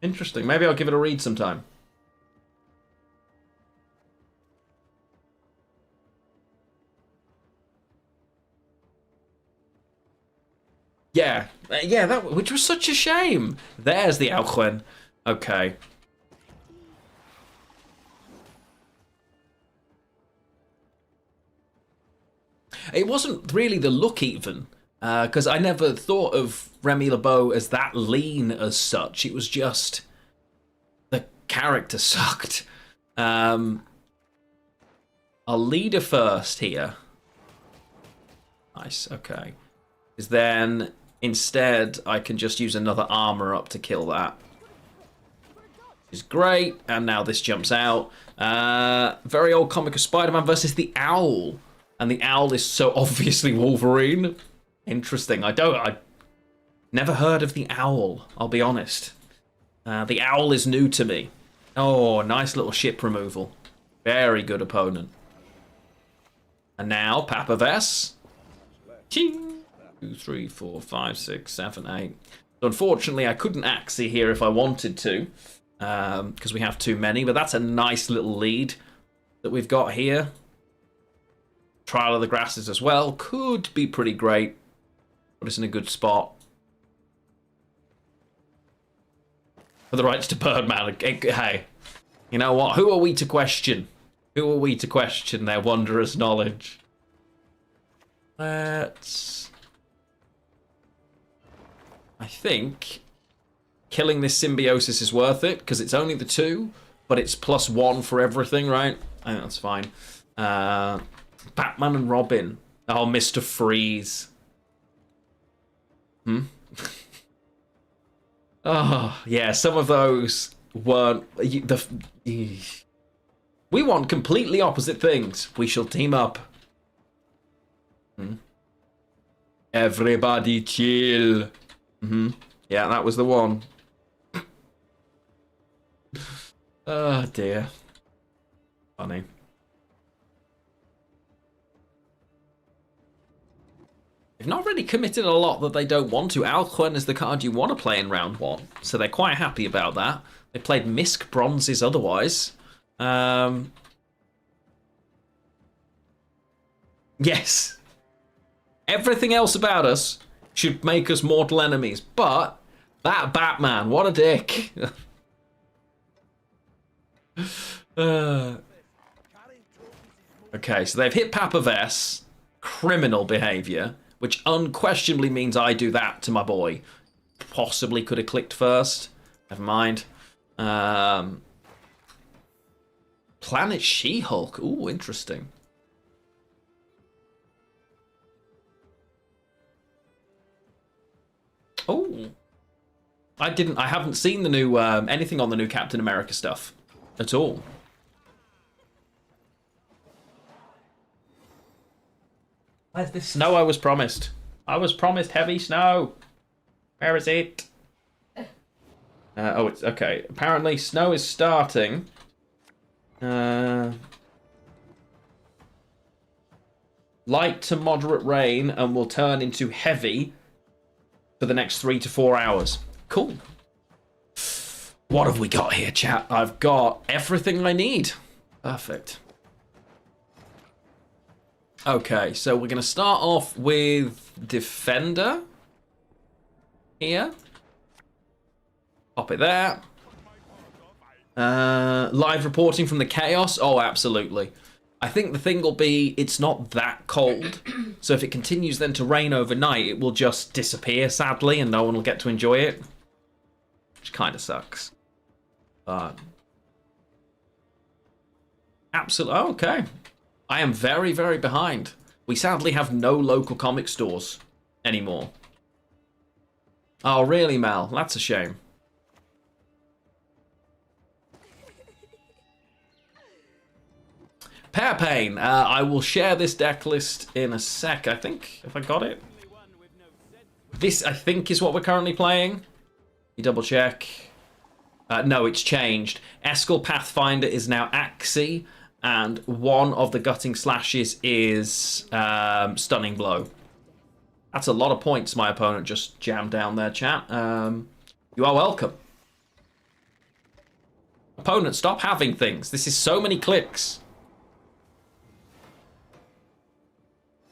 Interesting. Maybe I'll give it a read sometime. Yeah, that, which was such a shame. There's the Alchuen. Okay. It wasn't really the look even, because I never thought of Remy LeBeau as that lean as such. It was just the character sucked. I'll lead her first here. Nice, okay. Because then instead I can just use another armor up to kill that. Which is great, and now this jumps out. Very old comic of Spider-Man versus the Owl. And the Owl is so obviously Wolverine. Interesting. I never heard of the Owl, I'll be honest. The Owl is new to me. Oh, nice little ship removal. Very good opponent. And now, Papa Vess. Ching! 2, 3, 4, 5, 6, 7, 8. So unfortunately, I couldn't Axie here if I wanted to, because we have too many, but that's a nice little lead that we've got here. Trial of the Grasses as well. Could be pretty great. Put us in a good spot. For the rights to Birdman. Hey, you know what? Who are we to question? Who are we to question their wondrous knowledge? Let's... I think killing this symbiosis is worth it, because it's only the 2, but it's +1 for everything, right? I think that's fine. Batman and Robin. Oh, Mr. Freeze. Oh, yeah, some of those weren't... We want completely opposite things. We shall team up. Everybody chill. Yeah, that was the one. Oh, dear. Funny. They've not really committed a lot that they don't want to. Alchuen is the card you want to play in round 1, so they're quite happy about that. They played Misk Bronzes otherwise. Yes. Everything else about us should make us mortal enemies, but that Batman, what a dick. Okay, so they've hit Papa Vess. Criminal behavior, which unquestionably means I do that to my boy. Possibly could have clicked first. Never mind. Planet She-Hulk. Ooh, interesting. Oh, I haven't seen the new anything on the new Captain America stuff at all. Where's this Snow I was promised. I was promised heavy snow. Where is it? Oh, it's okay. Apparently, snow is starting. Light to moderate rain and will turn into heavy for the next 3 to 4 hours. Cool. What have we got here, chat? I've got everything I need. Perfect. Okay, so we're going to start off with Defender here. Pop it there. Live reporting from the chaos. Oh, absolutely. I think the thing will be it's not that cold. So if it continues then to rain overnight, it will just disappear, sadly, and no one will get to enjoy it. Which kind of sucks. Absolutely. Oh, okay. I am very, very behind. We sadly have no local comic stores anymore. Oh, really, Mel? That's a shame. Pearpain. I will share this deck list in a sec, I think, if I got it. This, I think, is what we're currently playing. You double check. No, it's changed. Eskel Pathfinder is now Axie, and one of the Gutting Slashes is Stunning Blow. That's a lot of points my opponent just jammed down there, chat. You are welcome. Opponent, stop having things. This is so many clicks.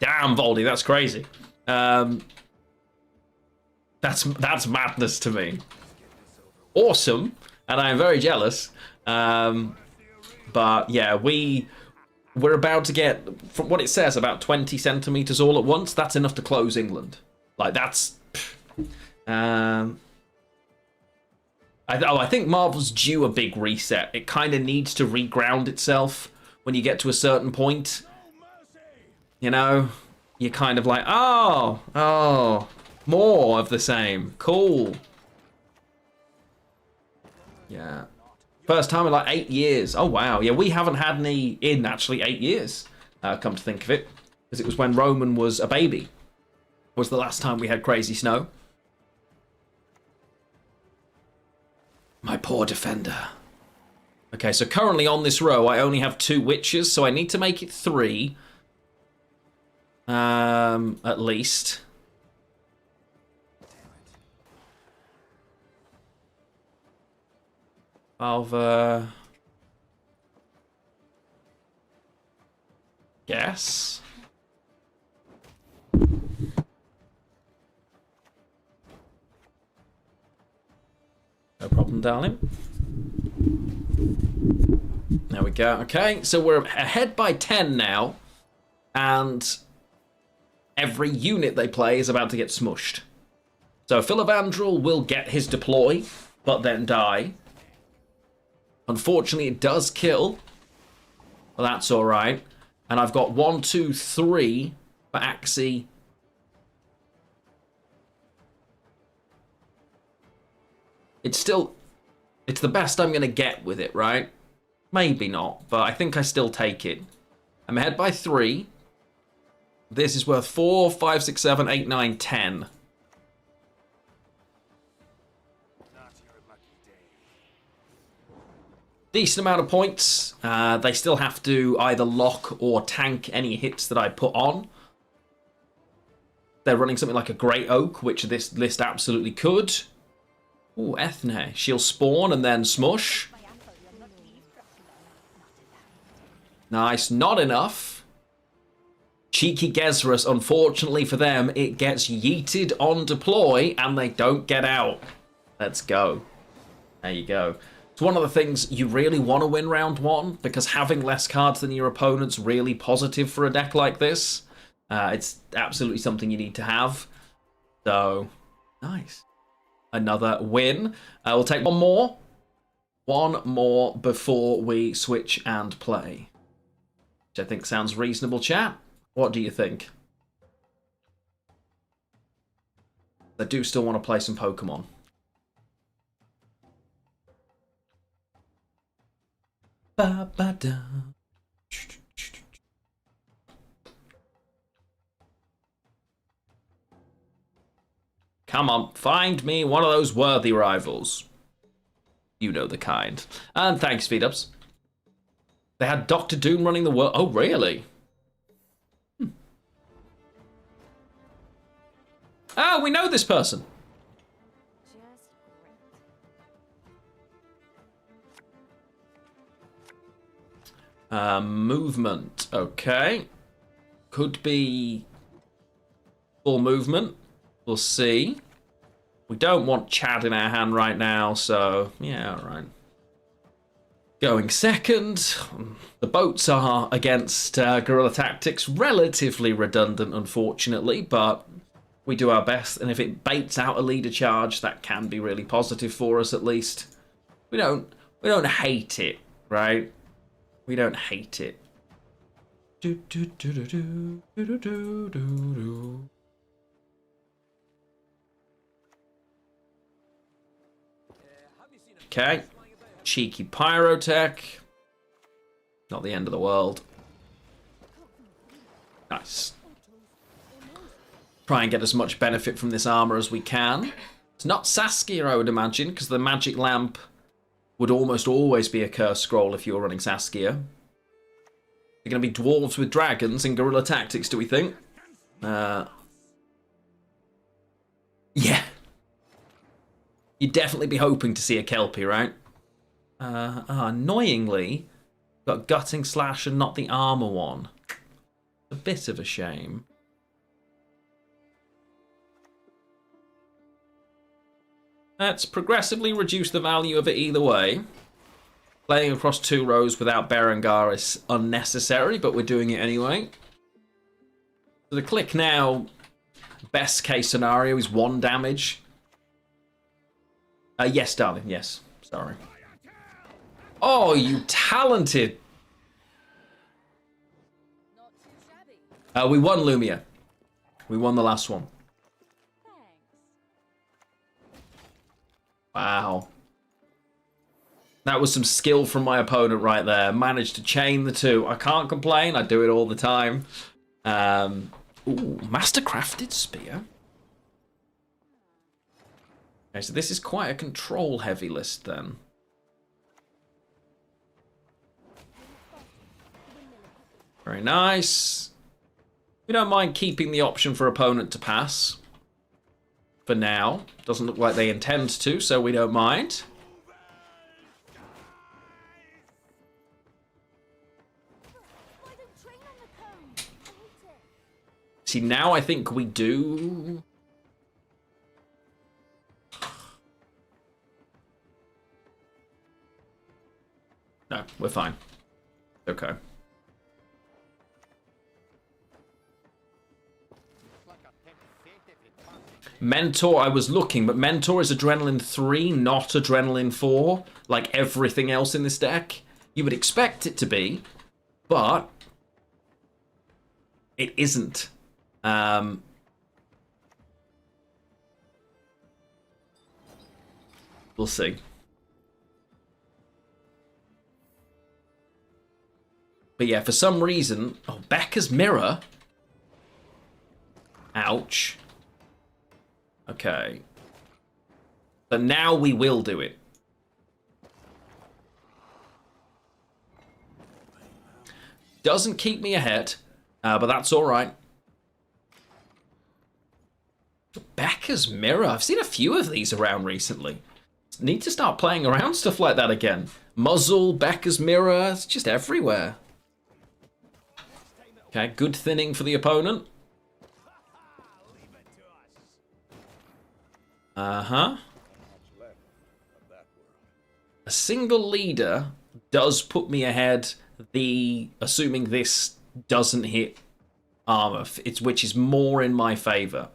Damn, Voldy, that's crazy. That's madness to me. Awesome, and I am very jealous. But yeah, we're about to get, from what it says, about 20 centimeters all at once. That's enough to close England. Like that's. I think Marvel's due a big reset. It kind of needs to reground itself when you get to a certain point. You know, you're kind of like, oh, more of the same. Cool. Yeah. First time in like 8 years. Oh, wow. Yeah, we haven't had any in actually 8 years, come to think of it. Because it was when Roman was a baby. Was the last time we had crazy snow. My poor defender. Okay, so currently on this row, I only have 2 witches, so I need to make it 3. At least. Valva. Guess. No problem, darling. There we go. Okay, so we're ahead by 10 now. And every unit they play is about to get smushed. So Philovandrel will get his deploy, but then die. Unfortunately, it does kill. Well, that's alright. And I've got 1, 2, 3 for Axie. It's the best I'm going to get with it, right? Maybe not, but I think I still take it. I'm ahead by 3. This is worth 4, 5, 6, 7, 8, 9, 10. Decent amount of points. They still have to either lock or tank any hits that I put on. They're running something like a Great Oak, which this list absolutely could. Ooh, Ethne. She'll spawn and then smush. Nice. Not enough. Cheeky Gezrus, unfortunately for them, it gets yeeted on deploy and they don't get out. Let's go. There you go. It's one of the things you really want to win round 1, because having less cards than your opponent's really positive for a deck like this. It's absolutely something you need to have. So, nice. Another win. We'll take one more. One more before we switch and play. Which I think sounds reasonable, chat. What do you think? I do still want to play some Pokemon. Ba-ba-da. Come on, find me one of those worthy rivals. You know the kind. And thanks, Feedups. They had Doctor Doom running the world. Oh, really? Oh, we know this person. Movement. Okay. Could be full movement. We'll see. We don't want Chad in our hand right now, so yeah, all right. Going second. The boats are against guerrilla tactics. Relatively redundant, unfortunately, but we do our best. And if it baits out a leader charge, that can be really positive for us, at least. We don't hate it, right? We don't hate it. Do do do do do do do do do. Okay. Cheeky pyrotech. Not the end of the world. Nice. Try and get as much benefit from this armor as we can. It's not Saskia, I would imagine, because the magic lamp would almost always be a curse scroll if you're running Saskia. They're going to be dwarves with dragons in guerrilla tactics, do we think? Yeah. You'd definitely be hoping to see a Kelpie, right? Annoyingly, got Gutting Slash and not the armor one. A bit of a shame. Let's progressively reduce the value of it either way. Playing across 2 rows without Berengar is unnecessary, but we're doing it anyway. So the click now, best case scenario, is 1 damage. Yes, darling, yes. Sorry. Oh, you talented. We won Lumia. We won the last one. Wow. That was some skill from my opponent right there. Managed to chain the 2. I can't complain. I do it all the time. Ooh, Mastercrafted Spear. Okay, so this is quite a control-heavy list then. Very nice. We don't mind keeping the option for opponent to pass. For now. Doesn't look like they intend to, so we don't mind. See, now I think we do... No, we're fine. Okay. Mentor, I was looking, but Mentor is Adrenaline 3, not Adrenaline 4, like everything else in this deck. You would expect it to be, but it isn't. We'll see. But yeah, for some reason... Oh, Becca's Mirror? Ouch. Okay. But now we will do it. Doesn't keep me ahead, but that's alright. Becca's Mirror. I've seen a few of these around recently. Need to start playing around stuff like that again. Muzzle, Becca's Mirror, it's just everywhere. Okay, good thinning for the opponent. Uh-huh. A single leader does put me ahead, assuming this doesn't hit armor, which is more in my favor.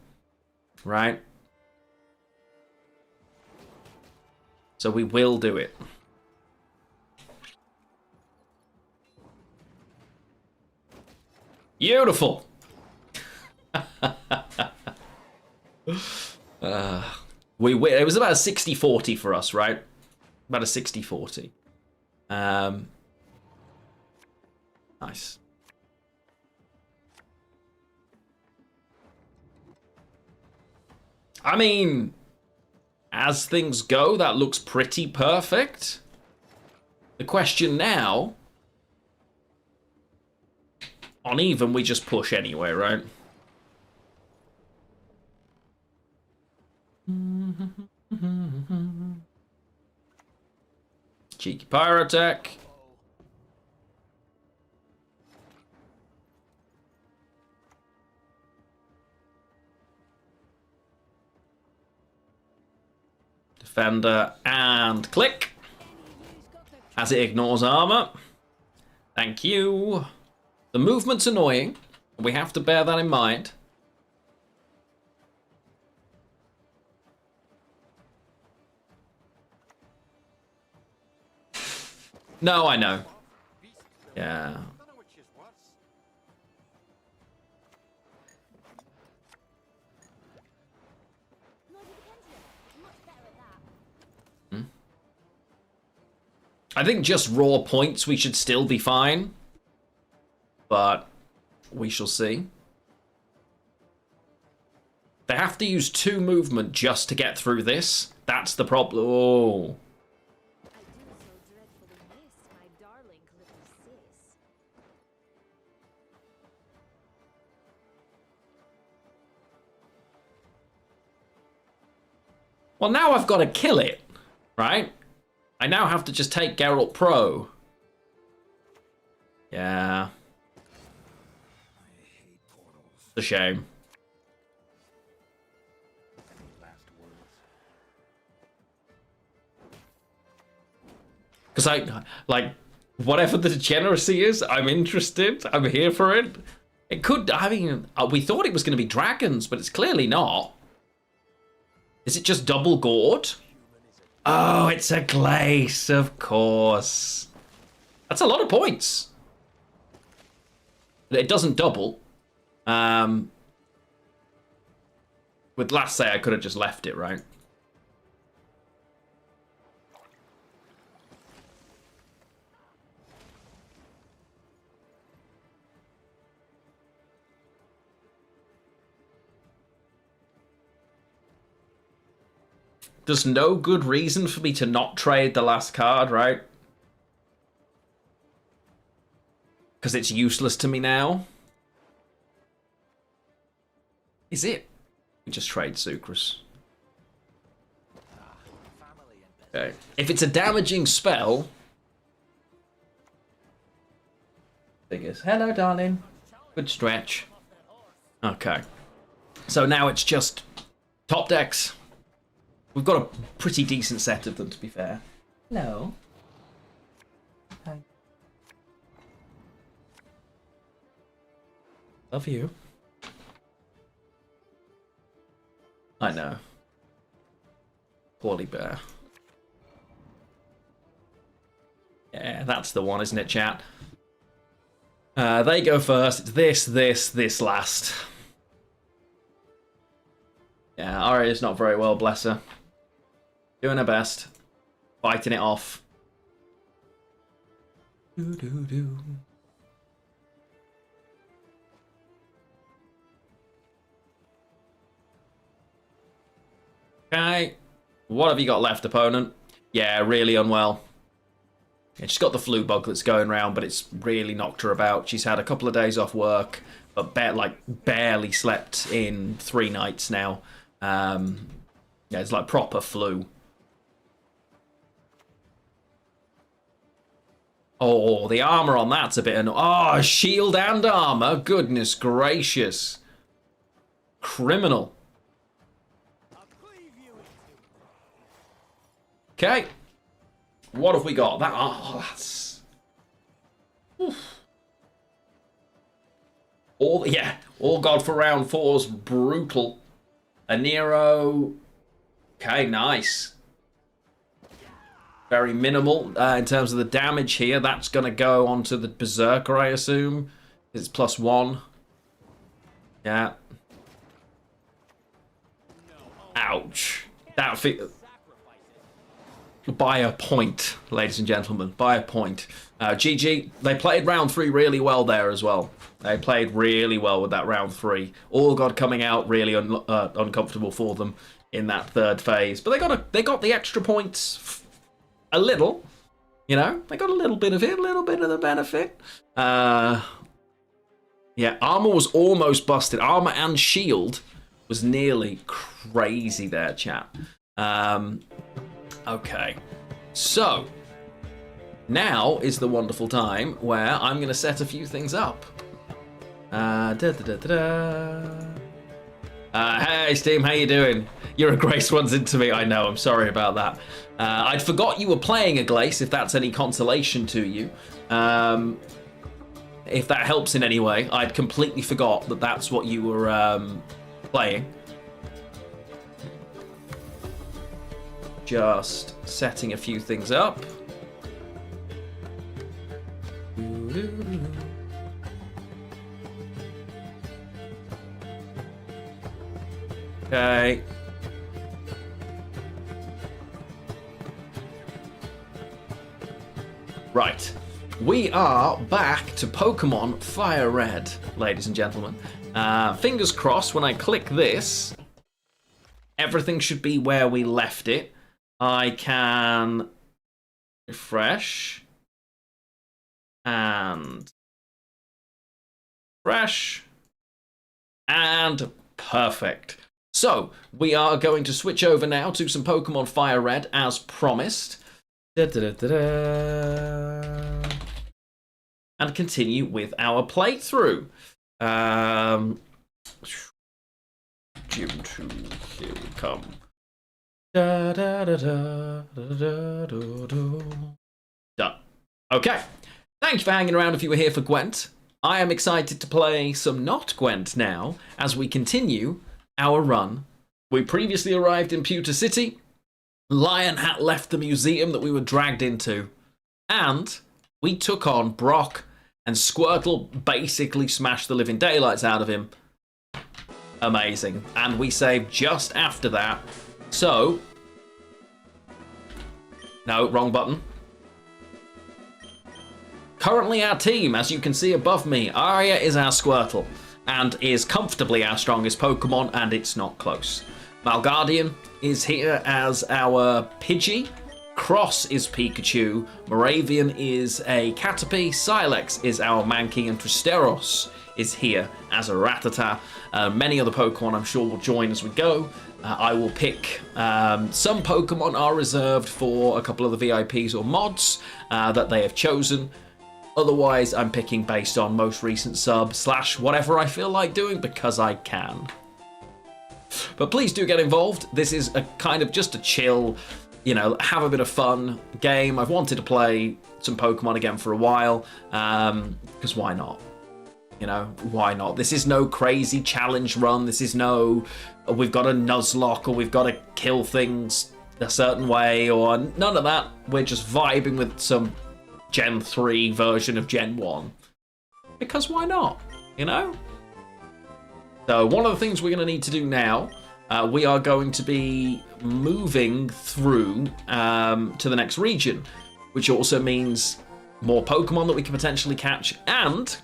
Right? So we will do it. Beautiful! It was about a 60-40 for us, right? About a 60-40. Nice. I mean, as things go, that looks pretty perfect. The question now, on even, we just push anyway, right? Cheeky pyrotech. Defender and click. As it ignores armor. Thank you. The movement's annoying. We have to bear that in mind. No, I know. Yeah. I think just raw points we should still be fine. But we shall see. They have to use 2 movement just to get through this. That's the problem. Oh. Well, now I've got to kill it, right? I now have to just take Geralt Pro. Yeah. It's a shame. Because like, whatever the degeneracy is, I'm interested. I'm here for it. It could, I mean, we thought it was going to be dragons, but it's clearly not. Is it just double gourd? Oh, it's a glace, of course. That's a lot of points. It doesn't double. With last say, I could have just left it, right? There's no good reason for me to not trade the last card, right? Because it's useless to me now. Is it? We just trade Sucrus. Okay. If it's a damaging spell... Figures. Hello, darling. Good stretch. Okay. So now it's just top decks. We've got a pretty decent set of them, to be fair. Hello. Hi. Love you. I know. Poorly bear. Yeah, that's the one, isn't it, chat? They go first. It's this last. Yeah, Arya's not very well, bless her. Doing her best. Fighting it off. Do. Okay. What have you got left, opponent? Yeah, really unwell. Yeah, she's got the flu bug that's going around, but it's really knocked her about. She's had a couple of days off work, but barely slept in 3 nights now. Yeah, it's like proper flu. Oh, the armor on that's a bit oh, shield and armor. Goodness gracious. Criminal. Okay. What have we got? That that's oof. All God for round 4's brutal. A Nero. Okay, nice. Very minimal in terms of the damage here. That's going to go onto the Berserker, I assume. It's +1. Yeah. Ouch. That by a point, ladies and gentlemen, by a point. GG, they played round 3 really well there as well. They played really well with that round 3. All got coming out really uncomfortable for them in that third phase. But they got the extra points a little. You know, they got a little bit of it, a little bit of the benefit. Yeah, armor was almost busted. Armor and shield was nearly crazy there, chat. Okay, so now is the wonderful time where I'm going to set a few things up. Hey, Steam, how you doing? You're a Grace runs into me. I know, I'm sorry about that. I'd forgot you were playing a Glace, if that's any consolation to you. If that helps in any way. I'd completely forgot that that's what you were playing. Just setting a few things up. Okay. Right. We are back to Pokemon Fire Red, ladies and gentlemen. Fingers crossed, when I click this, everything should be where we left it. I can refresh and refresh and perfect. So, we are going to switch over now to some Pokemon Fire Red as promised. And continue with our playthrough. Gym 2, here we come. Done. Okay. Thank you for hanging around if you were here for Gwent. I am excited to play some not Gwent now as we continue our run. We previously arrived in Pewter City. Lionhat left the museum that we were dragged into. And we took on Brock, and Squirtle basically smashed the living daylights out of him. Amazing. And we saved just after that. So... No, wrong button. Currently our team, as you can see above me, Arya is our Squirtle, and is comfortably our strongest Pokemon, and it's not close. Malguardian is here as our Pidgey, Cross is Pikachu, Moravian is a Caterpie, Silex is our Mankey, and Tristeros is here as a Rattata. Many other Pokemon I'm sure will join as we go. I will pick, some Pokemon are reserved for a couple of the VIPs or mods that they have chosen. Otherwise, I'm picking based on most recent sub / whatever I feel like doing because I can. But please do get involved. This is a kind of just a chill, you know, have a bit of fun game. I've wanted to play some Pokemon again for a while, because why not? You know, why not? This is no crazy challenge run. This is no, we've got to Nuzlocke or we've got to kill things a certain way or none of that. We're just vibing with some Gen 3 version of Gen 1. Because why not? You know? So one of the things we're going to need to do now, we are going to be moving through to the next region, which also means more Pokemon that we can potentially catch, and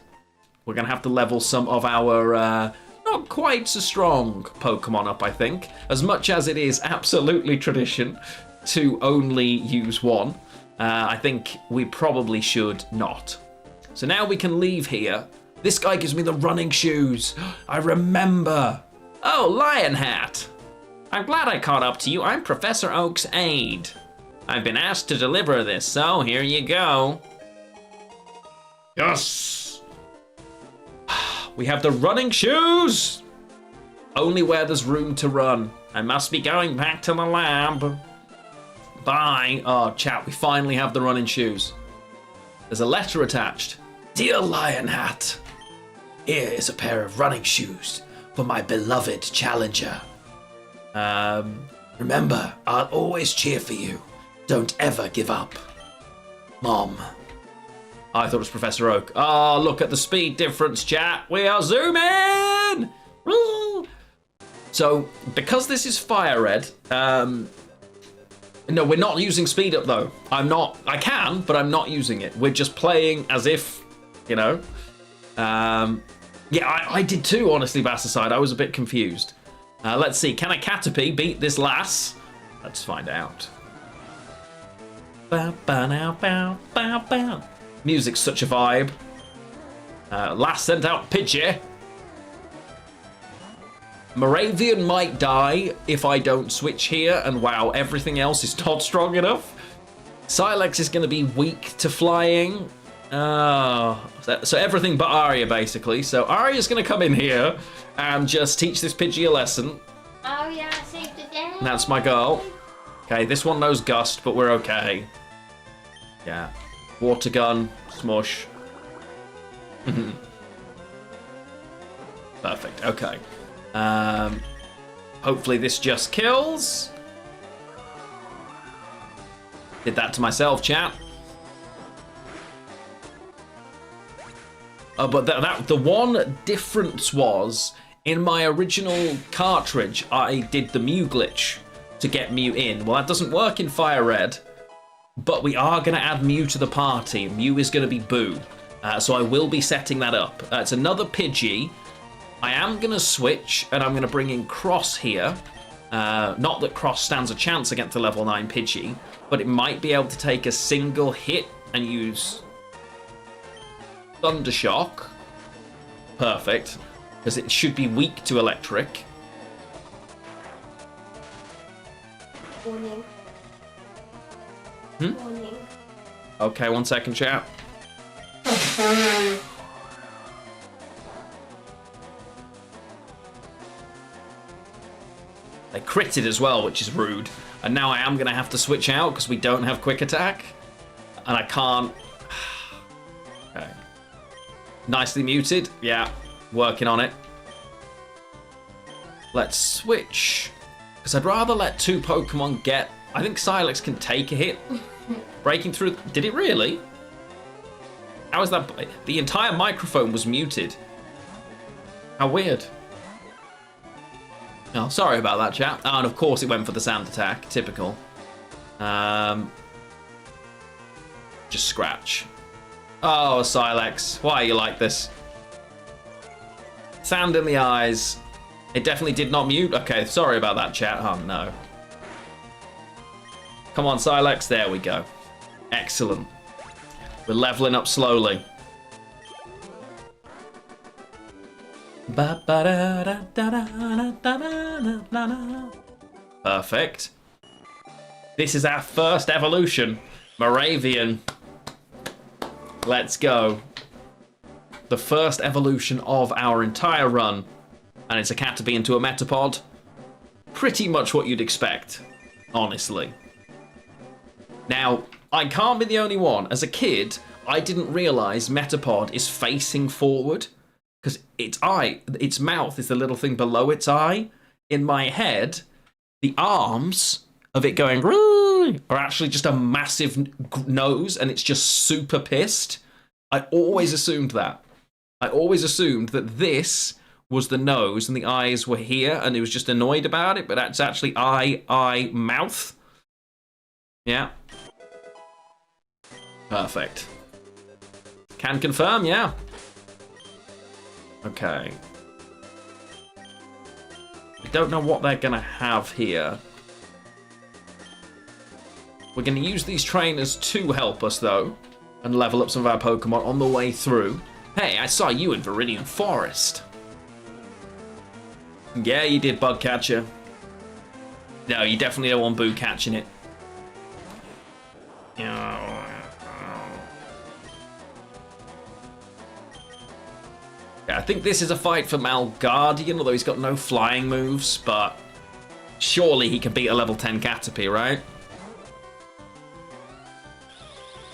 we're going to have to level some of our not quite so strong Pokemon up, I think, as much as it is absolutely tradition to only use one. I think we probably should not. So now we can leave here. This guy gives me the running shoes. I remember. Oh, Lionhat. I'm glad I caught up to you. I'm Professor Oak's aide. I've been asked to deliver this, so here you go. Yes. We have the running shoes. Only where there's room to run. I must be going back to the lab. Bye. Oh, chat, we finally have the running shoes. There's a letter attached. Dear Lionhat, here is a pair of running shoes for my beloved challenger. Remember, I'll always cheer for you. Don't ever give up. Mom. I thought it was Professor Oak. Oh, look at the speed difference, chat. We are zooming! Woo! So, because this is Fire Red, No, we're not using speed up though. I can, but I'm not using it. We're just playing as if, you know. Yeah, I did too, honestly, Bassaside. I was a bit confused. Let's see, can a Caterpie beat this lass? Let's find out. Music's such a vibe. Lass sent out Pidgey. Moravian might die if I don't switch here, and wow, everything else is not strong enough. Silex is going to be weak to flying. So everything but Arya, basically. So Arya's going to come in here and just teach this Pidgey a lesson. Oh yeah, save the day. That's my goal. Okay, this one knows Gust, but we're okay. Yeah. Water gun, smush. Perfect, okay. Hopefully this just kills. Did that to myself, chat. But the one difference was, in my original cartridge, I did the Mew glitch to get Mew in. Well, that doesn't work in Fire Red, but we are going to add Mew to the party. Mew is going to be Boo. So I will be setting that up. It's another Pidgey. I am going to switch, and I'm going to bring in Cross here. Not that Cross stands a chance against a level 9 Pidgey, but it might be able to take a single hit and use Thundershock. Perfect. Because it should be weak to electric. Warning. Warning. Okay, 1 second, chat. They critted as well, which is rude. And now I am going to have to switch out because we don't have quick attack. And I can't... Okay. Nicely muted. Yeah, working on it. Let's switch. Because I'd rather let 2 Pokemon get... I think Silex can take a hit. Breaking through... Did it really? How is that... The entire microphone was muted. How weird. Oh, sorry about that, chat. Oh, and of course it went for the sound attack. Typical. Just scratch. Oh, Silex. Why are you like this? Sand in the eyes. It definitely did not mute. Okay, sorry about that, chat. Oh, no. Come on, Silex. There we go. Excellent. We're leveling up slowly. Perfect. This is our first evolution. Moravian. Let's go. The first evolution of our entire run. And it's a Caterpie into a Metapod. Pretty much what you'd expect, honestly. Now, I can't be the only one. As a kid, I didn't realise Metapod is facing forward. Because its mouth is the little thing below its eye. In my head, the arms of it going are actually just a massive nose, and it's just super pissed. I always assumed that. I always assumed that this was the nose and the eyes were here, and it was just annoyed about it, but that's actually eye, mouth. Yeah. Perfect. Can confirm, yeah. Okay. I don't know what they're going to have here. We're going to use these trainers to help us, though, and level up some of our Pokemon on the way through. Hey, I saw you in Viridian Forest. Yeah, you did, Bugcatcher. No, you definitely don't want Boo catching it. Yeah, I think this is a fight for Malguardian, although he's got no flying moves, but surely he can beat a level 10 Caterpie, right?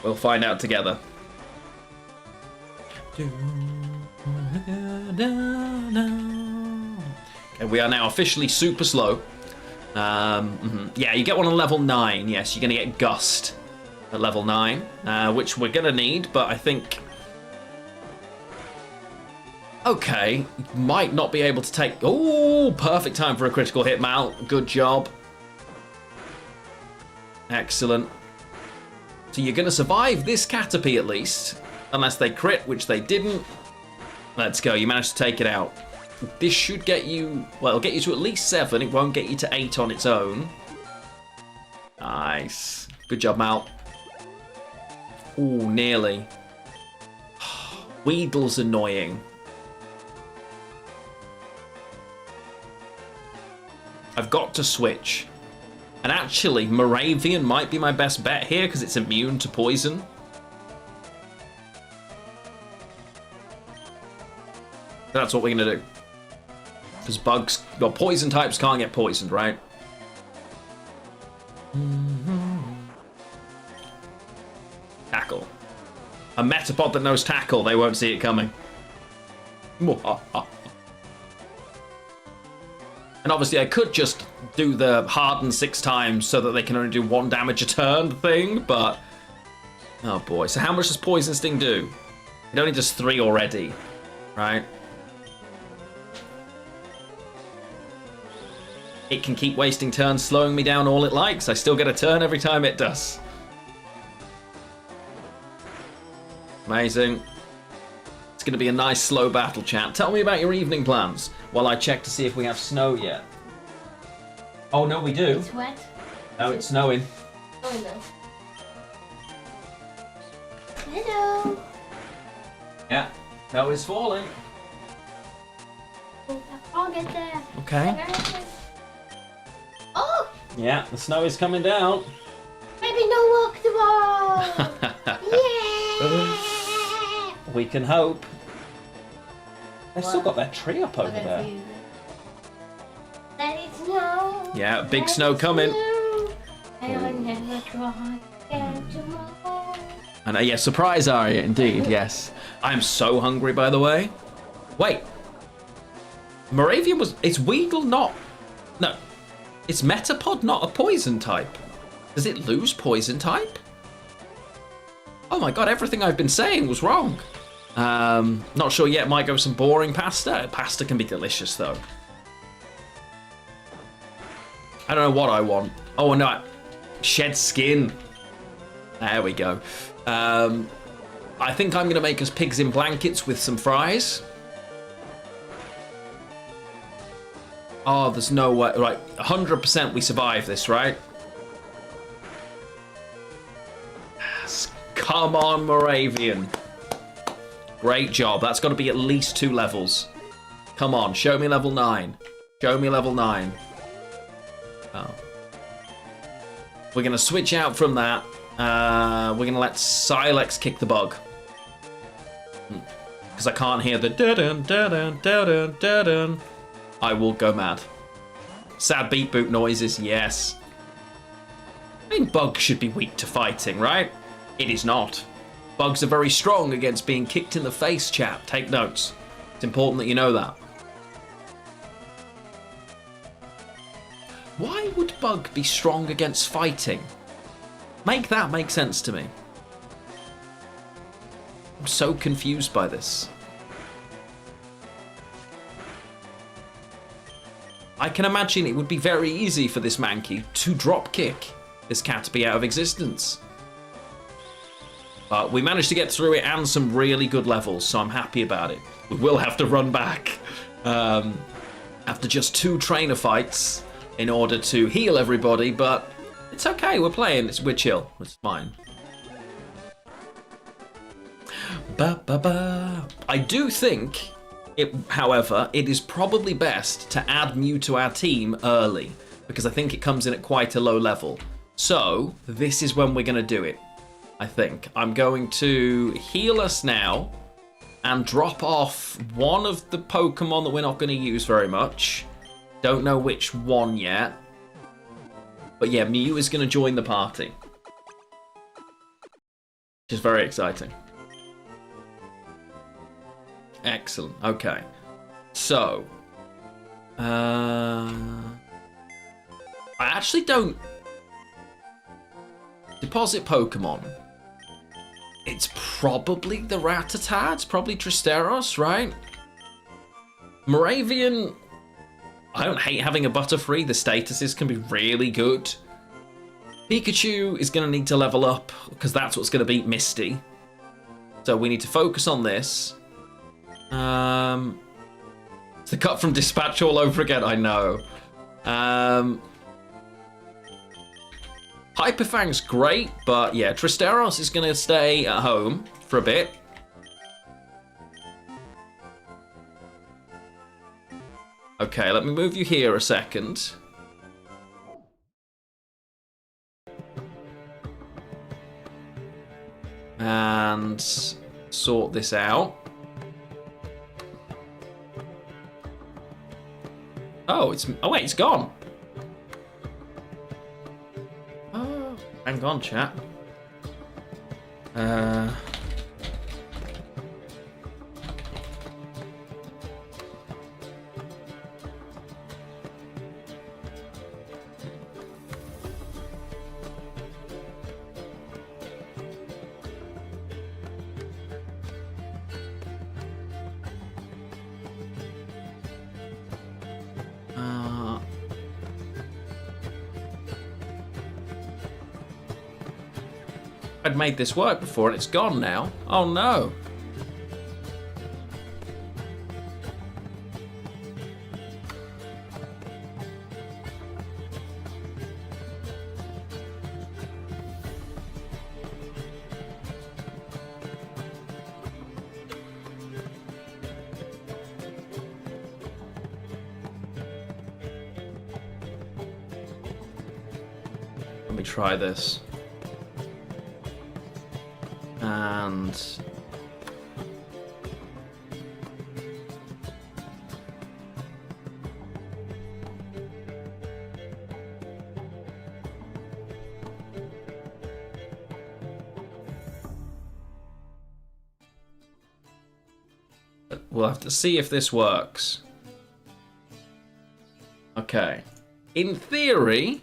We'll find out together. Okay, we are now officially super slow. Yeah, you get one on level 9. Yes, you're going to get Gust at level 9, which we're going to need, but I think... Okay, might not be able to take... Oh, perfect time for a critical hit, Mal. Good job. Excellent. So you're going to survive this Caterpie at least. Unless they crit, which they didn't. Let's go. You managed to take it out. This should get you... Well, it'll get you to at least 7. It won't get you to 8 on its own. Nice. Good job, Mal. Ooh, nearly. Weedle's annoying. I've got to switch. And actually, Moravian might be my best bet here because it's immune to poison. That's what we're going to do. Because bugs, well, poison types can't get poisoned, right? Tackle. A Metapod that knows tackle, they won't see it coming. And obviously I could just do the harden 6 times so that they can only do 1 damage a turn thing, but... Oh boy, so how much does Poison Sting do? It only does 3 already, right? It can keep wasting turns, slowing me down all it likes. I still get a turn every time it does. Amazing. It's going to be a nice slow battle, chat. Tell me about your evening plans while I check to see if we have snow yet. Oh, no, we do. It's wet. No, it's snowing. Oh no. Hello. Yeah, snow is falling. I'll get there. Okay. Oh! Yeah, the snow is coming down. Maybe no work tomorrow. Yeah. We can hope. They've still got their tree up over there. Let it snow. Yeah, big Let snow it coming. snow. I'll never try again tomorrow. And yeah, surprise Aria, indeed, yes. I'm so hungry, by the way. Wait. Moravian was... Is Weedle not... No. Is Metapod not a poison type? Does it lose poison type? Oh my god, everything I've been saying was wrong. Not sure yet, might go some boring pasta. Pasta can be delicious, though. I don't know what I want. Oh, no. Shed skin. There we go. I think I'm going to make us pigs in blankets with some fries. Oh, there's no way. Right, 100% we survive this, right? Yes. Come on, Moravian. Great job. That's got to be at least 2 levels. Come on, show me level 9. Show me level 9. Oh. We're going to switch out from that. We're going to let Silex kick the bug. Because I can't hear the da-dun, da-dun, da-dun, da-dun. I will go mad. Sad beat boot noises, yes. I mean, bugs should be weak to fighting, right? It is not. Bugs are very strong against being kicked in the face, chap. Take notes. It's important that you know that. Why would Bug be strong against fighting? Make that make sense to me. I'm so confused by this. I can imagine it would be very easy for this Mankey to drop kick this Caterpie out of existence. But we managed to get through it and some really good levels, so I'm happy about it. We will have to run back after just 2 trainer fights in order to heal everybody, but it's okay, we're playing, we're chill, it's fine. I do think, however, it is probably best to add Mew to our team early, because I think it comes in at quite a low level. So, this is when we're going to do it, I think. I'm going to heal us now, and drop off one of the Pokemon that we're not going to use very much. Don't know which one yet. But yeah, Mew is going to join the party. Which is very exciting. Excellent. Okay. So. I actually don't... Deposit Pokemon. It's probably the Rattata. It's probably Tristeros, right? Moravian... I don't hate having a Butterfree. The statuses can be really good. Pikachu is going to need to level up because that's what's going to beat Misty. So we need to focus on this. It's the cut from Dispatch all over again, I know. Hyperfang's great, but yeah, Tristeros is going to stay at home for a bit. Okay, let me move you here a second. And sort this out. Oh, wait, it's gone. Oh, hang on, chat. I'd made this work before and it's gone now. Oh no. Let me try this. And we'll have to see if this works. Okay. In theory,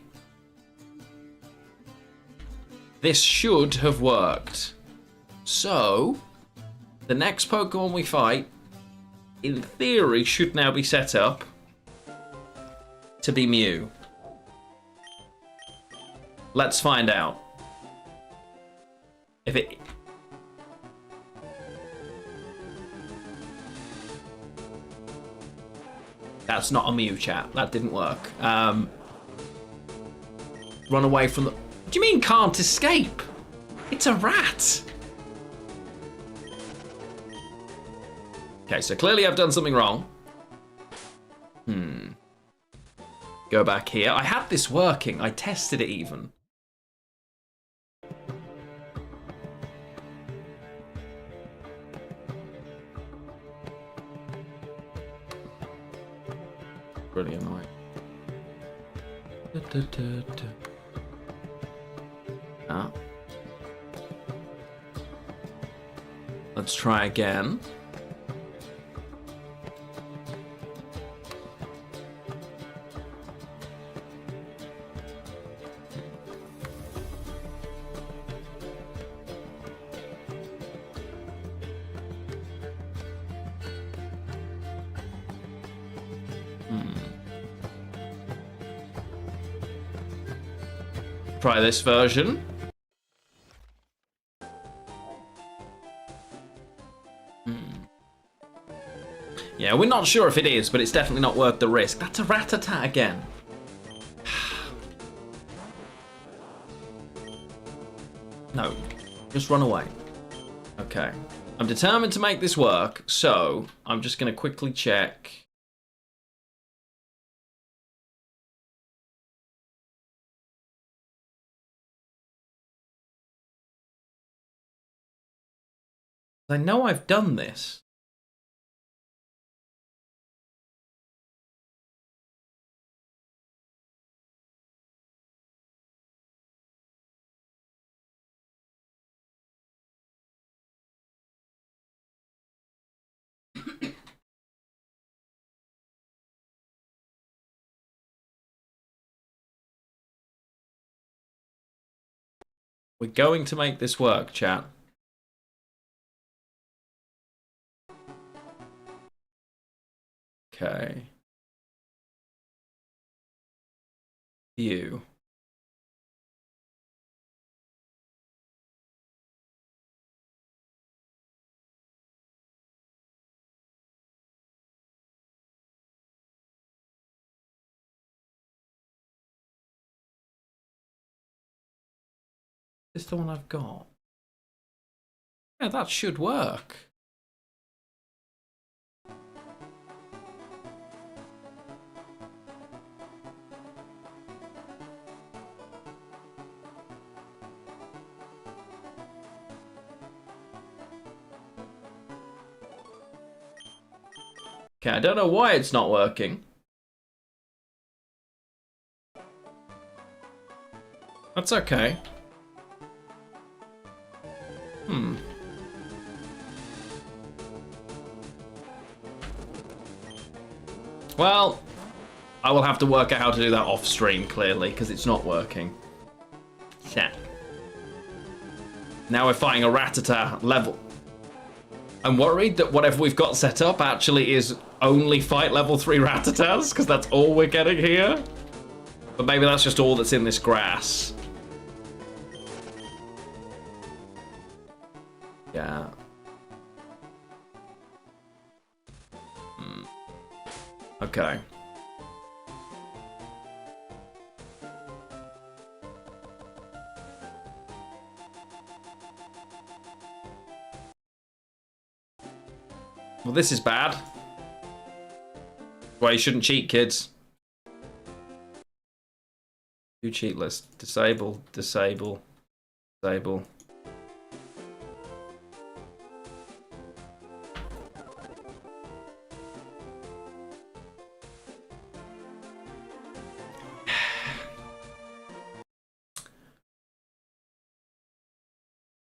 this should have worked. So, the next Pokemon we fight, in theory, should now be set up to be Mew. Let's find out. If it... That's not a Mew, chat. That didn't work. Run away from the... What do you mean can't escape? It's a rat. Okay, so clearly I've done something wrong. Go back here. I had this working. I tested it even. Really annoying. Ah. Let's try again. Try this version. Yeah, we're not sure if it is, but it's definitely not worth the risk. That's a Rattata again. No, just run away. Okay. I'm determined to make this work, so I'm just going to quickly check. I know I've done this. We're going to make this work, chat. Okay. You. Is this the one I've got? Yeah, that should work. Okay, I don't know why it's not working. That's okay. Well, I will have to work out how to do that off stream, clearly, because it's not working. Yeah. Now we're fighting a Rattata level. I'm worried that whatever we've got set up actually is only fight level 3 Rattatas, because that's all we're getting here. But maybe that's just all that's in this grass. Yeah. Okay. Well, this is bad. Why you shouldn't cheat, kids. Do cheat list. Disable, disable, disable.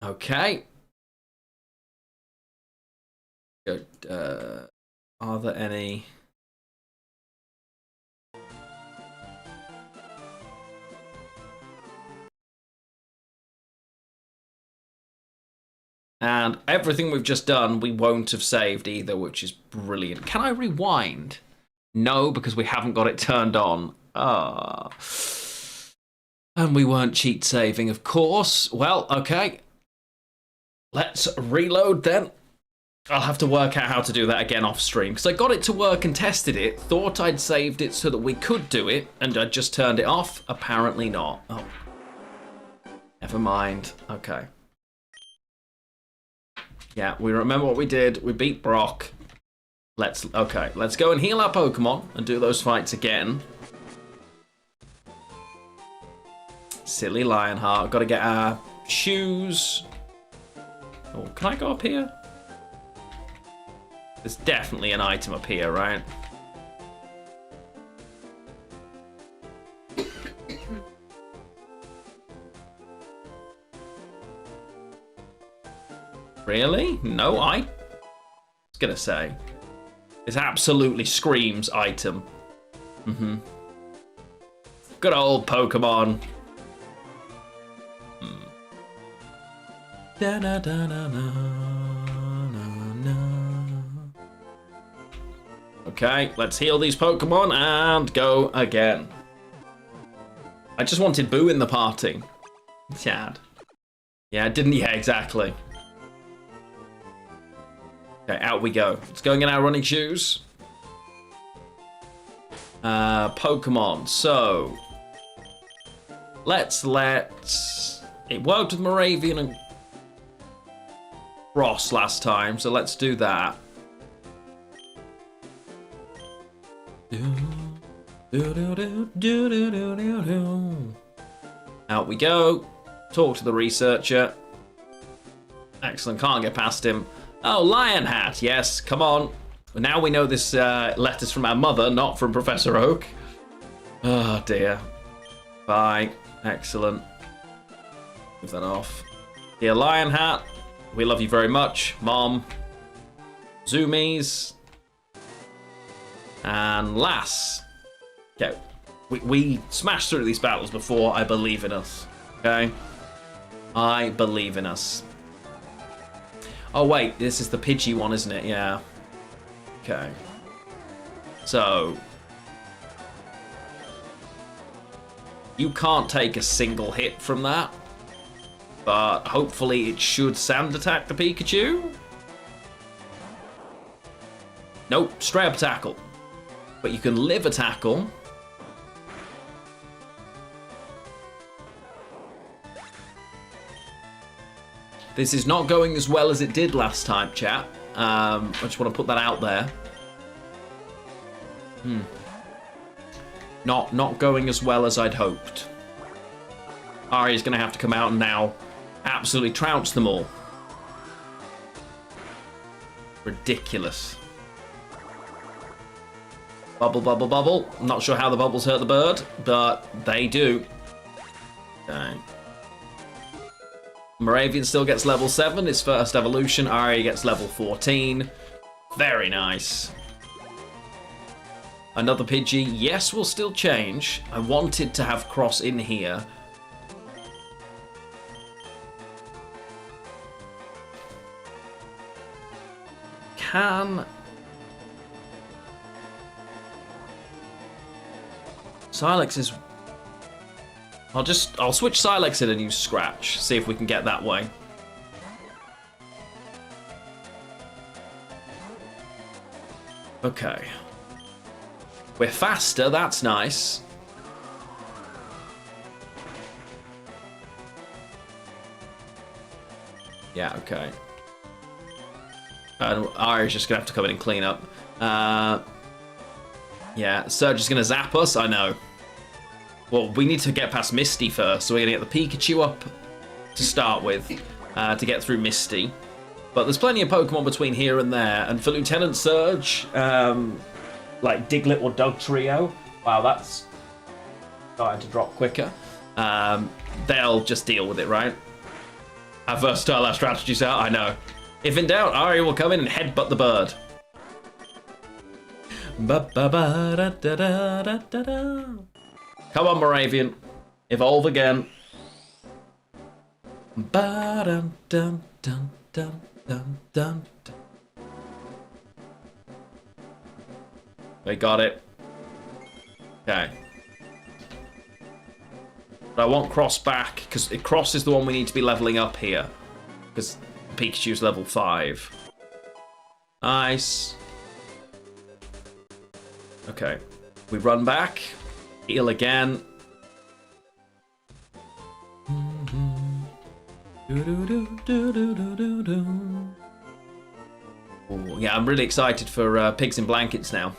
Okay. Good. Are there any? And everything we've just done, we won't have saved either, which is brilliant. Can I rewind? No, because we haven't got it turned on. Ah. And we weren't cheat saving, of course. Well, okay. Let's reload then. I'll have to work out how to do that again off stream, because I got it to work and tested it, thought I'd saved it so that we could do it, and I just turned it off. Apparently not. Oh. Never mind. Okay. Yeah, we remember what we did. We beat Brock. Let's go and heal our Pokemon and do those fights again. Silly Lionheart. Got to get our shoes. Oh, can I go up here? There's definitely an item up here, right? Really? No, I was gonna say. This absolutely screams item. Good old Pokemon. Da da da da da. Okay, let's heal these Pokemon and go again. I just wanted Boo in the party. Sad. Yeah, it didn't. Yeah, exactly. Okay, out we go. Let's go and get our running shoes. Pokemon. So let's it worked with Moravian and Ross last time, so let's do that. Out we go. Talk to the researcher. Excellent, can't get past him. Oh, Lion Hat, yes, come on. Now we know this letter's from our mother, not from Professor Oak. Oh dear. Bye. Excellent. Move that off. Dear Lion Hat, we love you very much. Mom. Zoomies. And Lass. Okay. We smashed through these battles before. I believe in us. Okay? I believe in us. Oh, wait. This is the Pidgey one, isn't it? Yeah. Okay. So. You can't take a single hit from that. But hopefully it should sand attack the Pikachu. Nope. Straight up tackle. But you can live a tackle. This is not going as well as it did last time, chat. I just want to put that out there. Not going as well as I'd hoped. Ari's going to have to come out and now absolutely trounce them all. Ridiculous. Bubble, bubble, bubble. I'm not sure how the bubbles hurt the bird, but they do. Okay. Moravian still gets level 7, his first evolution. Ari gets level 14. Very nice. Another Pidgey. Yes, will still change. I wanted to have Cross in here. Can... Silex is... I'll switch Silex in and use Scratch. See if we can get that way. Okay. We're faster, that's nice. Yeah, okay. Ari's just gonna have to come in and clean up. Yeah, Surge is gonna zap us, I know. Well, we need to get past Misty first, so we're gonna get the Pikachu up to start with, to get through Misty. But there's plenty of Pokemon between here and there, and for Lieutenant Surge, like Diglett or Dugtrio, wow, that's starting to drop quicker. They'll just deal with it, right? Our versatile our strategies out, I know. If in doubt, Ari will come in and headbutt the bird. Come on, Moravian. Evolve again. We got it. Okay. But I want Cross back, because Cross is the one we need to be leveling up here. Because Pikachu's level 5. Nice. Okay. We run back. Heal again. Ooh, yeah, I'm really excited for Pigs in Blankets now.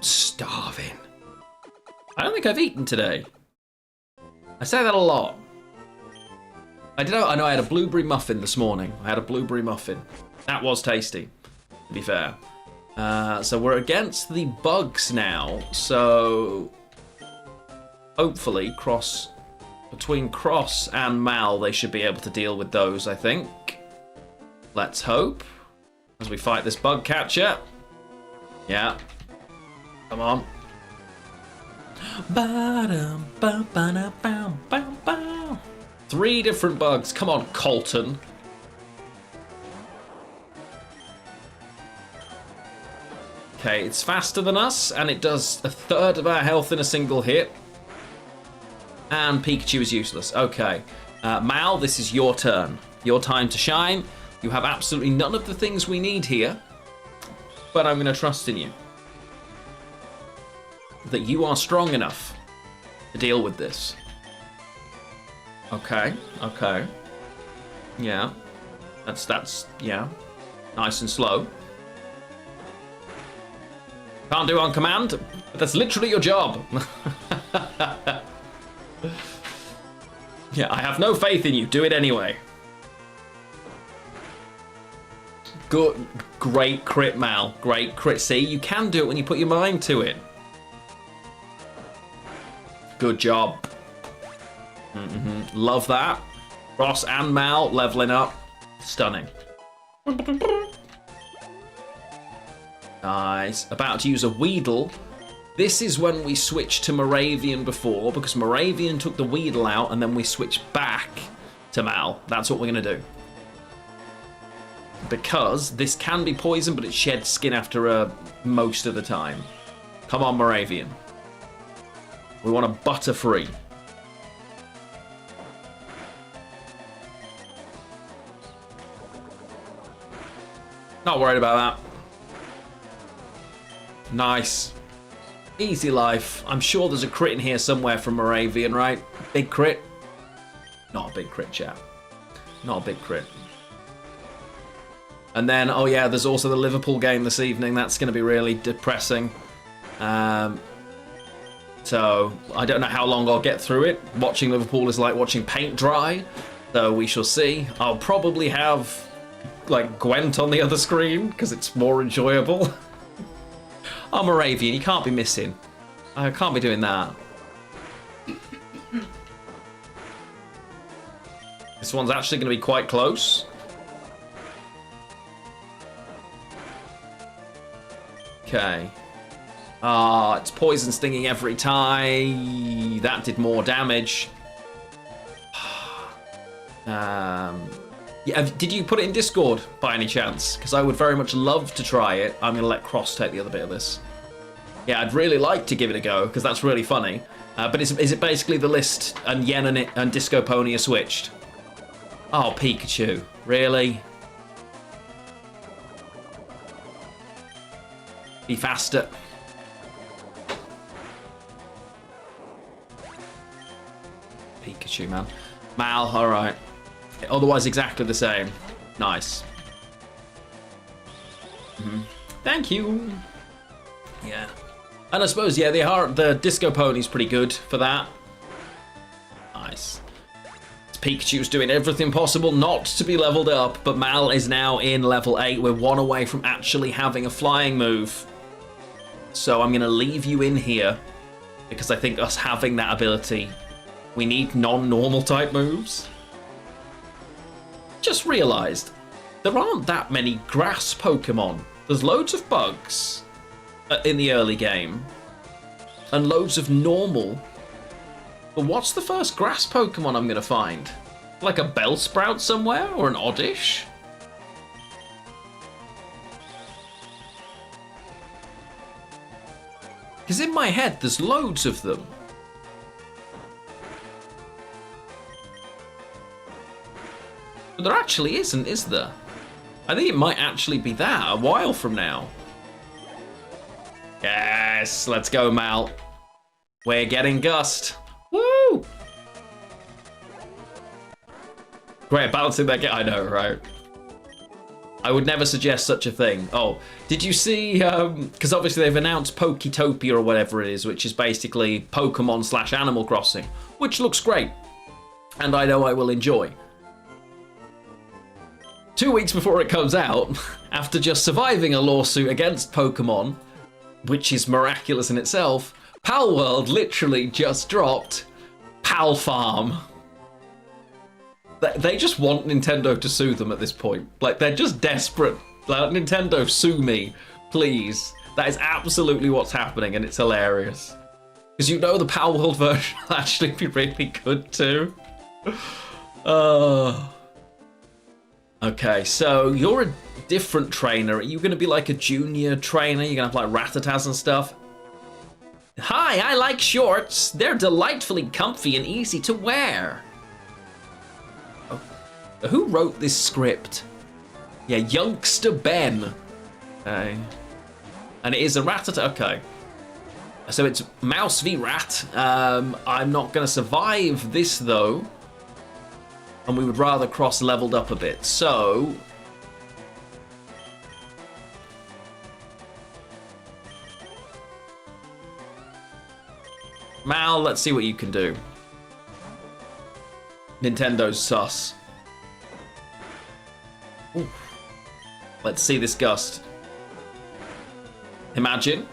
Starving. I don't think I've eaten today. I say that a lot. I know I had a blueberry muffin this morning. I had a blueberry muffin. That was tasty, to be fair. So we're against the bugs now. So hopefully between Cross and Mal, they should be able to deal with those, I think. Let's hope. As we fight this bug catcher. Yeah. Come on. 3 different bugs. Come on, Colton. Okay, it's faster than us, and it does 1/3 of our health in a single hit. And Pikachu is useless. Okay. Mal, this is your turn. Your time to shine. You have absolutely none of the things we need here, but I'm going to trust in you. That you are strong enough to deal with this. Okay, okay. Yeah. That's, yeah. Nice and slow. Can't do on command, but that's literally your job. Yeah, I have no faith in you. Do it anyway. Good, great crit, Mal. Great crit. See, you can do it when you put your mind to it. Good job. Love that. Ross and Mal leveling up. Stunning. Nice. About to use a Weedle. This is when we switched to Moravian before, because Moravian took the Weedle out and then we switched back to Mal. That's what we're going to do. Because this can be poison, but it sheds skin after most of the time. Come on, Moravian. We want a Butterfree. Not worried about that. Nice. Easy life. I'm sure there's a crit in here somewhere from Moravian, right? Big crit? Not a big crit, chat. Not a big crit. And then, oh yeah, there's also the Liverpool game this evening. That's going to be really depressing. So, I don't know how long I'll get through it. Watching Liverpool is like watching paint dry. So, we shall see. I'll probably have, like, Gwent on the other screen, because it's more enjoyable. Oh, Moravian, you can't be missing. I can't be doing that. This one's actually going to be quite close. Okay. Ah, it's poison stinging every time. That did more damage. Yeah, did you put it in Discord by any chance? Because I would very much love to try it. I'm going to let Cross take the other bit of this. Yeah, I'd really like to give it a go because that's really funny. But is it basically the list and Yen and Disco Pony are switched? Oh, Pikachu. Really? Be faster. Pikachu, man. Mal, alright. Otherwise exactly the same. Nice. Thank you. Yeah. And I suppose, yeah, the Disco Pony's pretty good for that. Nice. Pikachu's doing everything possible not to be leveled up, but Mal is now in level 8. We're one away from actually having a flying move. So I'm going to leave you in here, because I think us having that ability, we need non-normal type moves. Just realised, there aren't that many grass Pokemon. There's loads of bugs in the early game, and loads of normal. But what's the first grass Pokemon I'm going to find? Like a Bellsprout somewhere? Or an Oddish? Because in my head, there's loads of them. But there actually isn't, is there? I think it might actually be that a while from now. Yes, let's go, Mal. We're getting Gust. Woo! Great, balancing that game. I know, right? I would never suggest such a thing. Oh, did you see, because obviously they've announced Poketopia or whatever it is, which is basically Pokemon / Animal Crossing, which looks great. And I know I will enjoy. 2 weeks before it comes out, after just surviving a lawsuit against Pokemon, which is miraculous in itself, Pal World literally just dropped Pal Farm. They just want Nintendo to sue them at this point. Like, they're just desperate. Like, Nintendo, sue me, please. That is absolutely what's happening, and it's hilarious. Because you know the Pal World version will actually be really good too. Okay, so you're a different trainer. Are you going to be like a junior trainer? You're going to have like Rattatas and stuff? Hi, I like shorts. They're delightfully comfy and easy to wear. Oh. Who wrote this script? Yeah, Youngster Ben. Okay. And it is a Rattata. Okay. So it's Mouse v Rat. I'm not going to survive this though. And we would rather Cross leveled up a bit. So Mal, let's see what you can do. Nintendo's sus. Ooh. Let's see this Gust. Imagine.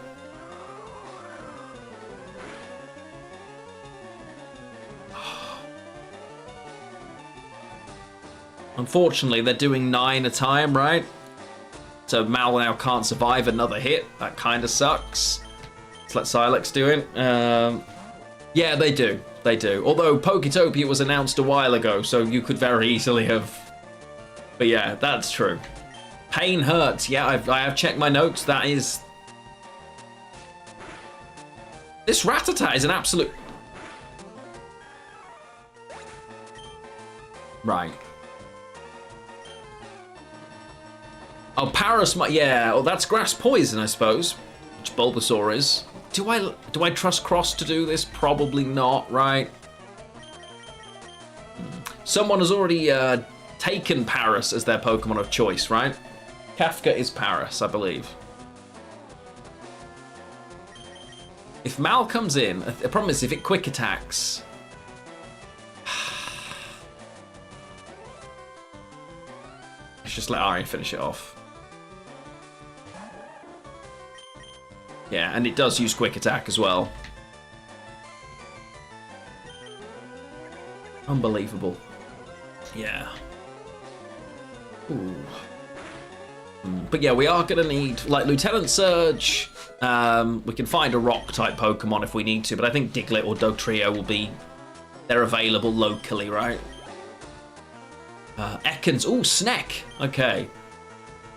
Unfortunately, they're doing 9 a time, right? So Mal now can't survive another hit. That kind of sucks. Let's let Silex do it. Yeah, they do. They do. Although Poketopia was announced a while ago, so you could very easily have... But yeah, that's true. Pain hurts. Yeah, I have checked my notes. That is... This Rattata is an absolute... Right. Oh, Parasmite. Yeah, well, that's grass poison, I suppose. Which Bulbasaur is. Do I trust Cross to do this? Probably not, right? Someone has already taken Paris as their Pokemon of choice, right? Kafka is Paris, I believe. If Mal comes in, the problem is if it quick attacks... Let's just let Ari finish it off. Yeah, and it does use quick attack as well. Unbelievable. Yeah. Ooh. But yeah, we are going to need, like, Lieutenant Surge. We can find a rock-type Pokemon if we need to, but I think Diglett or Dugtrio will be... They're available locally, right? Ekans. Ooh, Sneck. Okay.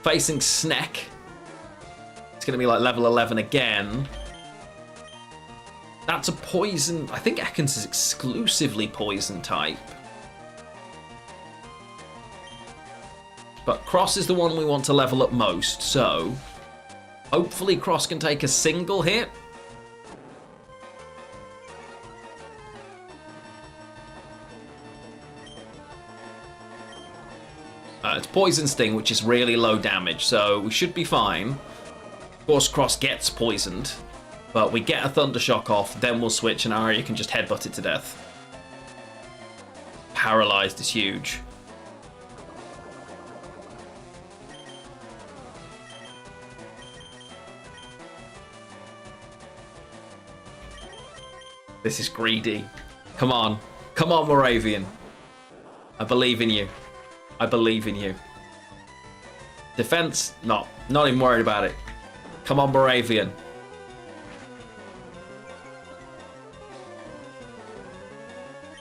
Facing Sneck. It's going to be like level 11 again. That's a poison... I think Ekans is exclusively poison type. But Cross is the one we want to level up most, so... Hopefully Cross can take a single hit. It's Poison Sting, which is really low damage, so we should be fine. Of course, Cross gets poisoned, but we get a Thunder Shock off, then we'll switch and Arya can just headbutt it to death. Paralyzed is huge. This is greedy. Come on. Come on, Moravian. I believe in you. I believe in you. Defense? Not even worried about it. Come on, Moravian.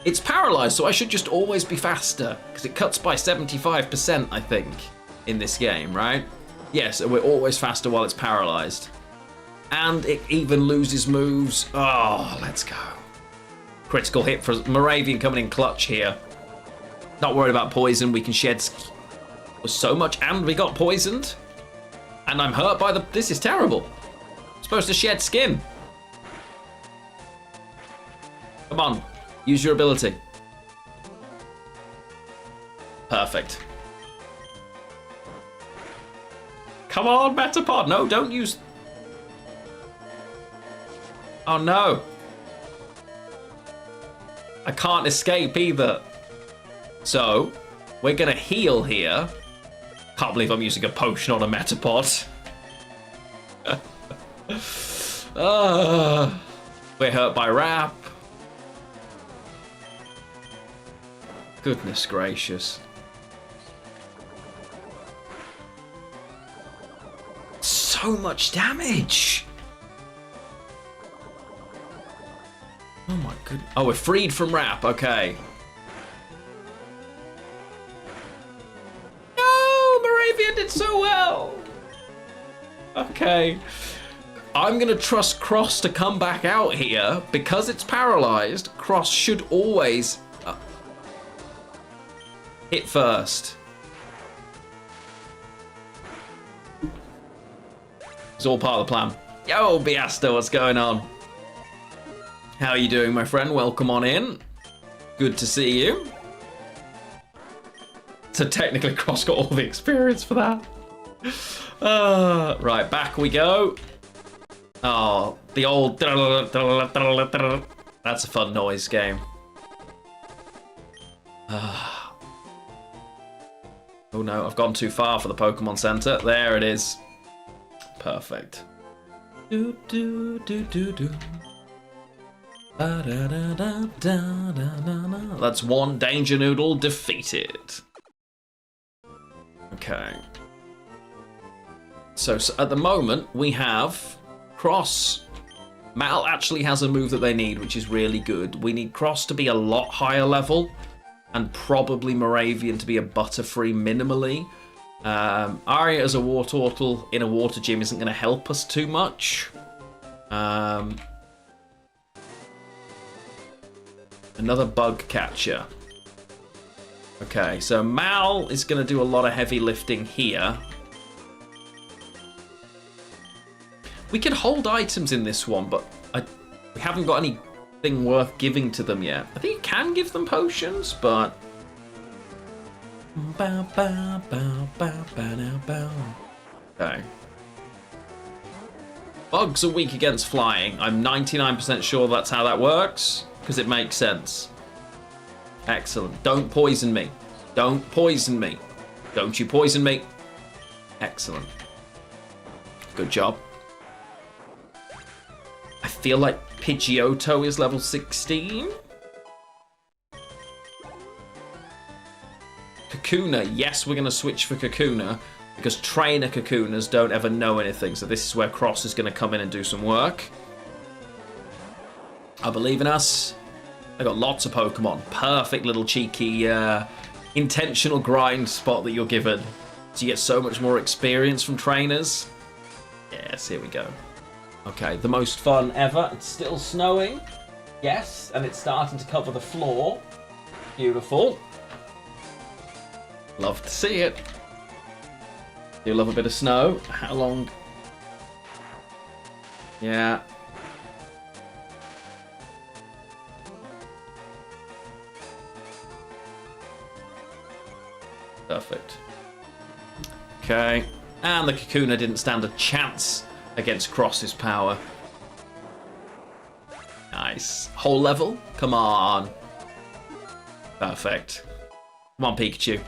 It's paralyzed, so I should just always be faster, because it cuts by 75%, I think, in this game, right? Yes, we're always faster while it's paralyzed. And it even loses moves. Oh, let's go. Critical hit for Moravian coming in clutch here. Not worried about poison. We can shed so much, and we got poisoned. And I'm hurt by the... This is terrible. I'm supposed to shed skin. Come on. Use your ability. Perfect. Come on, Metapod. No, don't use... Oh, no. I can't escape either. So, we're going to heal here. Can't believe I'm using a potion on a Metapod. We're hurt by Rap. Goodness gracious. So much damage. Oh my goodness. Oh, we're freed from Rap. Okay. No, Moravian did so well. Okay. I'm going to trust Cross to come back out here. Because it's paralyzed, Cross should always hit first. It's all part of the plan. Yo, Biasta, what's going on? How are you doing, my friend? Welcome on in. Good to see you. So technically, Cross got all the experience for that. Right, back we go. Oh, the old... That's a fun noise game. Oh no, I've gone too far for the Pokemon Center. There it is. Perfect. Do do do do do. That's one Danger Noodle defeated. Okay. So at the moment, we have Cross. Mal actually has a move that they need, which is really good. We need Cross to be a lot higher level, and probably Moravian to be a Butterfree minimally. Arya as a Wartortle in a Water Gym isn't going to help us too much. Another Bug Catcher. Okay, so Mal is going to do a lot of heavy lifting here. We can hold items in this one, but we haven't got anything worth giving to them yet. I think you can give them potions, but... Bow, bow, bow, bow, bow, now, bow. Okay. Bugs are weak against flying. I'm 99% sure that's how that works, because it makes sense. Excellent. Don't poison me. Don't poison me. Don't you poison me. Excellent. Good job. I feel like Pidgeotto is level 16. Kakuna. Yes, we're going to switch for Kakuna, because trainer Kakunas don't ever know anything. So this is where Cross is going to come in and do some work. I believe in us. I got lots of Pokemon. Perfect little cheeky intentional grind spot that you're given. So you get so much more experience from trainers. Yes, here we go. Okay, the most fun ever. It's still snowing. Yes, and it's starting to cover the floor. Beautiful. Love to see it. Do love a bit of snow. How long? Yeah. Perfect. Okay. And the Kakuna didn't stand a chance against Cross's power. Nice. Whole level? Come on. Perfect. Come on, Pikachu.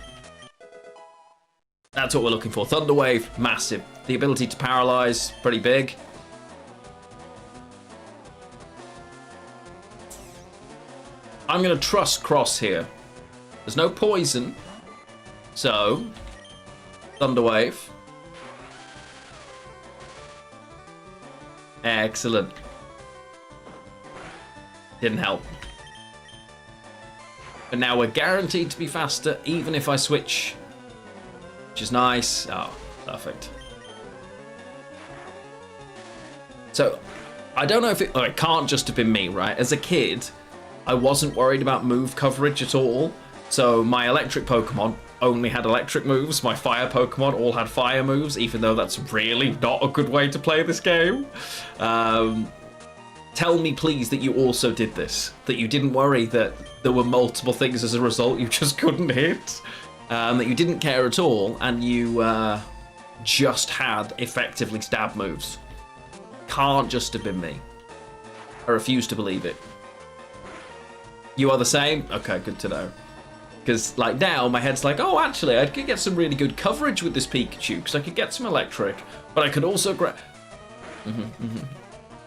That's what we're looking for. Thunder Wave, massive. The ability to paralyze, pretty big. I'm going to trust Cross here. There's no poison. So, Thunder Wave. Excellent. Didn't help. But now we're guaranteed to be faster, even if I switch. Which is nice. Oh, perfect. So, I don't know if it... Oh, it can't just have been me, right? As a kid, I wasn't worried about move coverage at all. So, my electric Pokemon only had electric moves. My fire Pokemon all had fire moves, even though that's really not a good way to play this game. Tell me, please, that you also did this. That you didn't worry that there were multiple things as a result you just couldn't hit. That you didn't care at all, and you just had effectively stab moves. Can't just have been me. I refuse to believe it. You are the same? Okay, good to know. Because, like, now my head's like, oh, actually, I could get some really good coverage with this Pikachu, because I could get some electric, but I could also grab...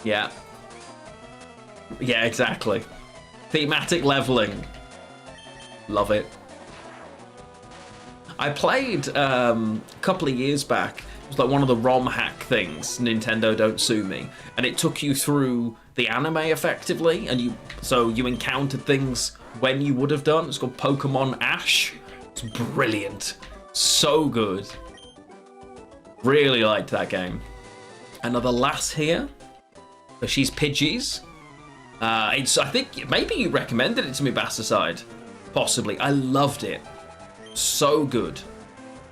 Yeah. Yeah, exactly. Thematic leveling. Love it. I played a couple of years back. It was like one of the ROM hack things, Nintendo Don't Sue Me, and it took you through the anime effectively, and you encountered things when you would have done. It's called Pokemon Ash. It's brilliant, so good. Really liked that game. Another lass here. So she's Pidgeys. I think maybe you recommended it to me, Bastardside. Possibly. I loved it. So good.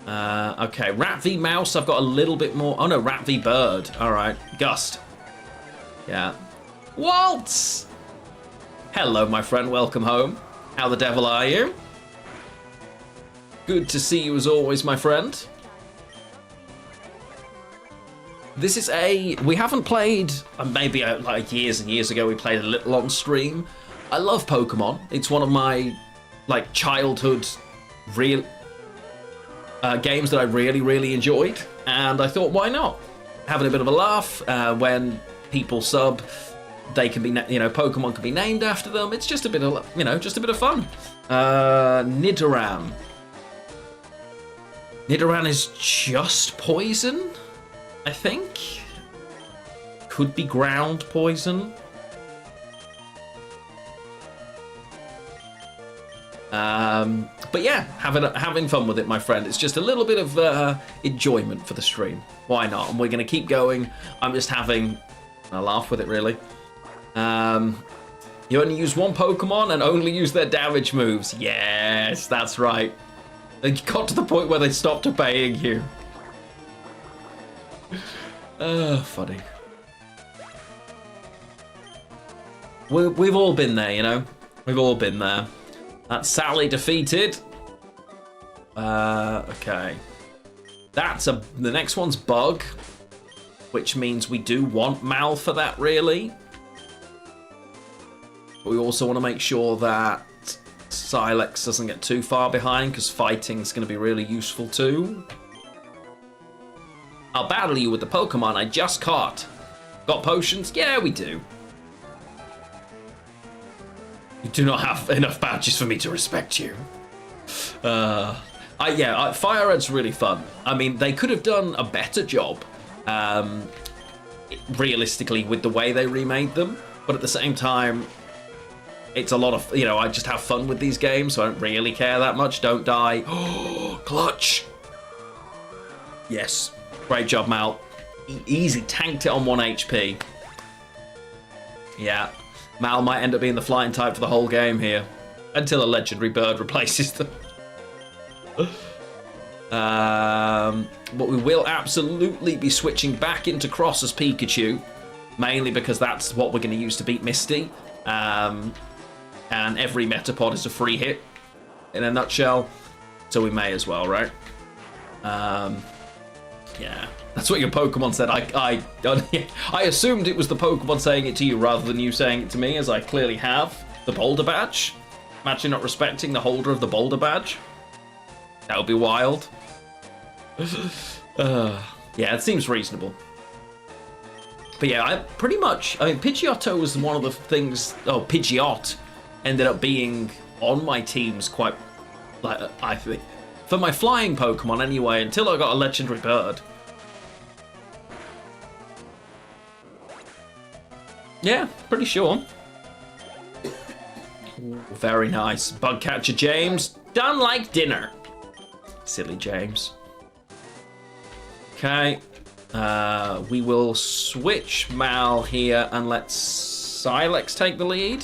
Okay, Rat v Mouse, I've got a little bit more. Oh no, Rat v Bird. Alright, Gust. Yeah. Waltz! Hello, my friend, welcome home. How the devil are you? Good to see you as always, my friend. This is we haven't played, maybe like years and years ago we played a little on stream. I love Pokemon. It's one of my, like, childhood real games that I really, really enjoyed, and I thought, why not? Having a bit of a laugh when people sub, they can be, Pokemon can be named after them. It's just a bit of, just a bit of fun. Nidoran. Nidoran is just poison, I think. Could be ground poison. But yeah, having fun with it, my friend. It's just a little bit of enjoyment for the stream. Why not? And we're going to keep going. I'm just having a laugh with it, really. You only use one Pokemon and only use their damage moves. Yes, that's right. They got to the point where they stopped obeying you. Funny. We've all been there, We've all been there. That's Sally defeated. Okay. The next one's Bug, which means we do want Mal for that, really. But we also want to make sure that Silex doesn't get too far behind, because fighting's going to be really useful too. I'll battle you with the Pokemon I just caught. Got potions? Yeah, we do. You do not have enough badges for me to respect you. Fire Red's really fun. I mean, they could have done a better job, realistically, with the way they remade them. But at the same time, it's a lot of, I just have fun with these games, so I don't really care that much. Don't die. Oh, clutch. Yes. Great job, Mal. Easy. Tanked it on 1 HP. Yeah. Mal might end up being the flying type for the whole game here. Until a legendary bird replaces them. But we will absolutely be switching back into Cross as Pikachu. Mainly because that's what we're going to use to beat Misty. And every Metapod is a free hit. In a nutshell. So we may as well, right? Yeah. That's what your Pokemon said. I assumed it was the Pokemon saying it to you rather than you saying it to me, as I clearly have the Boulder Badge. Imagine not respecting the holder of the Boulder Badge. That would be wild. Yeah, it seems reasonable. But yeah, Pidgeotto was one of the things... Oh, Pidgeot ended up being on my teams quite... I think. For my flying Pokemon anyway, until I got a legendary bird. Yeah, pretty sure. Ooh, very nice. Bug catcher James, done like dinner. Silly James. Okay. We will switch Mal here and let Silex take the lead.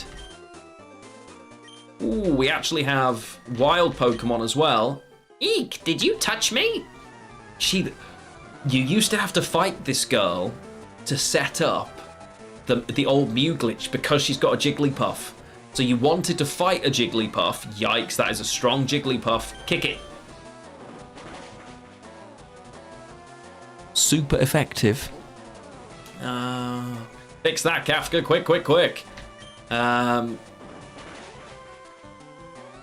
Ooh, we actually have wild Pokemon as well. Eek, did you touch me? You used to have to fight this girl to set up the old Mew glitch because she's got a Jigglypuff. So you wanted to fight a Jigglypuff. Yikes, that is a strong Jigglypuff. Kick it. Super effective. Fix that, Kafka. Quick, quick, quick.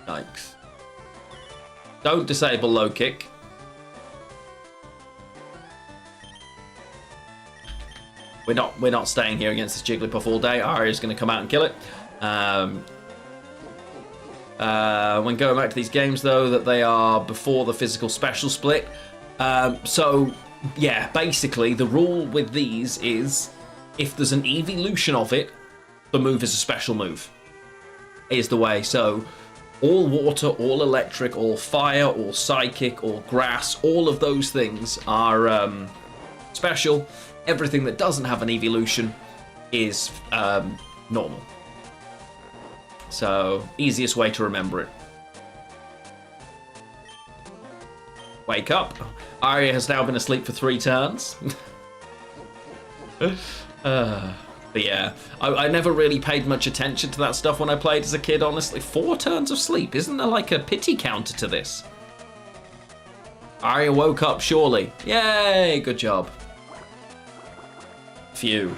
Yikes. Don't disable low kick. We're not staying here against this Jigglypuff all day. Arya's going to come out and kill it. When going back to these games, though, that they are before the physical special split. So, yeah, basically, the rule with these is if there's an evolution of it, the move is a special move. Is the way. So, all water, all electric, all fire, all psychic, all grass, all of those things are special. Everything that doesn't have an evolution is normal. So, easiest way to remember it. Wake up. Arya has now been asleep for 3 turns. But yeah, I never really paid much attention to that stuff when I played as a kid, honestly. 4 turns of sleep. Isn't there like a pity counter to this? Arya woke up, surely. Yay, good job. Phew.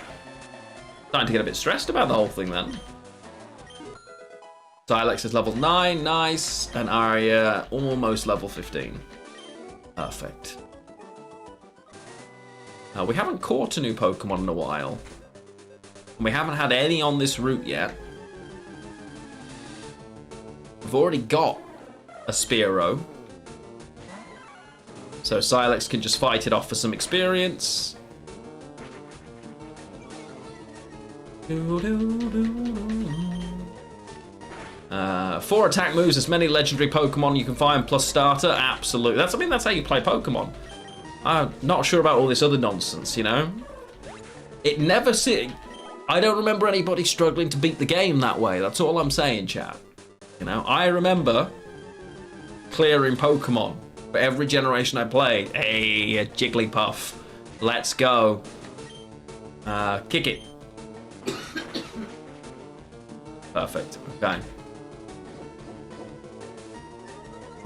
Starting to get a bit stressed about the whole thing then. Silex is level 9, nice. And Arya almost level 15. Perfect. We haven't caught a new Pokemon in a while. And we haven't had any on this route yet. We've already got a Spearow. So Silex can just fight it off for some experience. 4 attack moves, as many legendary Pokemon you can find plus starter. Absolutely. That's how you play Pokemon. I'm not sure about all this other nonsense, you know? I don't remember anybody struggling to beat the game that way. That's all I'm saying, chat. You know, I remember clearing Pokemon for every generation I played. Hey, a Jigglypuff. Let's go. Kick it. Perfect. Okay.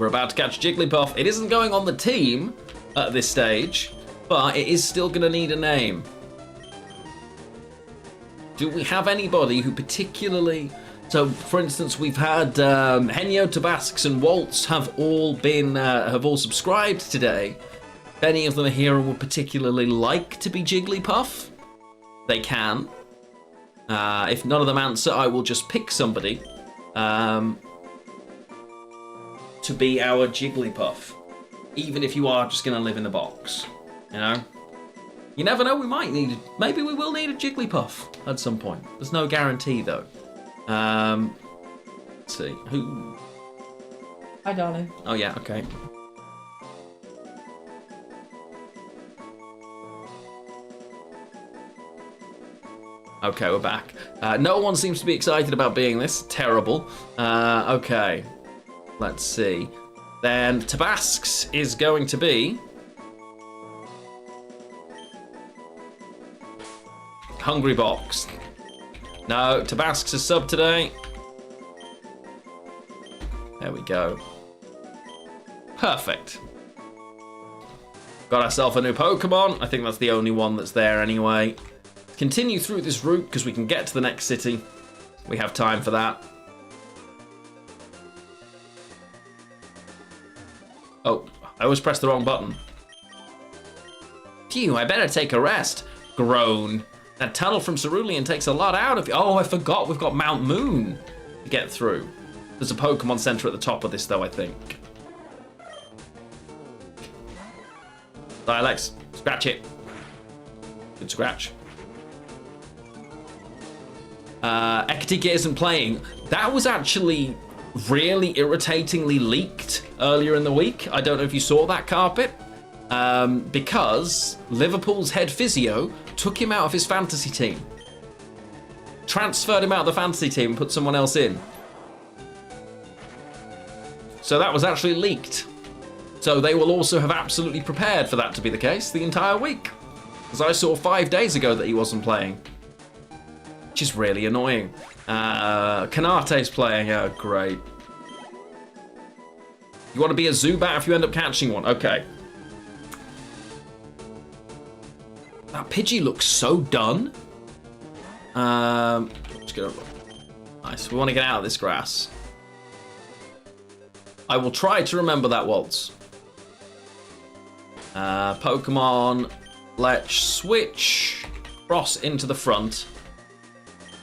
We're about to catch Jigglypuff. It isn't going on the team at this stage, but it is still going to need a name. Do we have anybody who particularly... So, for instance, we've had Henyo, Tabasks, and Waltz have all subscribed today. If any of them are here and would particularly like to be Jigglypuff, they can. If none of them answer, I will just pick somebody to be our Jigglypuff. Even if you are just going to live in the box, you know? You never know, maybe we will need a Jigglypuff at some point. There's no guarantee, though. Let's see, who? Hi, darling. Oh, yeah, okay. Okay, we're back. No one seems to be excited about being this. Terrible. Okay. Let's see. Then Tabasks is going to be... Hungry Box. No, Tabasks is sub today. There we go. Perfect. Got ourselves a new Pokemon. I think that's the only one that's there anyway. Continue through this route because we can get to the next city. We have time for that. Oh, I always pressed the wrong button. Phew, I better take a rest. Groan. That tunnel from Cerulean takes a lot out of you. Oh, I forgot we've got Mount Moon to get through. There's a Pokemon Center at the top of this, though, I think. Dialex, scratch it. Good scratch. Ekatika isn't playing. That was actually really irritatingly leaked earlier in the week. I don't know if you saw that, Carpet. Because Liverpool's head physio took him out of his fantasy team. Transferred him out of the fantasy team and put someone else in. So that was actually leaked. So they will also have absolutely prepared for that to be the case the entire week. Because I saw 5 days ago that he wasn't playing. Which is really annoying. Kanate's playing. Oh, great. You want to be a Zubat if you end up catching one? Okay. That Pidgey looks so done. Just go. Nice. We want to get out of this grass. I will try to remember that Waltz. Pokemon. Let's switch Cross into the front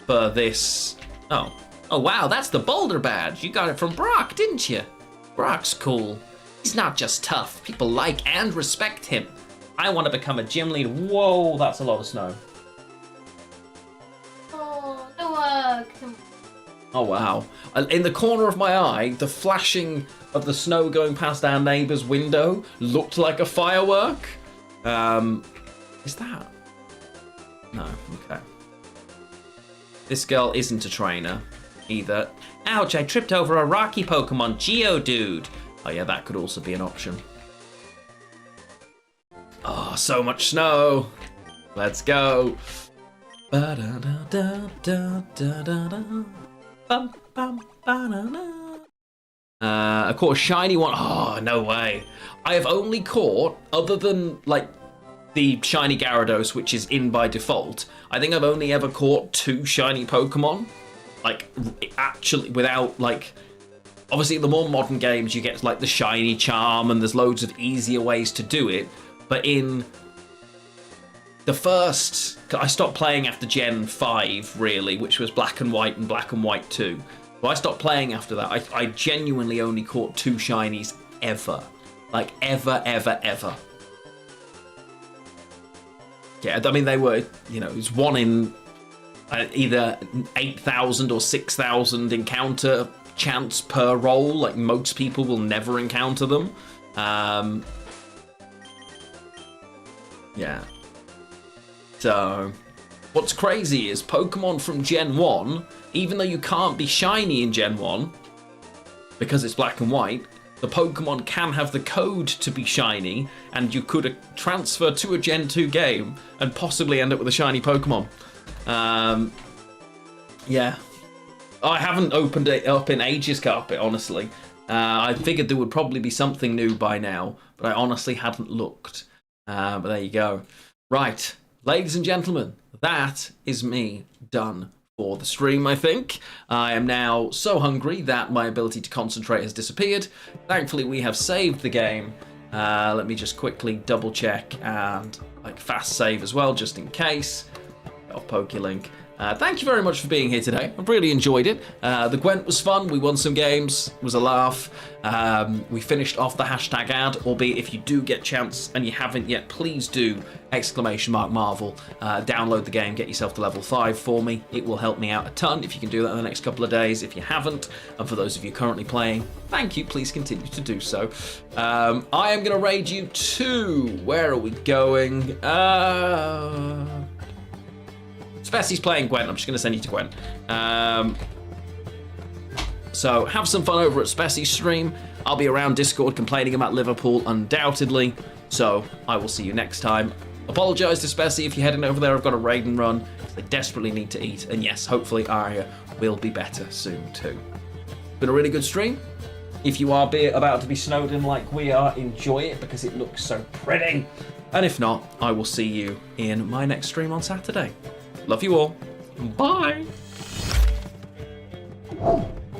for this. Oh, wow, that's the Boulder badge. You got it from Brock, didn't you? Brock's cool. He's not just tough. People like and respect him. I want to become a gym leader. Whoa, that's a lot of snow. Oh, the work. Oh, wow. In the corner of my eye, the flashing of the snow going past our neighbour's window looked like a firework. Is that? No, okay. This girl isn't a trainer either. Ouch, I tripped over a rocky Pokemon, Geodude. Oh yeah, that could also be an option. Oh, so much snow. Let's go. I caught a shiny one. Oh, no way. I have only caught, other than like the shiny Gyarados, which is in by default, I think I've only ever caught 2 shiny Pokemon. Like, actually, without, like... Obviously, in the more modern games, you get, like, the shiny charm, and there's loads of easier ways to do it. But in the first... I stopped playing after Gen 5, really, which was Black and White and Black and White 2. So I stopped playing after that. I genuinely only caught 2 shinies ever. Like, ever. Yeah, I mean, they were, you know, it was one in either 8,000 or 6,000 encounter chance per roll. Like, most people will never encounter them. Yeah. So, what's crazy is Pokemon from Gen 1, even though you can't be shiny in Gen 1, because it's black and white, the Pokemon can have the code to be shiny, and you could transfer to a Gen 2 game and possibly end up with a shiny Pokemon. Yeah. I haven't opened it up in ages, Carpet, honestly. I figured there would probably be something new by now, but I honestly hadn't looked. But there you go. Right, ladies and gentlemen, that is me done for the stream, I think. I am now so hungry that my ability to concentrate has disappeared. Thankfully, we have saved the game. Let me just quickly double check and fast save as well, just in case. Off PokeLink. Thank you very much for being here today. I've really enjoyed it. The Gwent was fun. We won some games. It was a laugh. We finished off the hashtag ad, albeit if you do get a chance and you haven't yet, please do !Marvel. Download the game, get yourself to level 5 for me. It will help me out a ton if you can do that in the next couple of days. If you haven't, and for those of you currently playing, thank you. Please continue to do so. I am going to raid you to... Where are we going? Spessie's playing Gwent. I'm just going to send you to Gwent. So have some fun over at Spessie's stream. I'll be around Discord complaining about Liverpool undoubtedly. So I will see you next time. Apologise to Spessie if you're heading over there. I've got a raid and run. They desperately need to eat. And yes, hopefully Arya will be better soon too. Been a really good stream. If you are about to be snowed in like we are, enjoy it because it looks so pretty. And if not, I will see you in my next stream on Saturday. Love you all. Bye.